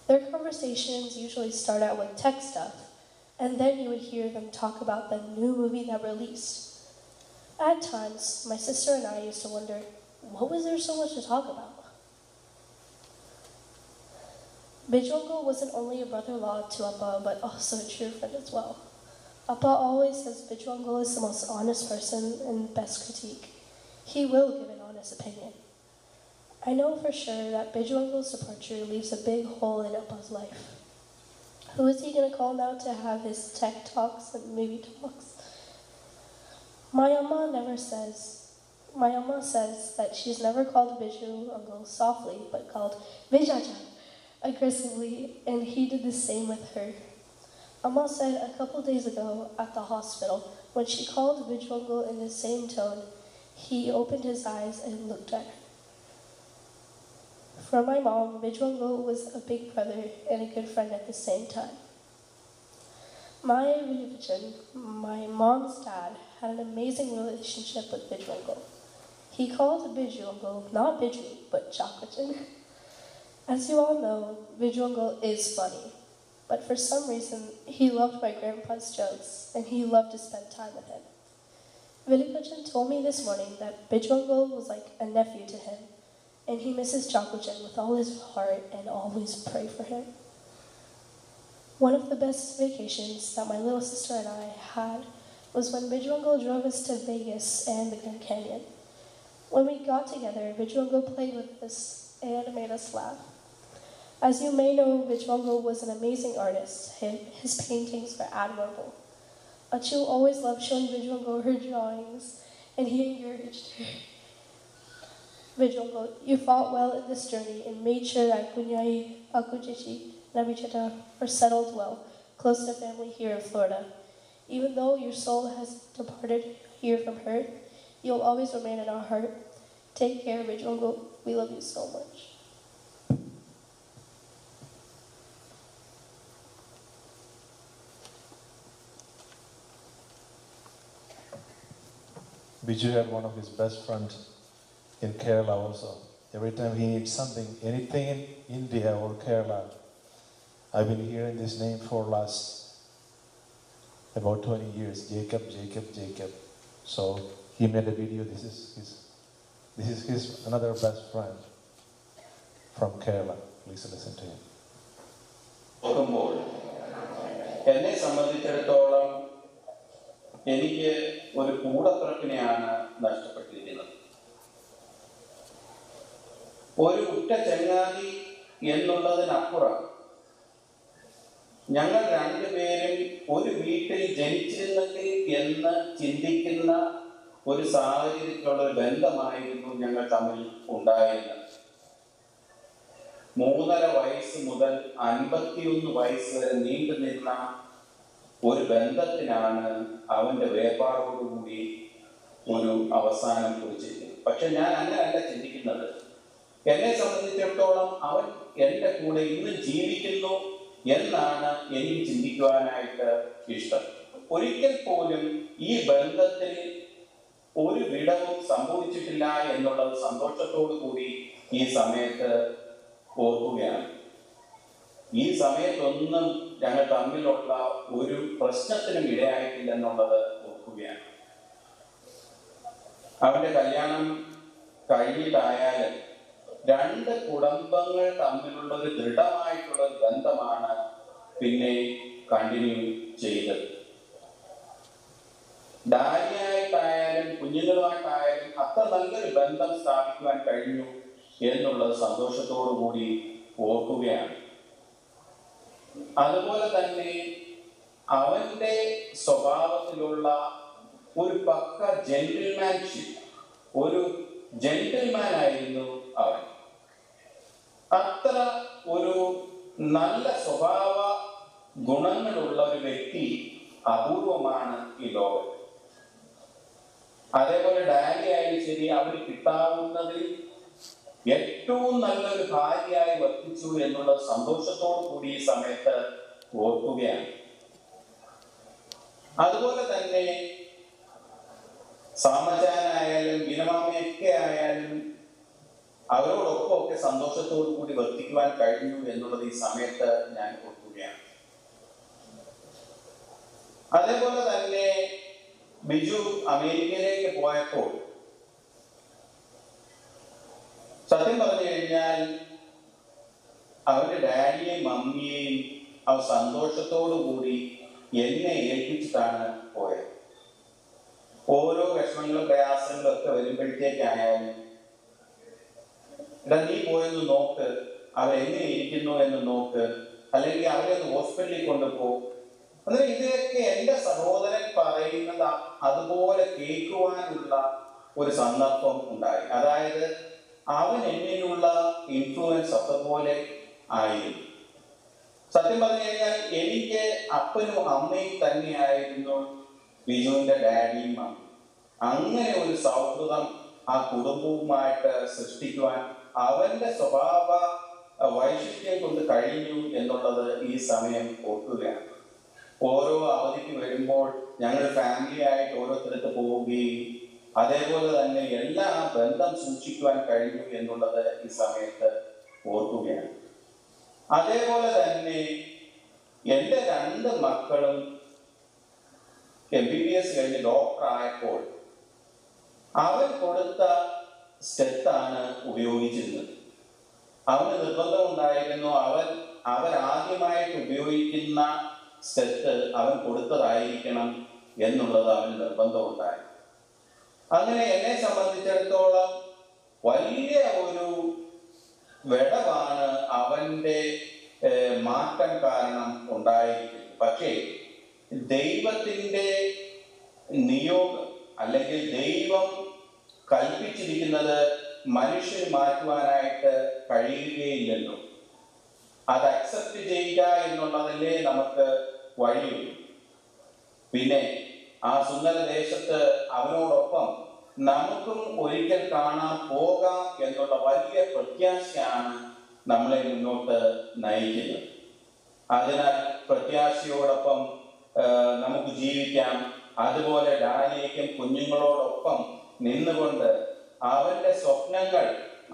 Speaker 1: Their conversations usually start out with tech stuff, and then you would hear them talk about the new movie that released. At times, my sister and I used to wonder, what was there so much to talk about? Biju uncle wasn't only a brother-in-law to Appa, but also a true friend as well. Appa always says Biju uncle is the most honest person and best critique. He will give an honest opinion. I know for sure that Biju uncle's departure leaves a big hole in Appa's life. Who is he going to call now to have his tech talks and movie talks? My amma says that she's never called Biju uncle softly, but called Bijaja aggressively, and he did the same with her. Amma said a couple days ago at the hospital, when she called Biju uncle in the same tone, he opened his eyes and looked at her. For my mom, Biju uncle was a big brother and a good friend at the same time. My mom's dad, had an amazing relationship with Biju uncle. He called Biju uncle not Biju, but Chakachan. As you all know, Biju uncle is funny, but for some reason, he loved my grandpa's jokes, and he loved to spend time with him. Vilipachan told me this morning that Biju uncle was like a nephew to him, and he misses Chakachan with all his heart and always pray for him. One of the best vacations that my little sister and I had was when Biju uncle drove us to Vegas and the Grand Canyon. When we got together, Biju uncle played with us and made us laugh. As you may know, Biju uncle was an amazing artist. His paintings were admirable. Achu always loved showing Biju uncle her drawings, and he encouraged her. Biju uncle, you fought well in this journey and made sure that Kunyai, Akuchichi, Nabichata are settled well, close to family here in Florida. Even though your soul has departed here from earth, you'll always remain in our heart. Take care, Biju uncle. We love you so much.
Speaker 9: Biju had one of his best friends in Kerala also. Every time he needs something, anything in India or Kerala, I've been hearing this name for last about 20 years, Jacob. So he made a video. This is his another best friend from Kerala. Please listen to him.
Speaker 2: നോക്കുമ്പോൾ എന്നെ സംബന്ധിച്ചിടത്തോളം എനിക്ക് ഒരു കൂടപ്പിറപ്പിനെയാണ് നഷ്ടപ്പെട്ടിരിക്കുന്നത്. ഒരു ഉറ്റ ചങ്ങാതി എന്നുള്ളതിനപ്പുറം ഞങ്ങൾ രണ്ടുപേരും ഒരു വീട്ടിൽ ജനിച്ചിരുന്നെങ്കിൽ എന്ന് ചിന്തിക്കുന്ന ഒരു സാഹചര്യത്തിലുള്ള ഒരു ബന്ധമായിരുന്നു ഞങ്ങൾ തമ്മിൽ ഉണ്ടായിരുന്നത്. 3.5 വയസ്സ് മുതൽ 51 വയസ്സ് വരെ നീണ്ടു നിന്ന ഒരു ബന്ധത്തിനാണ് അവന്റെ വേർപാടോടുകൂടി ഒരു അവസാനം കുറിച്ചിരിക്കുന്നത്. പക്ഷെ ഞാൻ അങ്ങനെയല്ല ചിന്തിക്കുന്നത്. എന്നെ സംബന്ധിച്ചിടത്തോളം അവൻ എൻ്റെ കൂടെ ഇന്നും ജീവിക്കുന്നു എന്നാണ് എനിക്ക് ചിന്തിക്കുവാനായിട്ട് ഇഷ്ടം. ഒരിക്കൽ പോലും ഈ ബന്ധത്തിൽ ഒരു വിടവും സംഭവിച്ചിട്ടില്ല എന്നുള്ളത് സന്തോഷത്തോടു കൂടി ഈ സമയത്ത് ഓർക്കുകയാണ്. ഈ സമയത്തൊന്നും ഞങ്ങൾ തമ്മിലുള്ള ഒരു പ്രശ്നത്തിനും ഇടയായിട്ടില്ലെന്നുള്ളത് ഓർക്കുകയാണ്. അവന്റെ കല്യാണം കഴിഞ്ഞിട്ടായാലും 2 കുടുംബങ്ങൾ തമ്മിലുള്ള ഒരു ദൃഢമായിട്ടുള്ള ഒരു ബന്ധമാണ് പിന്നെ കണ്ടിന്യൂ ചെയ്തത്. ഡാനിയായിട്ടായാലും കുഞ്ഞുങ്ങളുമായിട്ടായാലും അത്ര നല്ലൊരു ബന്ധം സ്ഥാപിക്കുവാൻ കഴിഞ്ഞു എന്നുള്ളത് സന്തോഷത്തോടു കൂടി ഓർക്കുകയാണ്. അതുപോലെ തന്നെ അവന്റെ സ്വഭാവത്തിലുള്ള ഒരു പക്ക ജെന്റിൽമാൻഷിപ്പ്, ഒരു ജെന്റിൽമാൻ ആയിരുന്നു അവൻ. അത്ര ഒരു നല്ല സ്വഭാവ ഗുണങ്ങളുള്ള ഒരു വ്യക്തി അപൂർവമാണ് ഈ ലോകത്ത്. അതേപോലെ ഡാഡി ആയാലും ശരി, അവന് കിട്ടാവുന്നതിൽ ഏറ്റവും നല്ലൊരു ഭാര്യയായി വർത്തിച്ചു എന്നുള്ള സന്തോഷത്തോടു കൂടി ഈ സമയത്ത് ഓർക്കുകയാണ്. അതുപോലെ തന്നെ സാമജാനായാലും ബീനമാമയൊക്കെ ആയാലും അവരോടൊപ്പം ഒക്കെ സന്തോഷത്തോടു കൂടി വർത്തിക്കുവാൻ കഴിഞ്ഞു എന്നുള്ളത് ഈ സമയത്ത് ഞാൻ ഓർക്കുകയാണ്. അതേപോലെ തന്നെ ബിജു അമേരിക്കയിലേക്ക് പോയപ്പോൾ സത്യം പറഞ്ഞു കഴിഞ്ഞാൽ അവരുടെ ഡാഡിയെയും മമ്മിയെയും അവർ സന്തോഷത്തോടു കൂടി എന്നെ ഏൽപ്പിച്ചിട്ടാണ് പോയത്. ഓരോ വിഷമങ്ങളും പ്രയാസങ്ങളും ഒക്കെ വരുമ്പോഴത്തേക്കായാലും, നീ പോയെന്ന് നോക്ക്, അവരെങ്ങനെ ഇരിക്കുന്നു എന്ന് നോക്ക്, അല്ലെങ്കിൽ അവരെ ഒന്ന് ഹോസ്പിറ്റലിൽ കൊണ്ടുപോകും. അന്നേരം ഇതൊക്കെ എൻ്റെ സഹോദരൻ പറയുന്നത് അതുപോലെ കേൾക്കുവാനുള്ള ഒരു സന്ദർഭം ഉണ്ടായി. അതായത് അവൻ എന്നിലുള്ള ഇൻഫ്ലുവൻസ് അതുപോലെ ആയിരുന്നു. സത്യം പറഞ്ഞു കഴിഞ്ഞാൽ എനിക്ക് അപ്പനും അമ്മയും തന്നെയായിരുന്നു ബിജുവിന്റെ ഡാഡിയും മമ്മിയും. അങ്ങനെ ഒരു സൗഹൃദം ആ കുടുംബവുമായിട്ട് സൃഷ്ടിക്കുവാൻ അവന്റെ സ്വഭാവ വൈശിഷ്ട്യം കൊണ്ട് കഴിഞ്ഞു എന്നുള്ളത് ഈ സമയം ഓർക്കുകയാണ്. ഓരോ അവധിക്ക് വരുമ്പോൾ ഞങ്ങൾ ഫാമിലി ആയിട്ട് ഓരോരുത്തർക്ക് പോവുകയും അതേപോലെ തന്നെ എല്ലാ ബന്ധം സൂക്ഷിക്കുവാൻ കഴിഞ്ഞു എന്നുള്ളത് ഈ സമയത്ത് ഓർക്കുകയാണ്. അതേപോലെ തന്നെ എൻ്റെ 2 മക്കളും MBBS കഴിഞ്ഞ് ഡോക്ടർ ആയപ്പോൾ അവൻ കൊടുത്ത സ്റ്റെത്താണ് ഉപയോഗിച്ചിരുന്നത്. അവന് നിർബന്ധമുണ്ടായിരുന്നു അവൻ ആദ്യമായിട്ട് ഉപയോഗിക്കുന്ന സ്റ്റെത്ത് അവൻ കൊടുത്തതായിരിക്കണം എന്നുള്ളത് അവന് നിർബന്ധമുണ്ടായി. അങ്ങനെ എന്നെ സംബന്ധിച്ചിടത്തോളം വലിയ ഒരു വിടവാണ് അവന്റെ മാറ്റം കാരണം ഉണ്ടായിരിക്കുന്നത്. പക്ഷേ ദൈവത്തിന്റെ നിയോഗം അല്ലെങ്കിൽ ദൈവം കൽപ്പിച്ചിരിക്കുന്നത് മനുഷ്യൻ മാറ്റുവാനായിട്ട് കഴിയുകയില്ലല്ലോ. അത് അക്സെപ്റ്റ് ചെയ്യുക എന്നുള്ളതല്ലേ നമുക്ക് വഴിയുള്ളൂ. പിന്നെ ആ സുന്ദര ദേശത്ത് അവനോടൊപ്പം നമുക്കും ഒരിക്കൽ കാണാൻ പോകാം എന്നുള്ള വലിയ പ്രത്യാശയാണ് നമ്മളെ മുന്നോട്ട് നയിക്കുന്നത്. അതിനാൽ പ്രത്യാശയോടൊപ്പം നമുക്ക് ജീവിക്കാം. അതുപോലെ ഡാനിയേക്കും കുഞ്ഞുങ്ങളോടൊപ്പം നിന്നുകൊണ്ട് അവന്റെ സ്വപ്നങ്ങൾ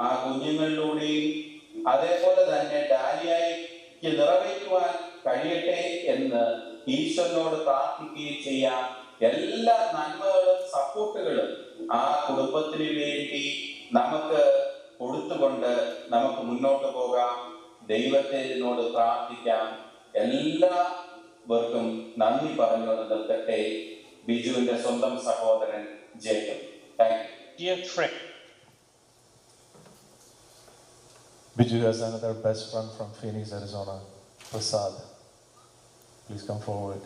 Speaker 2: ആ കുഞ്ഞുങ്ങളിലൂടെയും അതേപോലെ തന്നെ ഡാനിയേക്ക് നിറവേറ്റുവാൻ കഴിയട്ടെ എന്ന് ഈശ്വരനോട് പ്രാർത്ഥിക്കുകയും ചെയ്യാം. എല്ലാ നന്മകളും സപ്പോർട്ടുകളും ആ കുടുംബത്തിന് വേണ്ടി നമുക്ക് കൊടുത്തുകൊണ്ട് നമുക്ക് മുന്നോട്ട് പോകാം. ദൈവത്തിനോട് പ്രാർത്ഥിക്കാം. എല്ലാവർക്കും നന്ദി പറഞ്ഞുകൊണ്ട് നിർത്തട്ടെ. ബിജുവിന്റെ സ്വന്തം സഹോദരൻ Jacob. Thank you.
Speaker 4: Biju has another best friend from Phoenix, Arizona, Prasad. Please come forward.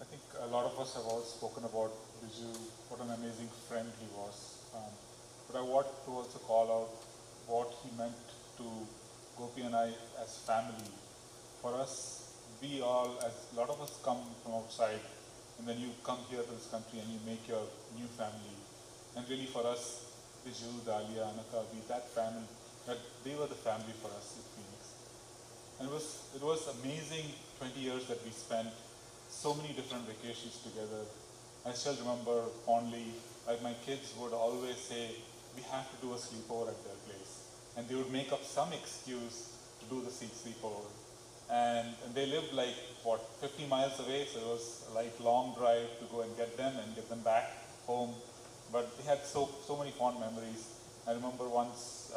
Speaker 3: I think a lot of us have all spoken about Biju, what an amazing friend he was. But I want to also call out what he meant to Gopi and I as family. For us, we all, as a lot of us come from outside, and then you come here to this country and you make your new family. And really for us, Biju, Dalia, Anaka, that family, that they were the family for us in Phoenix. And it was amazing 20 years that we spent, so many different vacations together. I still remember fondly, like my kids would always say, we have to do a sleepover at their place. And they would make up some excuse to do the sleepover. And they lived like, 50 miles away, so it was like long drive to go and get them back home. But they had so many fond memories. I remember once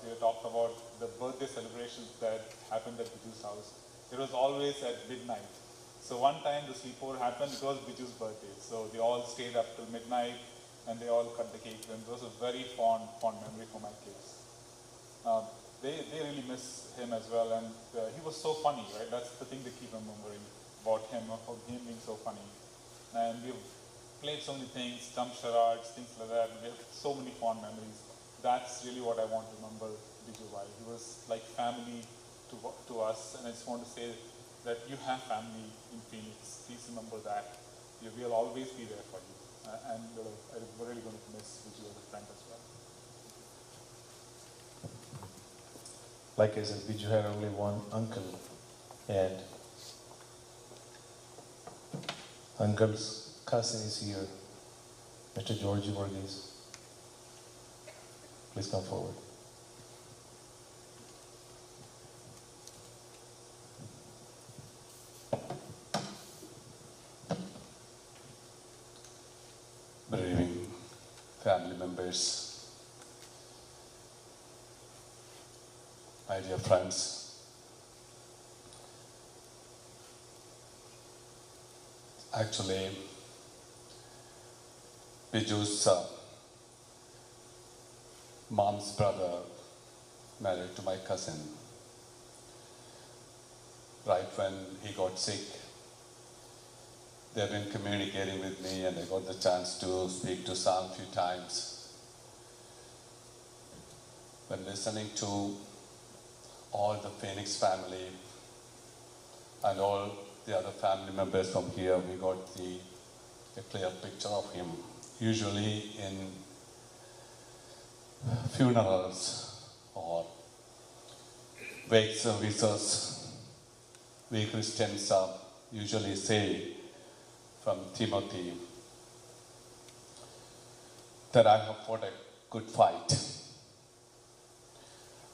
Speaker 3: they talked about the birthday celebrations that happened at Biju's house. It was always at midnight. So one time the sleepover happened, it was Biju's birthday. So they all stayed up till midnight and they all cut the cake. And it was a very fond memory for my kids. They really miss him as well, and he was so funny, right? That's the thing they keep remembering about him being so funny. And we've played so many things, dumb charades, things like that. We have so many fond memories. that's really what I want to remember Biju by. He was like family to us, and I just want to say that you have family in Phoenix. Please remember that. We'll always be there for you. And I'm really going to miss Biju as a friend as well.
Speaker 4: Like I said, Biju had only one uncle, and uncle's cousin is here, Mr. Biju Vargheese. Please come forward.
Speaker 5: Good evening, family members, my dear friends. Actually, Biju's mom's brother married to my cousin. Right when he got sick, they've been communicating with me, and I got the chance to speak to Sam a few times. When listening to all the Phoenix family and all the other family members from here, we got a clear picture of him. Usually in funerals or wake services, we Christians usually say from Timothy that I have fought a good fight.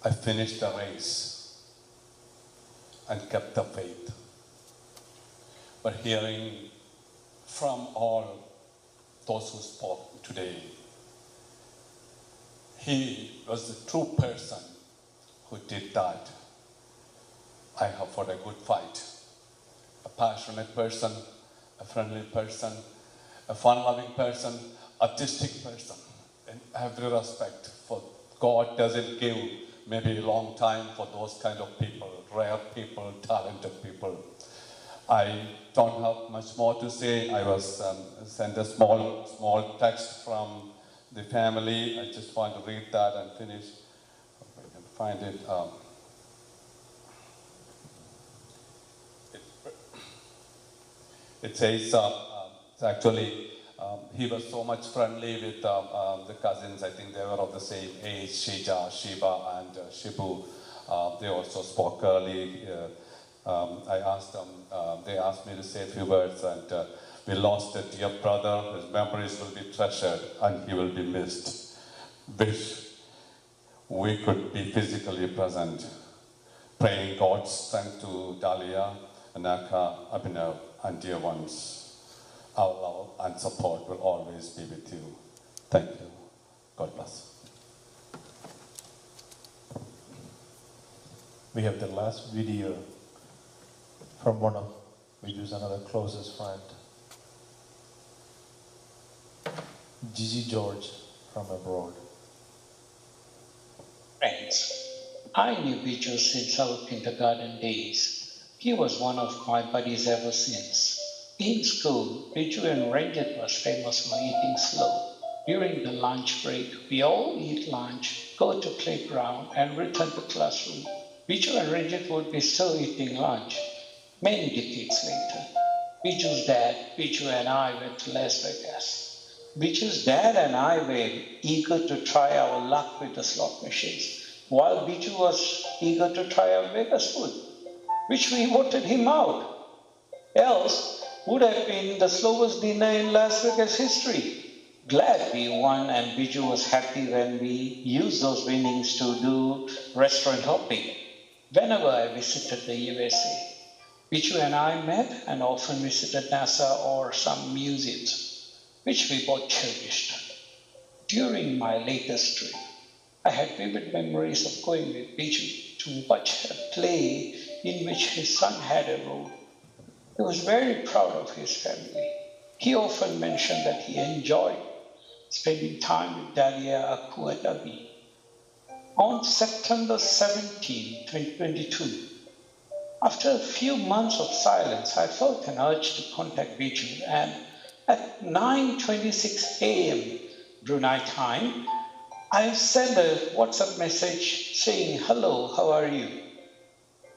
Speaker 5: I finished the race and kept the faith. But hearing from all those who spoke today, he was the true person who did that. I have fought a good fight. A passionate person, a friendly person, a fun-loving person, artistic person, in every respect. For God doesn't give maybe a long time for those kind of people, rare people, talented people. I don't have much more to say. I was sent a small text from the family. I just want to read that and finish. If I can find it. It says, actually, he was so much friendly with the cousins. I think they were of the same age, Shija, Shiba, and Shibu. They also spoke early. I asked them, they asked me to say a few words, and we lost a dear brother. His memories will be treasured, and he will be missed. Wish we could be physically present. Praying God's strength to Dahlia, Anaka, Abhinav, and dear ones. Our love and support will always be with you. Thank you. God bless.
Speaker 4: We have the last video from one of Biju's another closest friend, Gigi George from abroad.
Speaker 6: Friends, I knew Biju since our kindergarten days. He was one of my buddies ever since. In school, Biju and Ranjit was famous for eating slow. During the lunch break, we all eat lunch, go to playground, and return to classroom. Biju and Ranjit would be still eating lunch. Many decades later, Biju's dad, Biju, and I went to Las Vegas. Biju's dad and I were eager to try our luck with the slot machines, while Biju was eager to try our Vegas food, which we voted him out. Else would have been the slowest dinner in Las Vegas history. Glad we won, and Biju was happy when we used those winnings to do restaurant hopping. Whenever I visited the USA, Biju and I met and often visited NASA or some museums, which we both cherished. During my latest trip, I had vivid memories of going with Biju to watch a play in which his son had a role. He was very proud of his family. He often mentioned that he enjoyed spending time with Dahlia Aku and Abi. On September 17, 2022, after a few months of silence, I felt an urge to contact Biju, and at 9:26 a.m. Brunei time, I sent a WhatsApp message saying, "Hello, how are you?"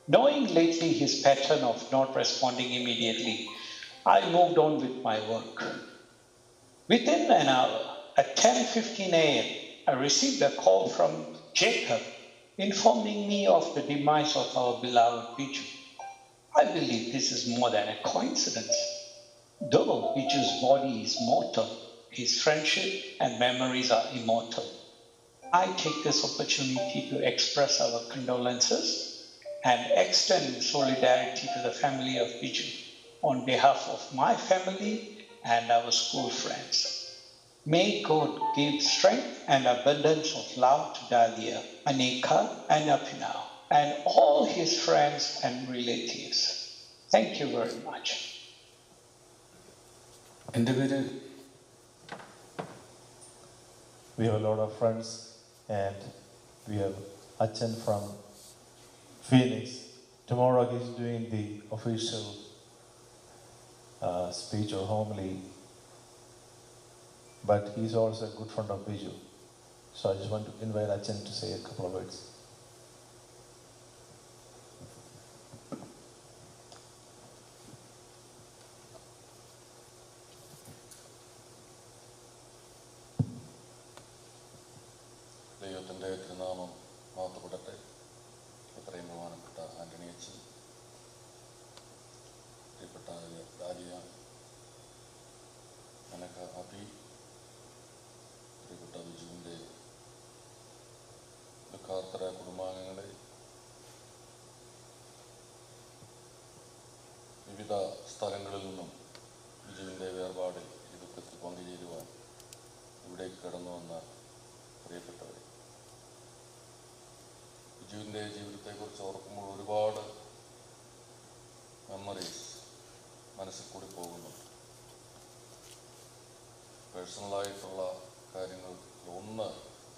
Speaker 6: Knowing lately his pattern of not responding immediately, I moved on with my work. Within an hour, at 10:15 a.m., I received a call from Jacob informing me of the demise of our beloved Biju. I believe this is more than a coincidence. Though Biju's body is mortal, his friendship and memories are immortal. I take this opportunity to express our condolences and extend solidarity to the family of Biju on behalf of my family and our school friends. May God give strength and abundance of love to Dahlia, Anika, and Apinaw, and all his friends and relatives. Thank you very much.
Speaker 4: We have a lot of friends, and we have Achan from Phoenix. Tomorrow he's doing the official speech or homily, but he's also a good friend of Biju. So I just want to invite Achan to say a couple of words.
Speaker 7: ദൈവത്തിൻ്റെ തിരുനാമം മഹത്വപ്പെടട്ടെ. എത്രയും ബഹുമാനപ്പെട്ട ആന്റണി അച്ഛൻ, പ്രിയപ്പെട്ട dahlia, അനക അബി, പ്രിയപ്പെട്ട ബിജുവിൻ്റെ ദുഃഖാർത്തര കുടുംബാംഗങ്ങളെ, വിവിധ സ്ഥലങ്ങളിൽ നിന്നും ബിജുവിൻ്റെ വേർപാടിൽ ഈ ദുഃഖത്തിൽ പങ്കുചേരുവാൻ ഇവിടേക്ക് കടന്നു വന്ന പ്രിയപ്പെട്ടവരെ, ബിജുവിൻ്റെ ജീവിതത്തെക്കുറിച്ച് ഓർക്കുമ്പോൾ ഒരുപാട് മെമ്മറീസ് മനസ്സിൽ കൂടി പോകുന്നുണ്ട്. പേഴ്സണലായിട്ടുള്ള കാര്യങ്ങൾ ഒന്ന്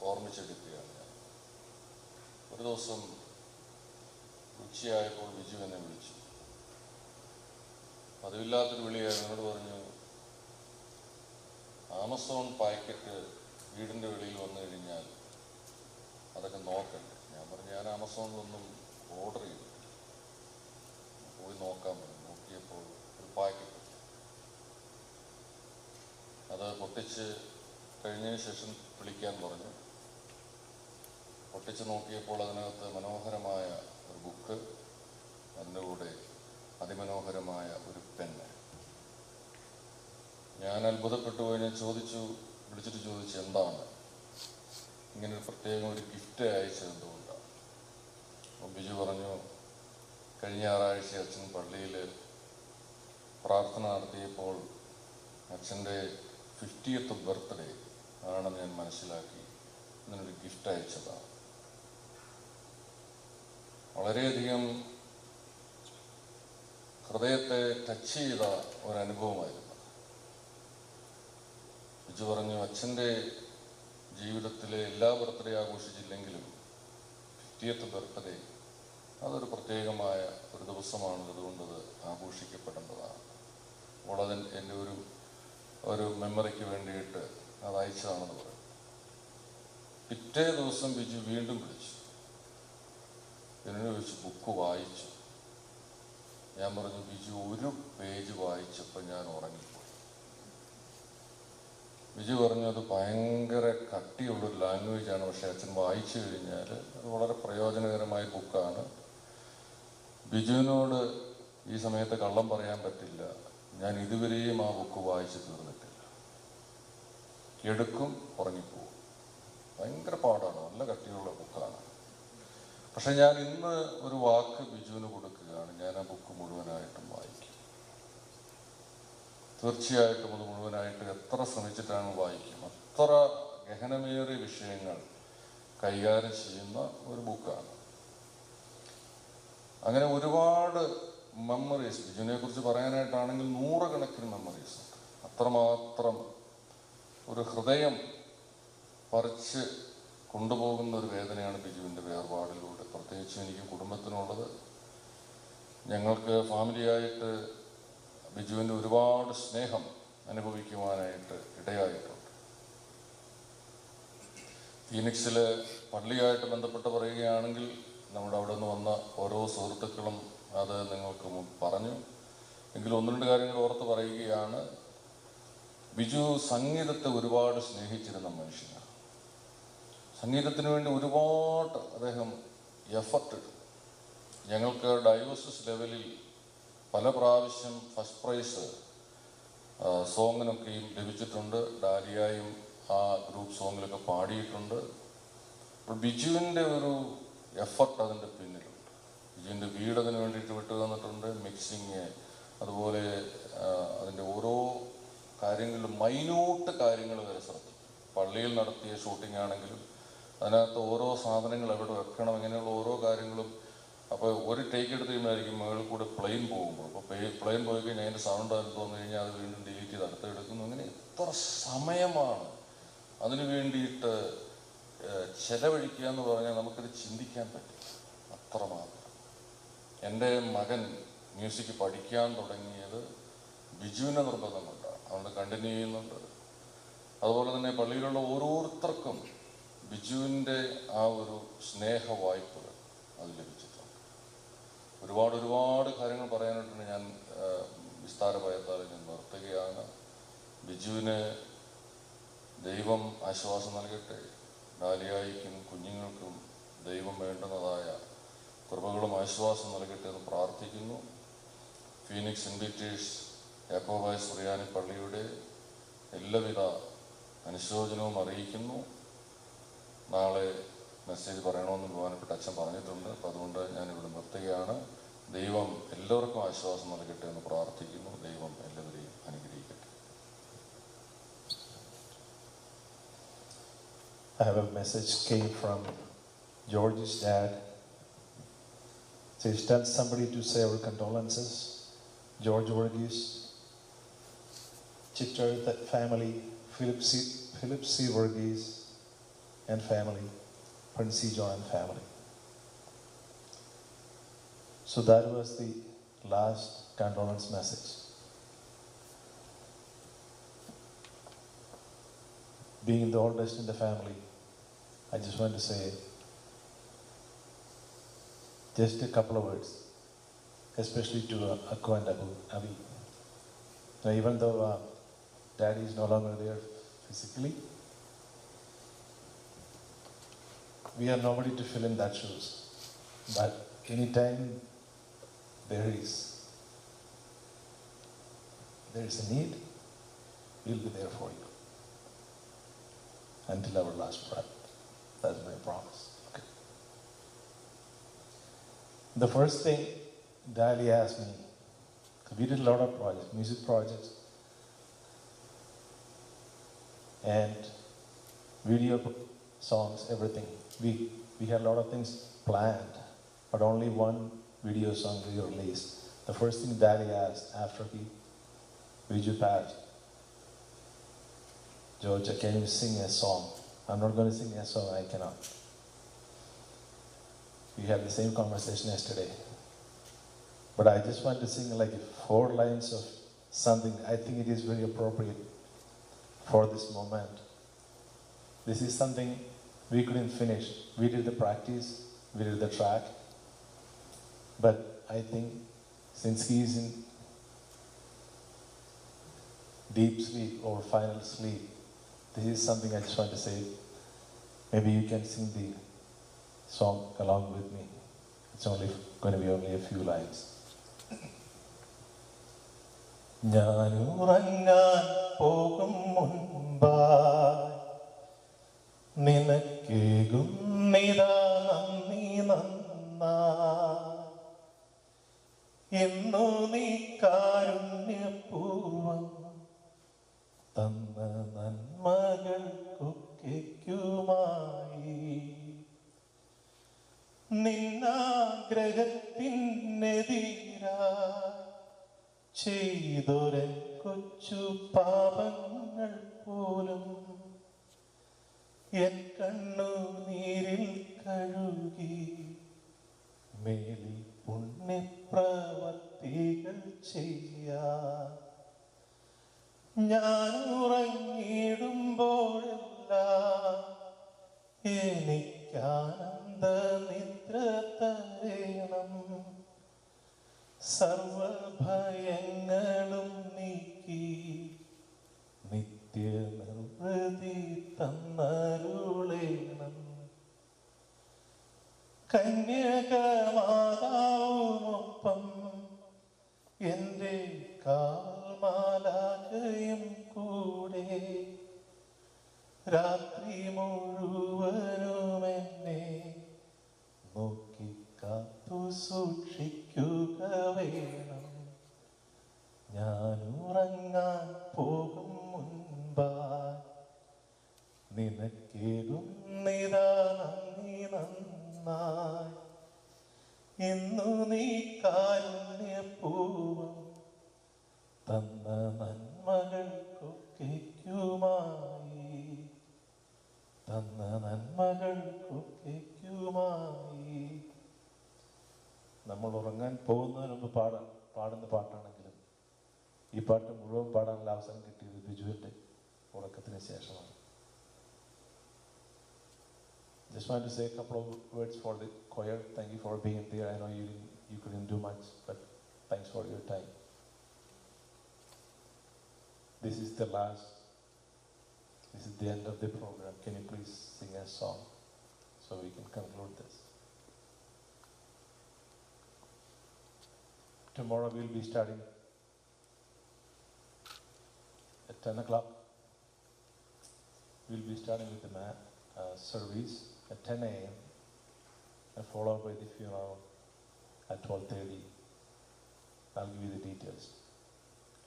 Speaker 7: ഓർമ്മിച്ചെടുക്കുകയാണ് ഞാൻ. ഒരു ദിവസം ഉച്ചയായപ്പോൾ ബിജു എന്നെ വിളിച്ചു. പതിവില്ലാത്തൊരു വിളിയായിരുന്നു. എന്നോട് പറഞ്ഞു, ആമസോൺ പാക്കറ്റ് വീടിൻ്റെ വെളിയിൽ വന്നു കഴിഞ്ഞാൽ അതൊക്കെ നോക്കണ്ടേ. ഞാൻ പറഞ്ഞു, ഞാൻ ആമസോണിലൊന്നും ഓർഡർ ചെയ്തു, പോയി നോക്കാൻ പറഞ്ഞു. നോക്കിയപ്പോൾ ഒരു പാക്കറ്റ്, അത് പൊട്ടിച്ച് കഴിഞ്ഞതിന് ശേഷം വിളിക്കാൻ പറഞ്ഞു. പൊട്ടിച്ച് നോക്കിയപ്പോൾ അതിനകത്ത് മനോഹരമായ ഒരു ബുക്ക്, അതിൻ്റെ കൂടെ അതിമനോഹരമായ ഒരു പെന്ന്. ഞാൻ അത്ഭുതപ്പെട്ടു പോയി. ഞാൻ വിളിച്ചിട്ട് ചോദിച്ചു, എന്താണ് ഇങ്ങനൊരു പ്രത്യേകം ഒരു ഗിഫ്റ്റ് അയച്ചത്, എന്തുകൊണ്ടാണ്? അപ്പം ബിജു പറഞ്ഞു, കഴിഞ്ഞ ഞായറാഴ്ച അച്ഛൻ പള്ളിയിൽ പ്രാർത്ഥന നടത്തിയപ്പോൾ അച്ഛൻ്റെ 50th ബർത്ത്ഡേ ആണെന്ന് ഞാൻ മനസ്സിലാക്കി ഇങ്ങനൊരു ഗിഫ്റ്റ് അയച്ചതാണ്. വളരെയധികം ഹൃദയത്തെ ടച്ച് ചെയ്ത ഒരനുഭവമായിരുന്നു. ബിജു പറഞ്ഞു, അച്ഛൻ്റെ ജീവിതത്തിലെ എല്ലാ ബർത്ത്ഡേ ആഘോഷിച്ചില്ലെങ്കിലും 50th ബർത്ത്ഡേ അതൊരു പ്രത്യേകമായ ഒരു ദിവസമാണ്, അതുകൊണ്ട് അത് ആഘോഷിക്കപ്പെടേണ്ടതാണ്. അപ്പോൾ അത് എൻ്റെ ഒരു മെമ്മറിക്ക് വേണ്ടിയിട്ട് അത് അയച്ചതാണെന്ന് പറയും. പിറ്റേ ദിവസം ബിജു വീണ്ടും വിളിച്ചു. എന്നോട് ചോദിച്ചു, ബുക്ക് വായിച്ചു? ഞാൻ പറഞ്ഞു, ബിജു ഒരു പേജ് വായിച്ചപ്പോൾ ഞാൻ ഉറങ്ങിപ്പോയി. ബിജു പറഞ്ഞു, അത് ഭയങ്കര കട്ടിയുള്ളൊരു ലാംഗ്വേജാണ്, പക്ഷേ അച്ഛൻ വായിച്ചു കഴിഞ്ഞാൽ അത് വളരെ പ്രയോജനകരമായ ബുക്കാണ്. ബിജുവിനോട് ഈ സമയത്ത് കള്ളം പറയാൻ പറ്റില്ല, ഞാൻ ഇതുവരെയും ആ ബുക്ക് വായിച്ച് തീർന്നിട്ടില്ല. എടുക്കും, ഉറങ്ങിപ്പോവും. ഭയങ്കര പാടാണ്, നല്ല കട്ടിയുള്ള ബുക്കാണ്. പക്ഷെ ഞാൻ ഇന്ന് ഒരു വാക്ക് ബിജുവിന് കൊടുക്കുകയാണ്, ഞാൻ ആ ബുക്ക് മുഴുവനായിട്ടും വായിക്കും. തീർച്ചയായിട്ടും അത് മുഴുവനായിട്ട് എത്ര ശ്രമിച്ചിട്ടാണ് വായിക്കും. അത്ര ഗഹനമേറിയ വിഷയങ്ങൾ കൈകാര്യം ചെയ്യുന്ന ഒരു ബുക്കാണ്. അങ്ങനെ ഒരുപാട് മെമ്മറീസ് ബിജുവിനെ കുറിച്ച് പറയാനായിട്ടാണെങ്കിൽ 100 കണക്കിന് മെമ്മറീസ് ഉണ്ട്. അത്രമാത്രം ഒരു ഹൃദയം പറിച്ച് കൊണ്ടുപോകുന്ന ഒരു വേദനയാണ് ബിജുവിൻ്റെ വേർപാടിലൂടെ പ്രത്യേകിച്ച് എനിക്ക് കുടുംബത്തിനുള്ളത്. ഞങ്ങൾക്ക് ഫാമിലിയായിട്ട് ബിജുവിൻ്റെ ഒരുപാട് സ്നേഹം അനുഭവിക്കുവാനായിട്ട് ഇടയായിട്ടുണ്ട്. ഫീനിക്സിലെ പള്ളിയായിട്ട് ബന്ധപ്പെട്ട് പറയുകയാണെങ്കിൽ നമ്മുടെ അവിടെ നിന്ന് വന്ന ഓരോ സുഹൃത്തുക്കളും അത് നിങ്ങൾക്ക് പറഞ്ഞു. എങ്കിലും ഒന്ന് രണ്ട് കാര്യങ്ങൾ ഓർത്ത് പറയുകയാണ്. ബിജു സംഗീതത്തെ ഒരുപാട് സ്നേഹിച്ചിരുന്ന മനുഷ്യനാണ്. സംഗീതത്തിന് വേണ്ടി ഒരുപാട് അദ്ദേഹം എഫർട്ട് ഇട്ടു. ഞങ്ങൾക്ക് ഡയോസിസ് ലെവലിൽ പല പ്രാവശ്യം ഫസ്റ്റ് പ്രൈസ് സോങ്ങിനൊക്കെയും ലഭിച്ചിട്ടുണ്ട്. ഡാലിയായും ആ ഗ്രൂപ്പ് സോങ്ങിലൊക്കെ പാടിയിട്ടുണ്ട്. അപ്പോൾ ബിജുവിൻ്റെ ഒരു എഫർട്ട് അതിൻ്റെ പിന്നിലുണ്ട്. ബിജുവിൻ്റെ വീട് അതിന് വേണ്ടിയിട്ട് വിട്ടു തന്നിട്ടുണ്ട്. മിക്സിങ്, അതുപോലെ അതിൻ്റെ ഓരോ കാര്യങ്ങളിലും മൈന്യൂട്ട് കാര്യങ്ങൾ വരെ ശ്രദ്ധിക്കും. പള്ളിയിൽ നടത്തിയ ഷൂട്ടിംഗ് ആണെങ്കിലും അതിനകത്ത് ഓരോ സാധനങ്ങൾ എവിടെ വെക്കണം, ഇങ്ങനെയുള്ള ഓരോ കാര്യങ്ങളും. അപ്പോൾ ഒരു ടേക്ക് എടുത്ത് കഴിയുമ്പോഴായിരിക്കും മുകളിൽ കൂടെ പ്ലെയിൻ പോകുമ്പോൾ, അപ്പോൾ പ്ലെയിൻ പോയി കഴിഞ്ഞാൽ അതിൻ്റെ സൗണ്ട് അതിന് തോന്നി കഴിഞ്ഞാൽ അത് വീണ്ടും ഡിലീറ്റ് ചെയ്ത് അടുത്ത് എടുക്കുന്നു. അങ്ങനെ എത്ര സമയമാണ് അതിനു വേണ്ടിയിട്ട് ചെലവഴിക്കുക എന്ന് പറഞ്ഞാൽ നമുക്കത് ചിന്തിക്കാൻ പറ്റും. അത്രമാത്രം. എൻ്റെ മകൻ മ്യൂസിക് പഠിക്കാൻ തുടങ്ങിയത് ബിജുവിൻ്റെ നിർബന്ധം കൊണ്ടാണ്. അതുകൊണ്ട് കണ്ടിന്യൂ ചെയ്യുന്നുണ്ട്. അതുപോലെ തന്നെ പള്ളിയിലുള്ള ഓരോരുത്തർക്കും ബിജുവിൻ്റെ ആ ഒരു സ്നേഹ വായ്പകൾ അത് ലഭിച്ചിട്ടുണ്ട്. ഒരുപാട് കാര്യങ്ങൾ പറയാനായിട്ടുണ്ട്. ഞാൻ വിസ്താരഭയത്താൽ ഞാൻ നിർത്തുകയാണ്. ബിജുവിന് ദൈവം ആശ്വാസം നൽകട്ടെ. ഡാലിയായിക്കും കുഞ്ഞുങ്ങൾക്കും ദൈവം വേണ്ടുന്നതായ കൃപകളും ആശ്വാസം നൽകട്ടെ എന്ന് പ്രാർത്ഥിക്കുന്നു. ഫീനിക്സ് ഇൻവിറ്റേഴ്സ് യാക്കോബായ സുറിയാനി പള്ളിയുടെ എല്ലാവിധ അനുശോചനവും അറിയിക്കുന്നു. നാളെ മെസ്സേജ് പറയണമെന്ന് ബഹുമാനപ്പെട്ട അച്ഛൻ പറഞ്ഞിട്ടുണ്ട്. അപ്പം അതുകൊണ്ട് ഞാനിവിടെ നിർത്തുകയാണ്. ദൈവം എല്ലാവർക്കും ആശ്വാസം നൽകട്ടെ എന്ന് പ്രാർത്ഥിക്കുന്നു. ദൈവം എല്ലാവരെയും അനുഗ്രഹിക്കട്ടെ.
Speaker 4: I have a message came from George's dad. Says, tell somebody to say our condolences. George Vargheese, Chittar family, Philip C. Vargheese and family, Prince C. John family. So that was the last condolence message. Being the oldest in the family, I just want to say just a couple of words, especially to Akko and Abi. Now, even though Daddy is no longer there physically, we are nobody to fill in that shoes. But anytime there is a need, we'll be there for you until our last breath. That's my promise. Okay. The first thing Dali asked me, we did a lot of projects, music projects, and video songs, everything. We had a lot of things planned, but only one video song we released. The first thing Dali asked after Biju passed, George, can you sing a song? I'm not going to sing a song, I cannot. We had the same conversation yesterday. But I just want to sing like 4 lines of something. I think it is very appropriate for this moment. This is something we couldn't finish. We did the practice, we did the track. But I think since he is in deep sleep or final sleep, this is something I just want to say. Maybe you can sing the song along with me. It's going to be only a few lines. ഞാനുറങ്ങാൻ പോകും മുൻപായി നിനക്കേകുന്നിതാ നന്ദി നന്നായി. എന്നു നീ കാരുണ്യപൂർവം തന്ന നന്മകൾക്കൊക്കെയുമായി നിന്നാഗ്രഹത്തിനെതിരായി ചെയ്തൊരു കൊച്ചു പാപങ്ങൾ പോലും എൻ കണ്ണുനീരിൽ കഴുകി മേലിൽ പുണ്യപ്രവർത്തികൾ ചെയ്യാൻ ഞാൻ ഉറങ്ങിടുമ്പോഴെല്ലാം എനിക്കാനന്ദ നിദ്ര തരേണം, സർവഭയങ്ങളും നീക്കി നിത്യനിർവൃതി തന്നരുളേണം. കന്യകമാതാവുമൊപ്പം എൻ്റെ കാൽമാലാകയും കൂടെ രാത്രി മുഴുവനും എന്നെ നോക്കി കാത്തു സൂക്ഷിക്കുക വേണം. ഞാൻ ഉറങ്ങാൻ പോകും മുൻപായി നിനക്കേകും നിതാ നന്ദി നന്നായി. ഇന്നു നീ കാരുണ്യപൂർവം തന്ന നന്മകൾക്കൊക്കെയുമായി, തന്ന നന്മകൾക്കൊക്കെയുമായി. നമ്മൾ ഉറങ്ങാൻ പോകുന്നതിന് മുമ്പ് പാടുന്ന പാട്ടാണെങ്കിലും ഈ പാട്ട് മുഴുവൻ പാടാനുള്ള അവസരം കിട്ടിയത് ബിജുവിൻ്റെ ഉറക്കത്തിന് ശേഷമാണ്. Just want to say a couple of words for the choir. Thank you for being there. I know you couldn't do much, but thanks for your time. This is the end of the program. Can you please sing a song so we can conclude this? Tomorrow we'll be starting at 10 o'clock. We'll be starting with the service at 10 a.m. and followed by the funeral at 12:30. I'll give you the details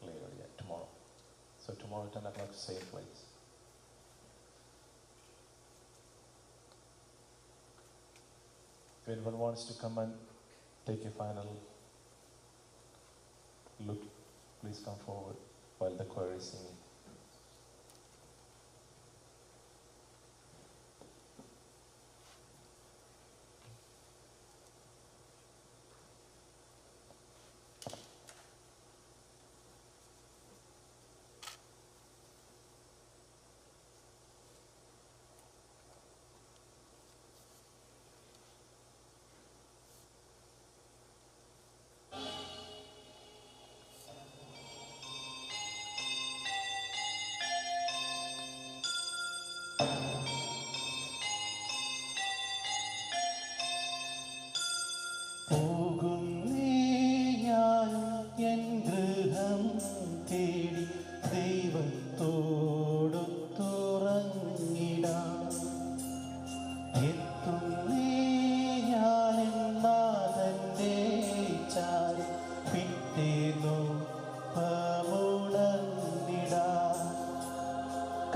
Speaker 4: later, tomorrow. So tomorrow 10 o'clock, same place. If anyone wants to come and take a final look, please come forward while the choir is singing. തേടി ദൈവത്തോടൊത്തുറങ്ങിടാം. എത്തുന്നേ ഞാനെന്നാഥന്റെ ചാരി പിറ്റേന്നു പമുണർന്നിടാം.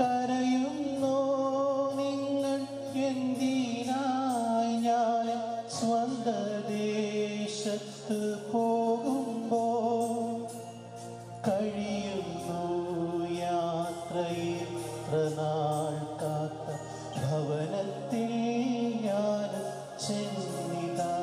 Speaker 4: കരയുന്നോ നിങ്ങൾ എന്തിനായി ഞാൻ സ്വന്ത ദേശത്ത് പോകുമ്പോൾ? കഴിയുന്നു യാത്രയിത്ര നാൾ കാത്ത ഭവനത്തിൽ ഞാൻ ചെന്നിതാ.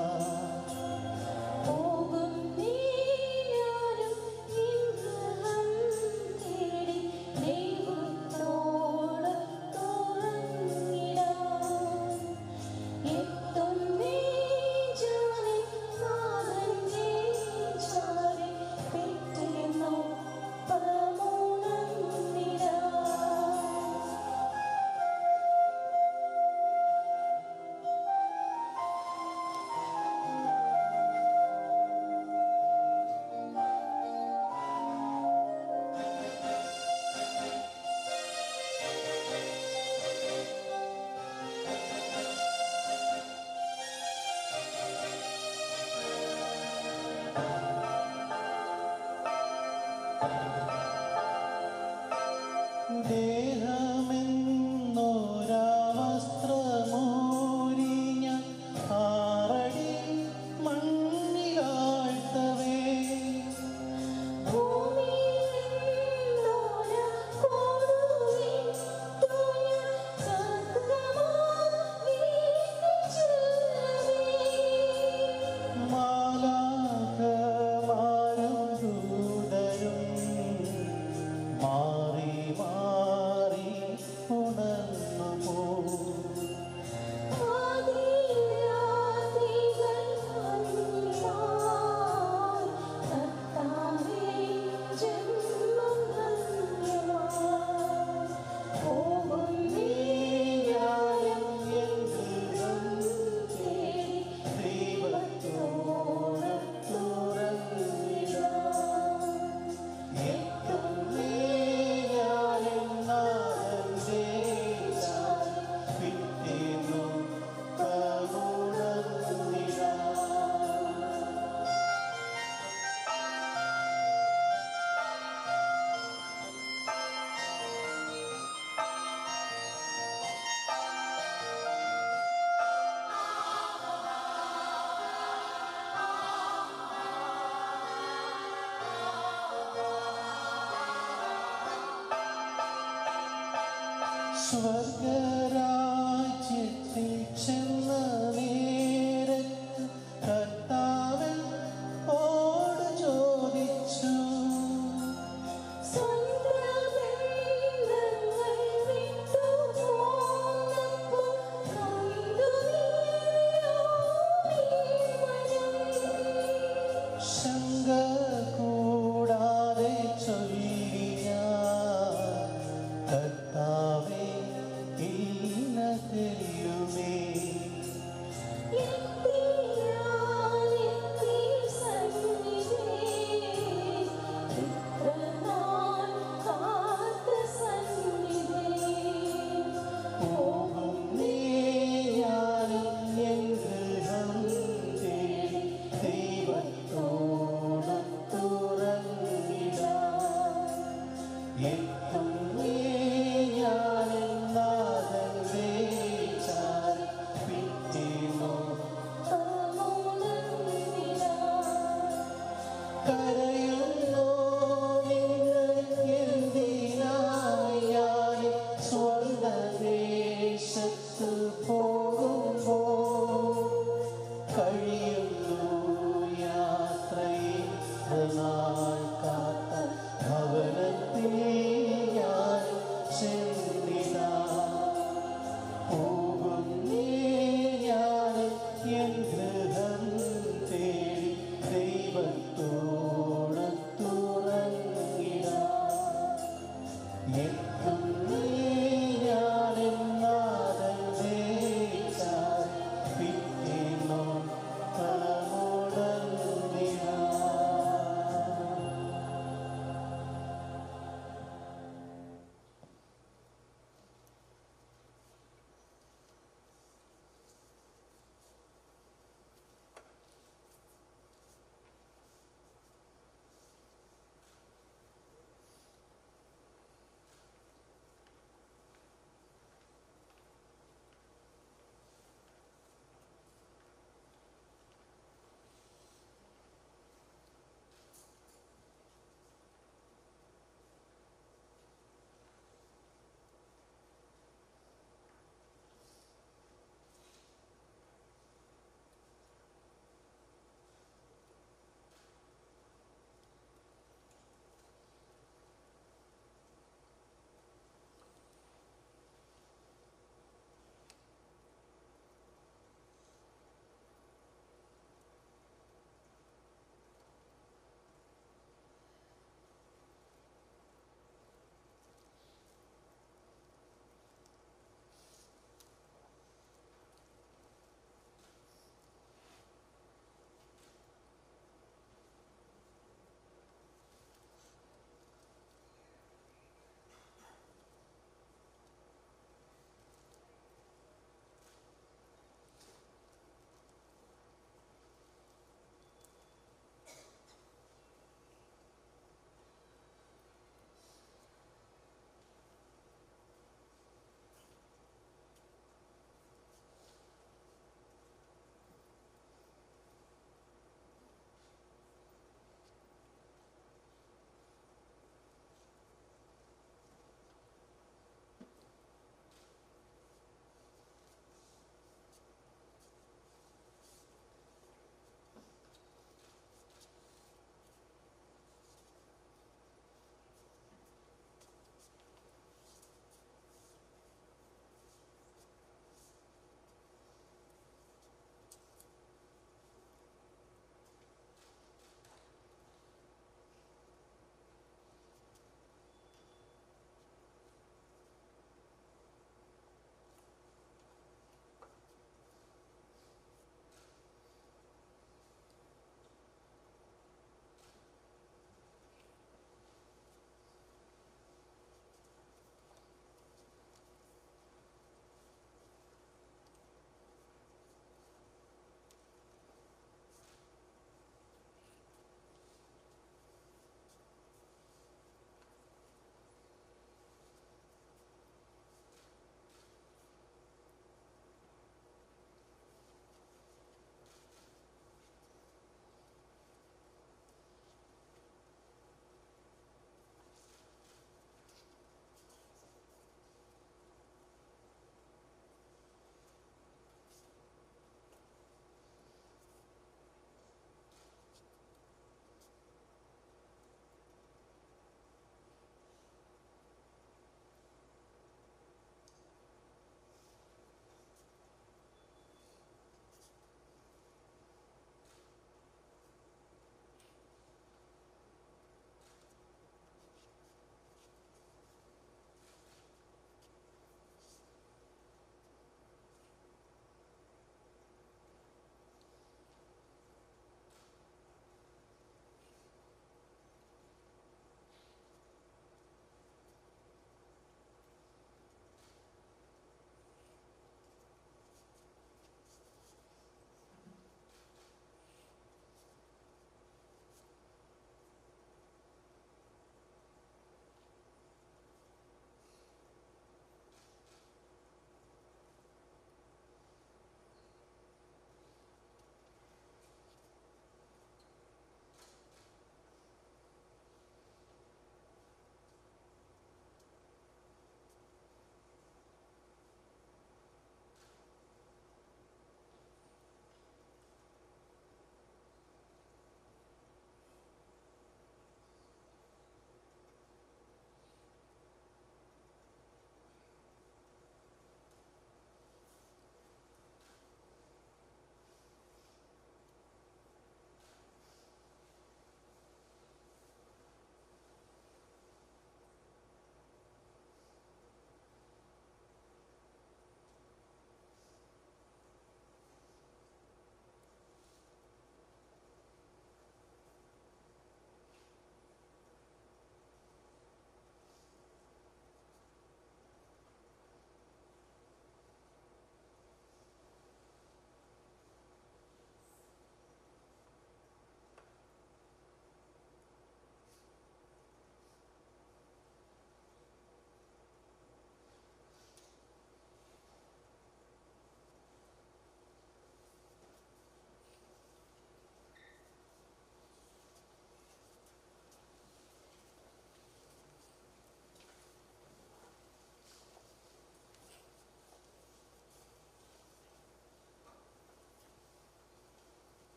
Speaker 4: ദേഹമെന്നൊരാവസ്ത്രമൂരി ഞാൻ ആറടി മണ്ണിലാഴ്ത്തവേ. മാലാഖമാരും ദൂതരും മാറി മാറി സ്വർഗരാജ്യത്തിൽ ചെന്ന നേരത്ത് കർത്താവൻ ഓട് ചോദിച്ചു, ശങ്ക കൂടാതെ ചൊല്ലി ഞാൻ, കർത്താവേ ഇന്ന തെല്ലുമേ. ദൈവത്തോട് തുറന്നിടാം.